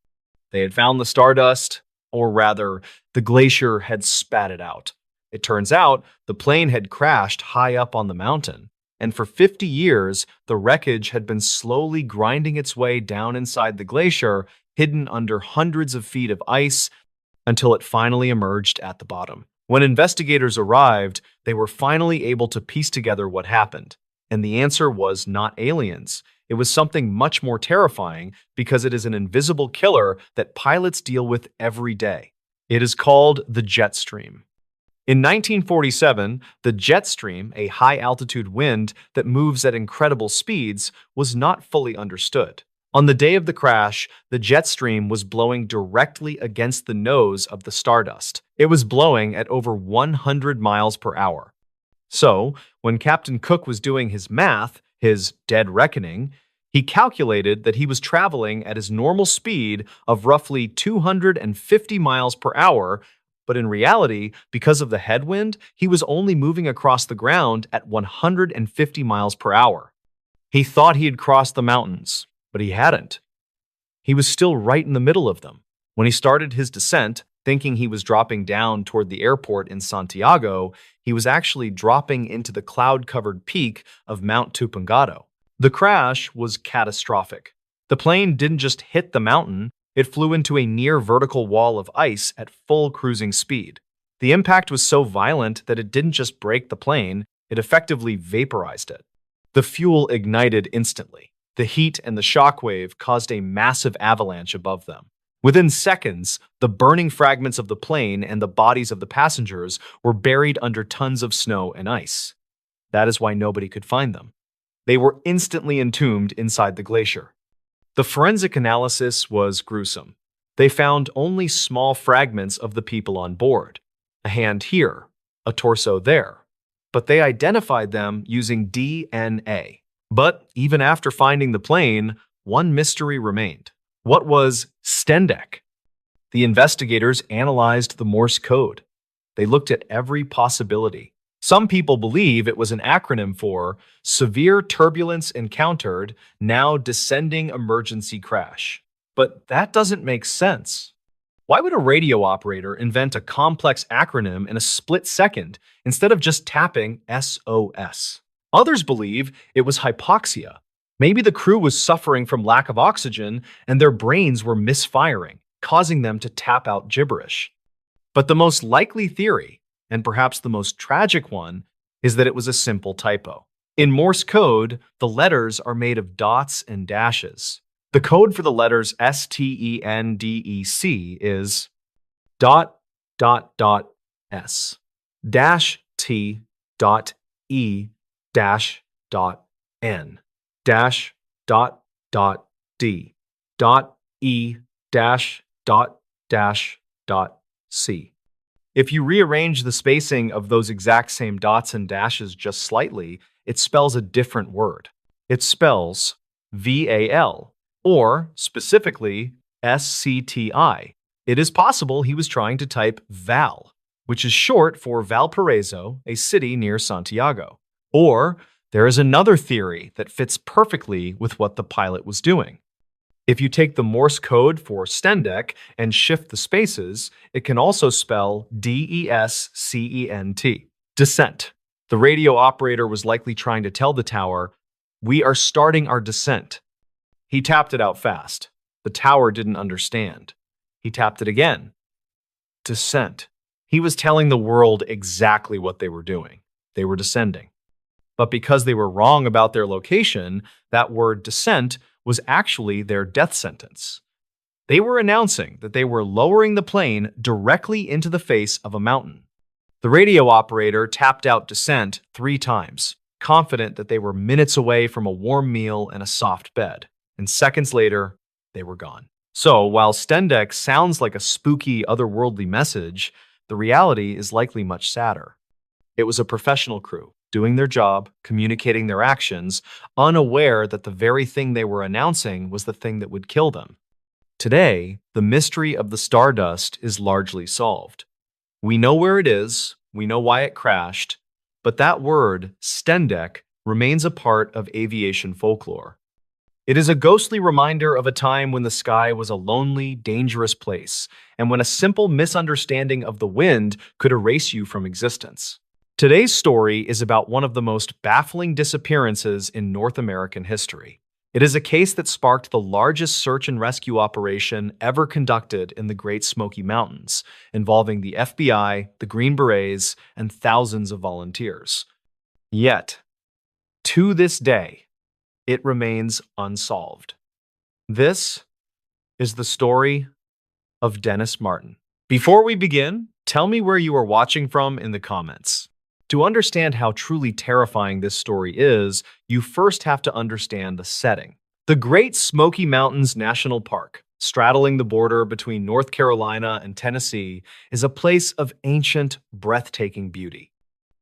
They had found the stardust, or rather, the glacier had spat it out. It turns out the plane had crashed high up on the mountain, and for 50 years, the wreckage had been slowly grinding its way down inside the glacier, hidden under hundreds of feet of ice, until it finally emerged at the bottom. When investigators arrived, they were finally able to piece together what happened, and the answer was not aliens. It was something much more terrifying because it is an invisible killer that pilots deal with every day. It is called the jet stream. In 1947, the jet stream, a high-altitude wind that moves at incredible speeds, was not fully understood. On the day of the crash, the jet stream was blowing directly against the nose of the stardust. It was blowing at over 100 miles per hour. So, when Captain Cook was doing his math, his dead reckoning, he calculated that he was traveling at his normal speed of roughly 250 miles per hour, but in reality, because of the headwind, he was only moving across the ground at 150 miles per hour. He thought he had crossed the mountains, but he hadn't. He was still right in the middle of them. When he started his descent, thinking he was dropping down toward the airport in Santiago, he was actually dropping into the cloud-covered peak of Mount Tupungato. The crash was catastrophic. The plane didn't just hit the mountain, it flew into a near-vertical wall of ice at full cruising speed. The impact was so violent that it didn't just break the plane, it effectively vaporized it. The fuel ignited instantly. The heat and the shockwave caused a massive avalanche above them. Within seconds, the burning fragments of the plane and the bodies of the passengers were buried under tons of snow and ice. That is why nobody could find them. They were instantly entombed inside the glacier. The forensic analysis was gruesome. They found only small fragments of the people on board. A hand here, a torso there. But they identified them using DNA. But even after finding the plane, one mystery remained. What was Stendek? The investigators analyzed the Morse code. They looked at every possibility. Some people believe it was an acronym for Severe Turbulence Encountered, Now Descending Emergency Crash. But that doesn't make sense. Why would a radio operator invent a complex acronym in a split second instead of just tapping SOS? Others believe it was hypoxia. Maybe the crew was suffering from lack of oxygen and their brains were misfiring, causing them to tap out gibberish. But the most likely theory, and perhaps the most tragic one, is that it was a simple typo. In Morse code, the letters are made of dots and dashes. The code for the letters STENDEC is dot dot dot S dash T dot E dash dot N dash dot dot D dot E dash dot C. If you rearrange the spacing of those exact same dots and dashes just slightly, it spells a different word. It spells VAL, or specifically SCTI. It is possible he was trying to type Val, which is short for Valparaiso, a city near Santiago. Or there is another theory that fits perfectly with what the pilot was doing. If you take the Morse code for Stendek and shift the spaces, it can also spell DESCENT, descent. The radio operator was likely trying to tell the tower, "We are starting our descent." He tapped it out fast. The tower didn't understand. He tapped it again. Descent. He was telling the world exactly what they were doing. They were descending. But because they were wrong about their location, that word descent was actually their death sentence. They were announcing that they were lowering the plane directly into the face of a mountain. The radio operator tapped out descent 3 times, confident that they were minutes away from a warm meal and a soft bed. And seconds later, they were gone. So, while Stendek sounds like a spooky, otherworldly message, the reality is likely much sadder. It was a professional crew, doing their job, communicating their actions, unaware that the very thing they were announcing was the thing that would kill them. Today, the mystery of the Stardust is largely solved. We know where it is, we know why it crashed, but that word, Stendek, remains a part of aviation folklore. It is a ghostly reminder of a time when the sky was a lonely, dangerous place, and when a simple misunderstanding of the wind could erase you from existence. Today's story is about one of the most baffling disappearances in North American history. It is a case that sparked the largest search and rescue operation ever conducted in the Great Smoky Mountains, involving the FBI, the Green Berets, and thousands of volunteers. Yet, to this day, it remains unsolved. This is the story of Dennis Martin. Before we begin, tell me where you are watching from in the comments. To understand how truly terrifying this story is, you first have to understand the setting. The Great Smoky Mountains National Park, straddling the border between North Carolina and Tennessee, is a place of ancient, breathtaking beauty.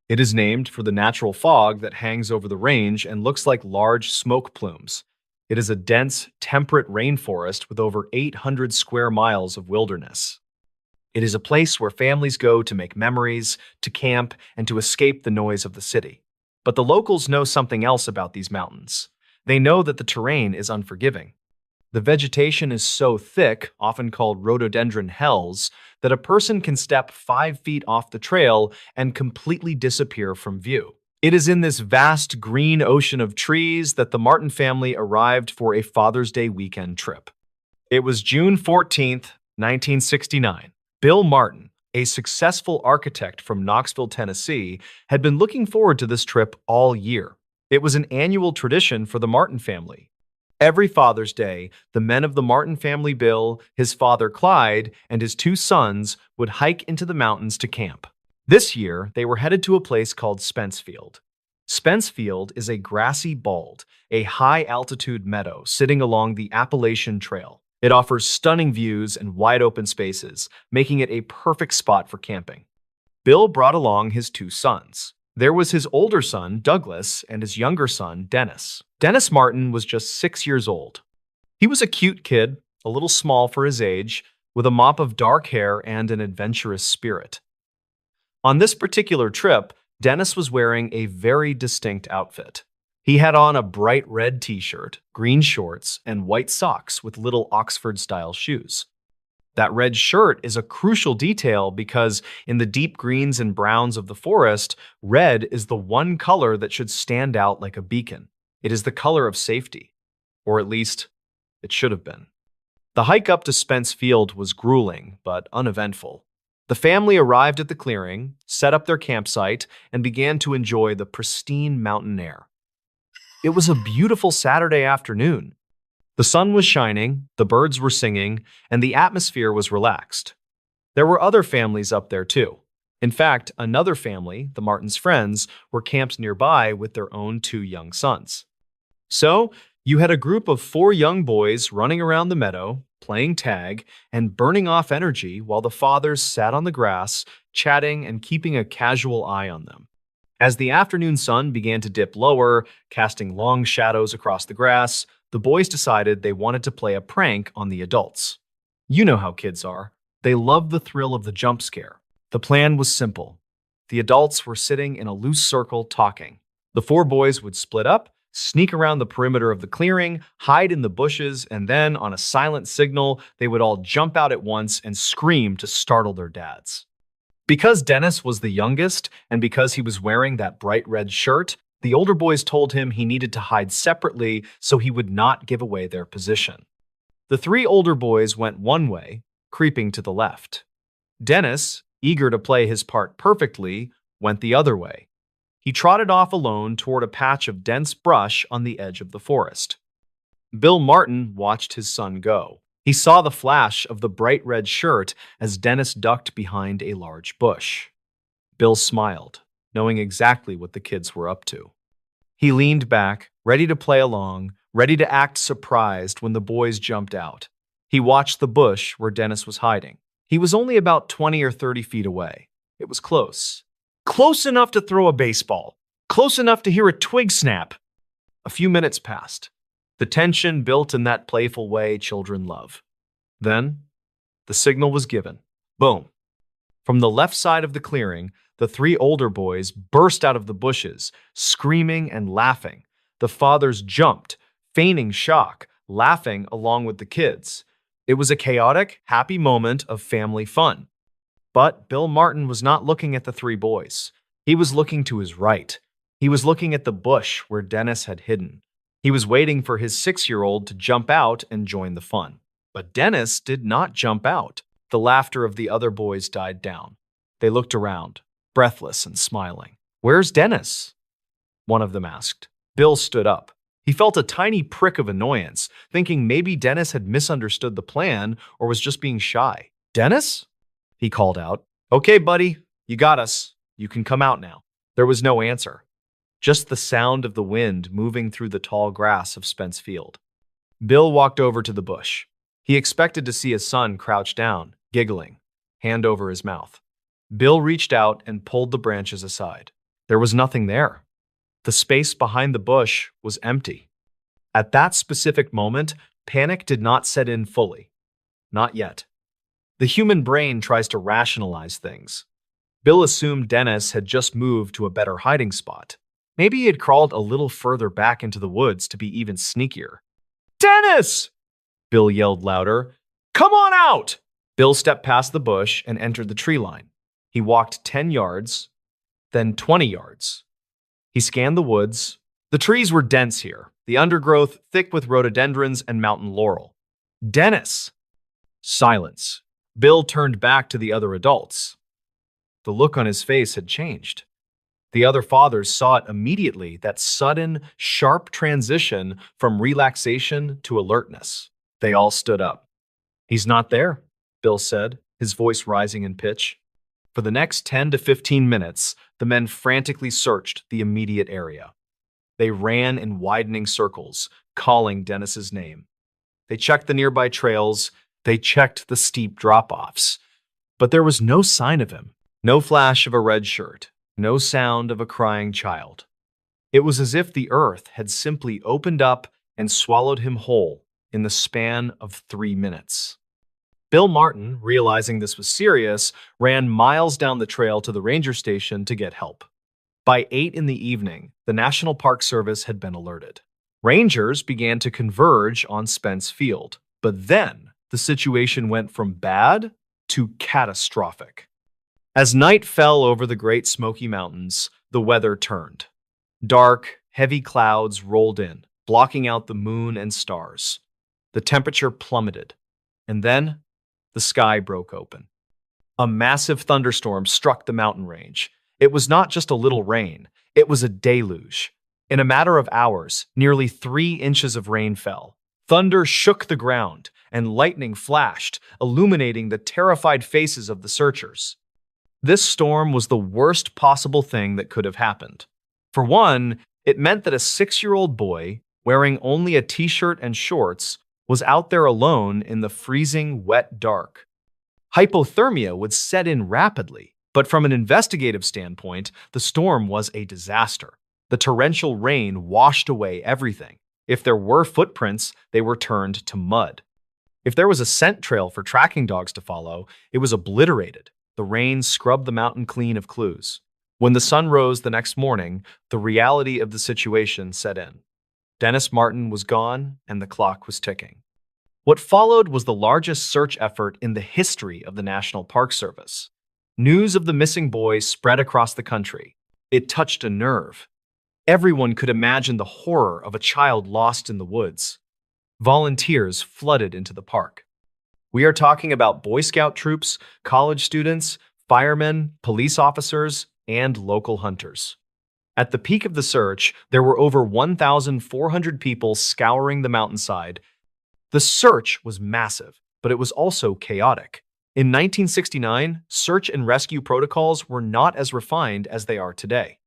It is named for the natural fog that hangs over the range and looks like large smoke plumes. It is a dense, temperate rainforest with over 800 square miles of wilderness. It is a place where families go to make memories, to camp, and to escape the noise of the city. But the locals know something else about these mountains. They know that the terrain is unforgiving. The vegetation is so thick, often called rhododendron hells, that a person can step 5 feet off the trail and completely disappear from view. It is in this vast green ocean of trees that the Martin family arrived for a Father's Day weekend trip. It was June 14th, 1969. Bill Martin, a successful architect from Knoxville, Tennessee, had been looking forward to this trip all year. It was an annual tradition for the Martin family. Every Father's Day, the men of the Martin family, Bill, his father Clyde, and his 2 sons would hike into the mountains to camp. This year, they were headed to a place called Spencefield. Spencefield is a grassy bald, a high-altitude meadow sitting along the Appalachian Trail. It offers stunning views and wide-open spaces, making it a perfect spot for camping. Bill brought along his 2 sons. There was his older son, Douglas, and his younger son, Dennis. Dennis Martin was just 6 years old. He was a cute kid, a little small for his age, with a mop of dark hair and an adventurous spirit. On this particular trip, Dennis was wearing a very distinct outfit. He had on a bright red t-shirt, green shorts, and white socks with little Oxford-style shoes. That red shirt is a crucial detail because in the deep greens and browns of the forest, red is the one color that should stand out like a beacon. It is the color of safety, or at least it should have been. The hike up to Spencefield was grueling but uneventful. The family arrived at the clearing, set up their campsite, and began to enjoy the pristine mountain air. It was a beautiful Saturday afternoon. The sun was shining, the birds were singing, and the atmosphere was relaxed. There were other families up there too. In fact, another family, the Martins' friends, were camped nearby with their own 2 young sons. So, you had a group of 4 young boys running around the meadow, playing tag, and burning off energy while the fathers sat on the grass, chatting and keeping a casual eye on them. As the afternoon sun began to dip lower, casting long shadows across the grass, the boys decided they wanted to play a prank on the adults. You know how kids are. They love the thrill of the jump scare. The plan was simple. The adults were sitting in a loose circle talking. The 4 boys would split up, sneak around the perimeter of the clearing, hide in the bushes, and then, on a silent signal, they would all jump out at once and scream to startle their dads. Because Dennis was the youngest, and because he was wearing that bright red shirt, the older boys told him he needed to hide separately so he would not give away their position. The 3 older boys went one way, creeping to the left. Dennis, eager to play his part perfectly, went the other way. He trotted off alone toward a patch of dense brush on the edge of the forest. Bill Martin watched his son go. He saw the flash of the bright red shirt as Dennis ducked behind a large bush. Bill smiled, knowing exactly what the kids were up to. He leaned back, ready to play along, ready to act surprised when the boys jumped out. He watched the bush where Dennis was hiding. He was only about 20 or 30 feet away. It was close. Close enough to throw a baseball. Close enough to hear a twig snap. A few minutes passed. The tension built in that playful way children love. Then, the signal was given. Boom. From the left side of the clearing, the three older boys burst out of the bushes, screaming and laughing. The fathers jumped, feigning shock, laughing along with the kids. It was a chaotic, happy moment of family fun. But Bill Martin was not looking at the three boys. He was looking to his right. He was looking at the bush where Dennis had hidden. He was waiting for his 6-year-old to jump out and join the fun. But Dennis did not jump out. The laughter of the other boys died down. They looked around, breathless and smiling. "Where's Dennis?" one of them asked. Bill stood up. He felt a tiny prick of annoyance, thinking maybe Dennis had misunderstood the plan or was just being shy. "Dennis?" he called out. "Okay, buddy, you got us. You can come out now." There was no answer, just the sound of the wind moving through the tall grass of Spence Field. Bill walked over to the bush. He expected to see his son crouch down, giggling, hand over his mouth. Bill reached out and pulled the branches aside. There was nothing there. The space behind the bush was empty. At that specific moment, panic did not set in fully. Not yet. The human brain tries to rationalize things. Bill assumed Dennis had just moved to a better hiding spot. Maybe he had crawled a little further back into the woods to be even sneakier. "Dennis!" Bill yelled louder. "Come on out!" Bill stepped past the bush and entered the tree line. He walked 10 yards, then 20 yards. He scanned the woods. The trees were dense here, the undergrowth thick with rhododendrons and mountain laurel. "Dennis!" Silence. Bill turned back to the other adults. The look on his face had changed. The other fathers saw it immediately, that sudden, sharp transition from relaxation to alertness. They all stood up. "He's not there," Bill said, his voice rising in pitch. For the next 10 to 15 minutes, the men frantically searched the immediate area. They ran in widening circles, calling Dennis's name. They checked the nearby trails. They checked the steep drop-offs. But there was no sign of him. No flash of a red shirt. No sound of a crying child. It was as if the earth had simply opened up and swallowed him whole in the span of 3 minutes. Bill Martin, realizing this was serious, ran miles down the trail to the ranger station to get help. By 8 in the evening, the National Park Service had been alerted. Rangers began to converge on Spence Field, but then the situation went from bad to catastrophic. As night fell over the Great Smoky Mountains, the weather turned. Dark, heavy clouds rolled in, blocking out the moon and stars. The temperature plummeted, and then the sky broke open. A massive thunderstorm struck the mountain range. It was not just a little rain, it was a deluge. In a matter of hours, nearly 3 inches of rain fell. Thunder shook the ground, and lightning flashed, illuminating the terrified faces of the searchers. This storm was the worst possible thing that could have happened. For one, it meant that a 6-year-old boy, wearing only a t-shirt and shorts, was out there alone in the freezing, wet dark. Hypothermia would set in rapidly, but from an investigative standpoint, the storm was a disaster. The torrential rain washed away everything. If there were footprints, they were turned to mud. If there was a scent trail for tracking dogs to follow, it was obliterated. The rain scrubbed the mountain clean of clues. When the sun rose the next morning, the reality of the situation set in. Dennis Martin was gone, and the clock was ticking. What followed was the largest search effort in the history of the National Park Service. News of the missing boy spread across the country. It touched a nerve. Everyone could imagine the horror of a child lost in the woods. Volunteers flooded into the park. We are talking about Boy Scout troops, college students, firemen, police officers, and local hunters. At the peak of the search, there were over 1,400 people scouring the mountainside. The search was massive, but it was also chaotic. In 1969, search and rescue protocols were not as refined as they are today.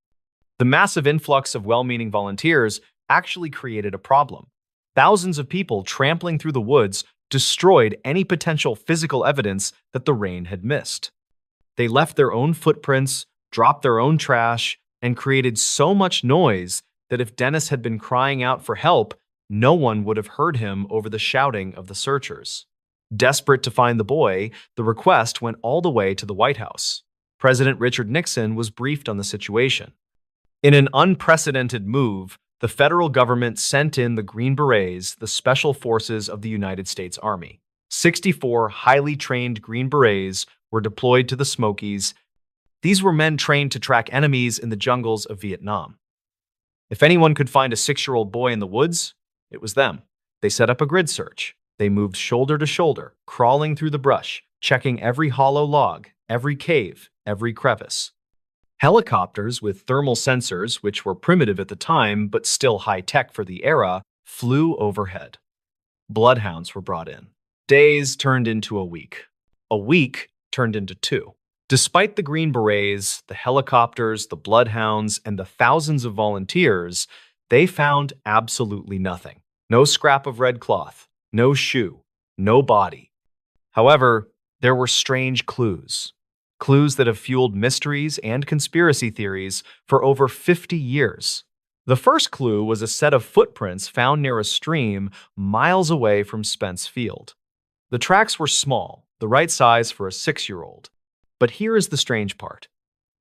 The massive influx of well-meaning volunteers actually created a problem. Thousands of people trampling through the woods destroyed any potential physical evidence that the rain had missed. They left their own footprints, dropped their own trash, and created so much noise that if Dennis had been crying out for help, no one would have heard him over the shouting of the searchers. Desperate to find the boy, the request went all the way to the White House. President Richard Nixon was briefed on the situation. In an unprecedented move, the federal government sent in the Green Berets, the special forces of the United States Army. 64 highly trained Green Berets were deployed to the Smokies. These were men trained to track enemies in the jungles of Vietnam. If anyone could find a 6-year-old boy in the woods, it was them. They set up a grid search. They moved shoulder to shoulder, crawling through the brush, checking every hollow log, every cave, every crevice. Helicopters with thermal sensors, which were primitive at the time but still high-tech for the era, flew overhead. Bloodhounds were brought in. Days turned into a week. A week turned into 2. Despite the Green Berets, the helicopters, the bloodhounds, and the thousands of volunteers, they found absolutely nothing. No scrap of red cloth, no shoe, no body. However, there were strange clues. Clues that have fueled mysteries and conspiracy theories for over 50 years. The first clue was a set of footprints found near a stream miles away from Spence Field. The tracks were small, the right size for a 6-year-old. But here is the strange part.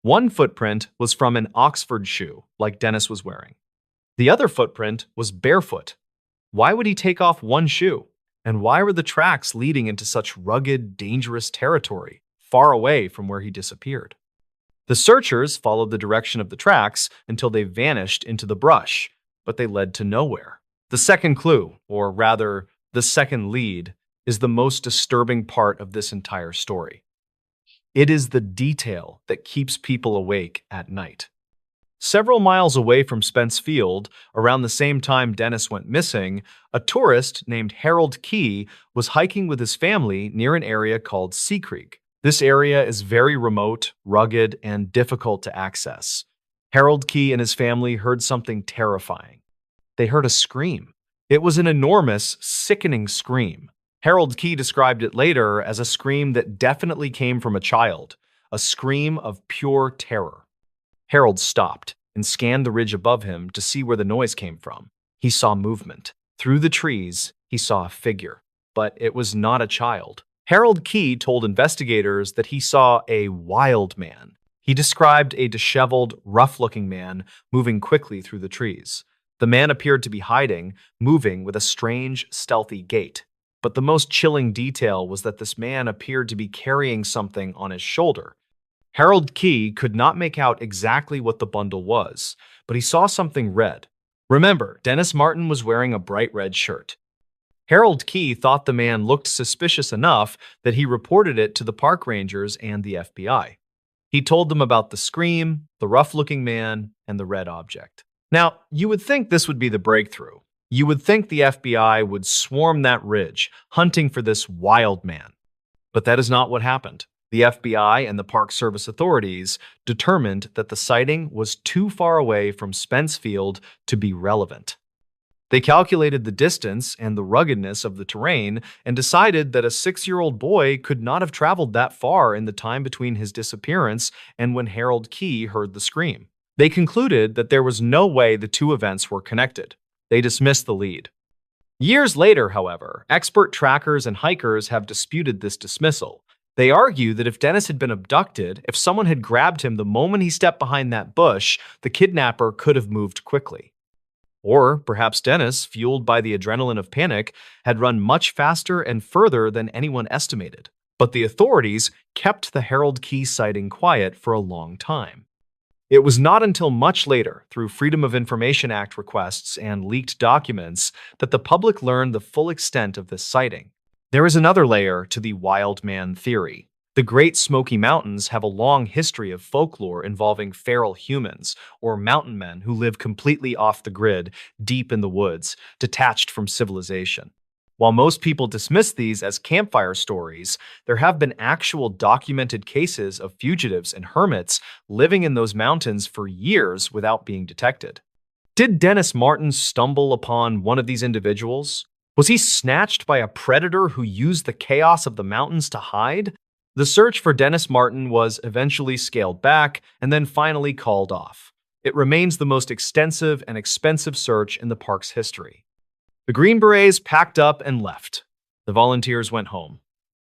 One footprint was from an Oxford shoe, like Dennis was wearing. The other footprint was barefoot. Why would he take off one shoe? And why were the tracks leading into such rugged, dangerous territory, far away from where he disappeared? The searchers followed the direction of the tracks until they vanished into the brush, but they led to nowhere. The second clue, or rather, the second lead, is the most disturbing part of this entire story. It is the detail that keeps people awake at night. Several miles away from Spence Field, around the same time Dennis went missing, a tourist named Harold Key was hiking with his family near an area called Sea Creek. This area is very remote, rugged, and difficult to access. Harold Key and his family heard something terrifying. They heard a scream. It was an enormous, sickening scream. Harold Key described it later as a scream that definitely came from a child, a scream of pure terror. Harold stopped and scanned the ridge above him to see where the noise came from. He saw movement. Through the trees, he saw a figure, but it was not a child. Harold Key told investigators that he saw a wild man. He described a disheveled, rough-looking man moving quickly through the trees. The man appeared to be hiding, moving with a strange, stealthy gait. But the most chilling detail was that this man appeared to be carrying something on his shoulder. Harold Key could not make out exactly what the bundle was, but he saw something red. Remember, Dennis Martin was wearing a bright red shirt. Harold Key thought the man looked suspicious enough that he reported it to the park rangers and the FBI. He told them about the scream, the rough-looking man, and the red object. Now, you would think this would be the breakthrough. You would think the FBI would swarm that ridge, hunting for this wild man. But that is not what happened. The FBI and the Park Service authorities determined that the sighting was too far away from Spence Field to be relevant. They calculated the distance and the ruggedness of the terrain and decided that a 6-year-old boy could not have traveled that far in the time between his disappearance and when Harold Key heard the scream. They concluded that there was no way the two events were connected. They dismissed the lead. Years later, however, expert trackers and hikers have disputed this dismissal. They argue that if Dennis had been abducted, if someone had grabbed him the moment he stepped behind that bush, the kidnapper could have moved quickly. Or perhaps Dennis, fueled by the adrenaline of panic, had run much faster and further than anyone estimated. But the authorities kept the Harold Key sighting quiet for a long time. It was not until much later, through Freedom of Information Act requests and leaked documents, that the public learned the full extent of this sighting. There is another layer to the wild man theory. The Great Smoky Mountains have a long history of folklore involving feral humans, or mountain men who live completely off the grid, deep in the woods, detached from civilization. While most people dismiss these as campfire stories, there have been actual documented cases of fugitives and hermits living in those mountains for years without being detected. Did Dennis Martin stumble upon one of these individuals? Was he snatched by a predator who used the chaos of the mountains to hide? The search for Dennis Martin was eventually scaled back and then finally called off. It remains the most extensive and expensive search in the park's history. The Green Berets packed up and left. The volunteers went home.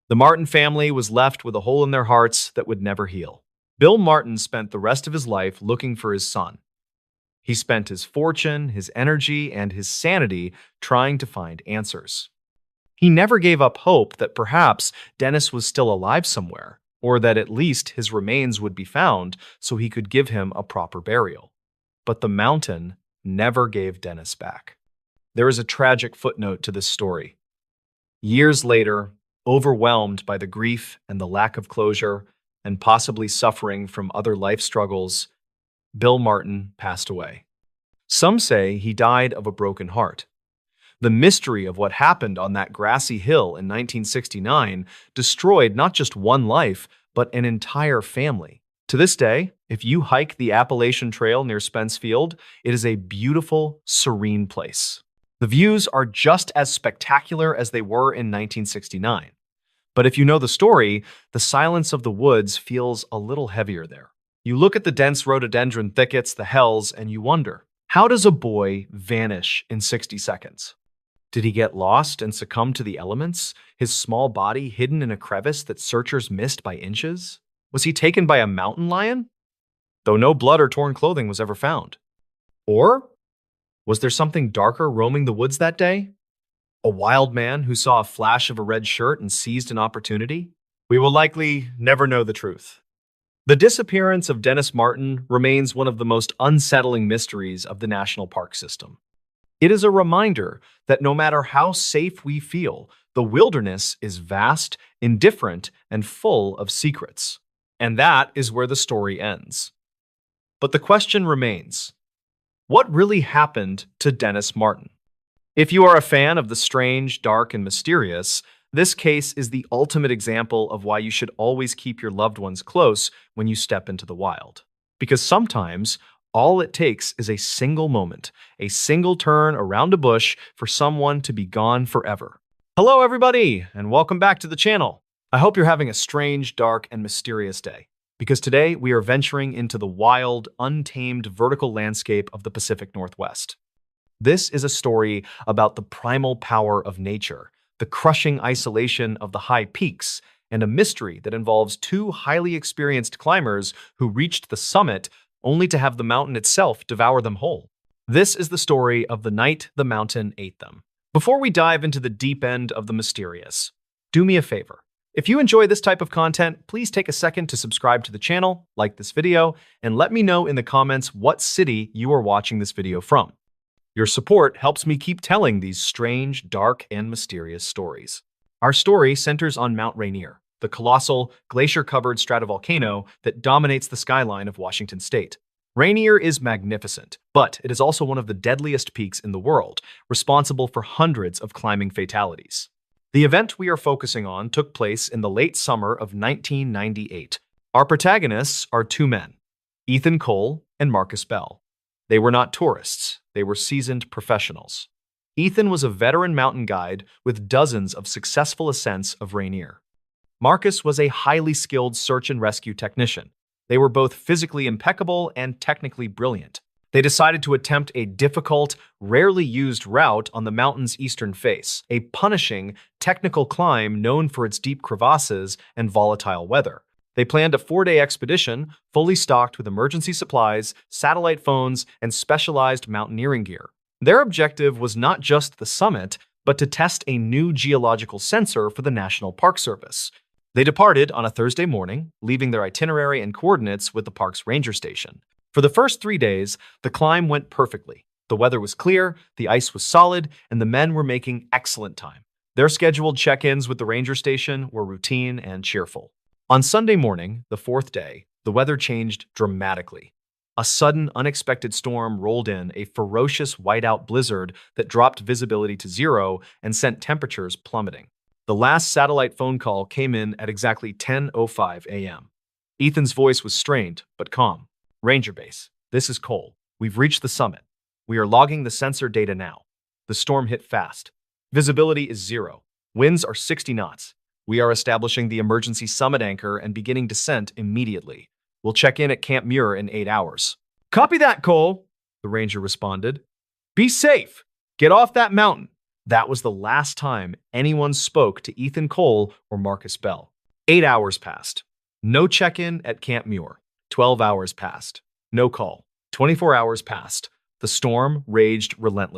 The Martin family was left with a hole in their hearts that would never heal. Bill Martin spent the rest of his life looking for his son. He spent his fortune, his energy, and his sanity trying to find answers. He never gave up hope that perhaps Dennis was still alive somewhere, or that at least his remains would be found so he could give him a proper burial. But the mountain never gave Dennis back. There is a tragic footnote to this story. Years later, overwhelmed by the grief and the lack of closure, and possibly suffering from other life struggles, Bill Martin passed away. Some say he died of a broken heart. The mystery of what happened on that grassy hill in 1969 destroyed not just one life, but an entire family. To this day, if you hike the Appalachian Trail near Spence Field, it is a beautiful, serene place. The views are just as spectacular as they were in 1969. But if you know the story, the silence of the woods feels a little heavier there. You look at the dense rhododendron thickets, the hells, and you wonder, how does a boy vanish in 60 seconds? Did he get lost and succumb to the elements, his small body hidden in a crevice that searchers missed by inches? Was he taken by a mountain lion? Though no blood or torn clothing was ever found. Or was there something darker roaming the woods that day? A wild man who saw a flash of a red shirt and seized an opportunity? We will likely never know the truth. The disappearance of Dennis Martin remains one of the most unsettling mysteries of the national park system. It is a reminder that no matter how safe we feel, the wilderness is vast, indifferent, and full of secrets. And that is where the story ends. But the question remains, what really happened to Dennis Martin? If you are a fan of the strange, dark, and mysterious, this case is the ultimate example of why you should always keep your loved ones close when you step into the wild. Because sometimes, all it takes is a single moment, a single turn around a bush for someone to be gone forever. Hello everybody, and welcome back to the channel. I hope you're having a strange, dark, and mysterious day. Because today we are venturing into the wild, untamed vertical landscape of the Pacific Northwest. This is a story about the primal power of nature, the crushing isolation of the high peaks, and a mystery that involves two highly experienced climbers who reached the summit only to have the mountain itself devour them whole. This is the story of the night the mountain ate them. Before we dive into the deep end of the mysterious, do me a favor. If you enjoy this type of content, please take a second to subscribe to the channel, like this video, and let me know in the comments what city you are watching this video from. Your support helps me keep telling these strange, dark, and mysterious stories. Our story centers on Mount Rainier, the colossal, glacier-covered stratovolcano that dominates the skyline of Washington state. Rainier is magnificent, but it is also one of the deadliest peaks in the world, responsible for hundreds of climbing fatalities. The event we are focusing on took place in the late summer of 1998. Our protagonists are two men, Ethan Cole and Marcus Bell. They were not tourists, they were seasoned professionals. Ethan was a veteran mountain guide with dozens of successful ascents of Rainier. Marcus was a highly skilled search and rescue technician. They were both physically impeccable and technically brilliant. They decided to attempt a difficult, rarely used route on the mountain's eastern face, a punishing, technical climb known for its deep crevasses and volatile weather. They planned a 4-day expedition, fully stocked with emergency supplies, satellite phones, and specialized mountaineering gear. Their objective was not just the summit, but to test a new geological sensor for the National Park Service. They departed on a Thursday morning, leaving their itinerary and coordinates with the park's ranger station. For the first 3 days, the climb went perfectly. The weather was clear, the ice was solid, and the men were making excellent time. Their scheduled check-ins with the ranger station were routine and cheerful. On Sunday morning, the fourth day, the weather changed dramatically. A sudden, unexpected storm rolled in, a ferocious whiteout blizzard that dropped visibility to zero and sent temperatures plummeting. The last satellite phone call came in at exactly 10:05 a.m. Ethan's voice was strained, but calm. Ranger Base, this is Cole. We've reached the summit. We are logging the sensor data now. The storm hit fast. Visibility is zero. Winds are 60 knots. We are establishing the emergency summit anchor and beginning descent immediately. We'll check in at Camp Muir in 8 hours. Copy that, Cole, the ranger responded. Be safe. Get off that mountain. That was the last time anyone spoke to Ethan Cole or Marcus Bell. 8 hours passed. No check-in at Camp Muir. 12 hours passed. No call. 24 hours passed. The storm raged relentlessly.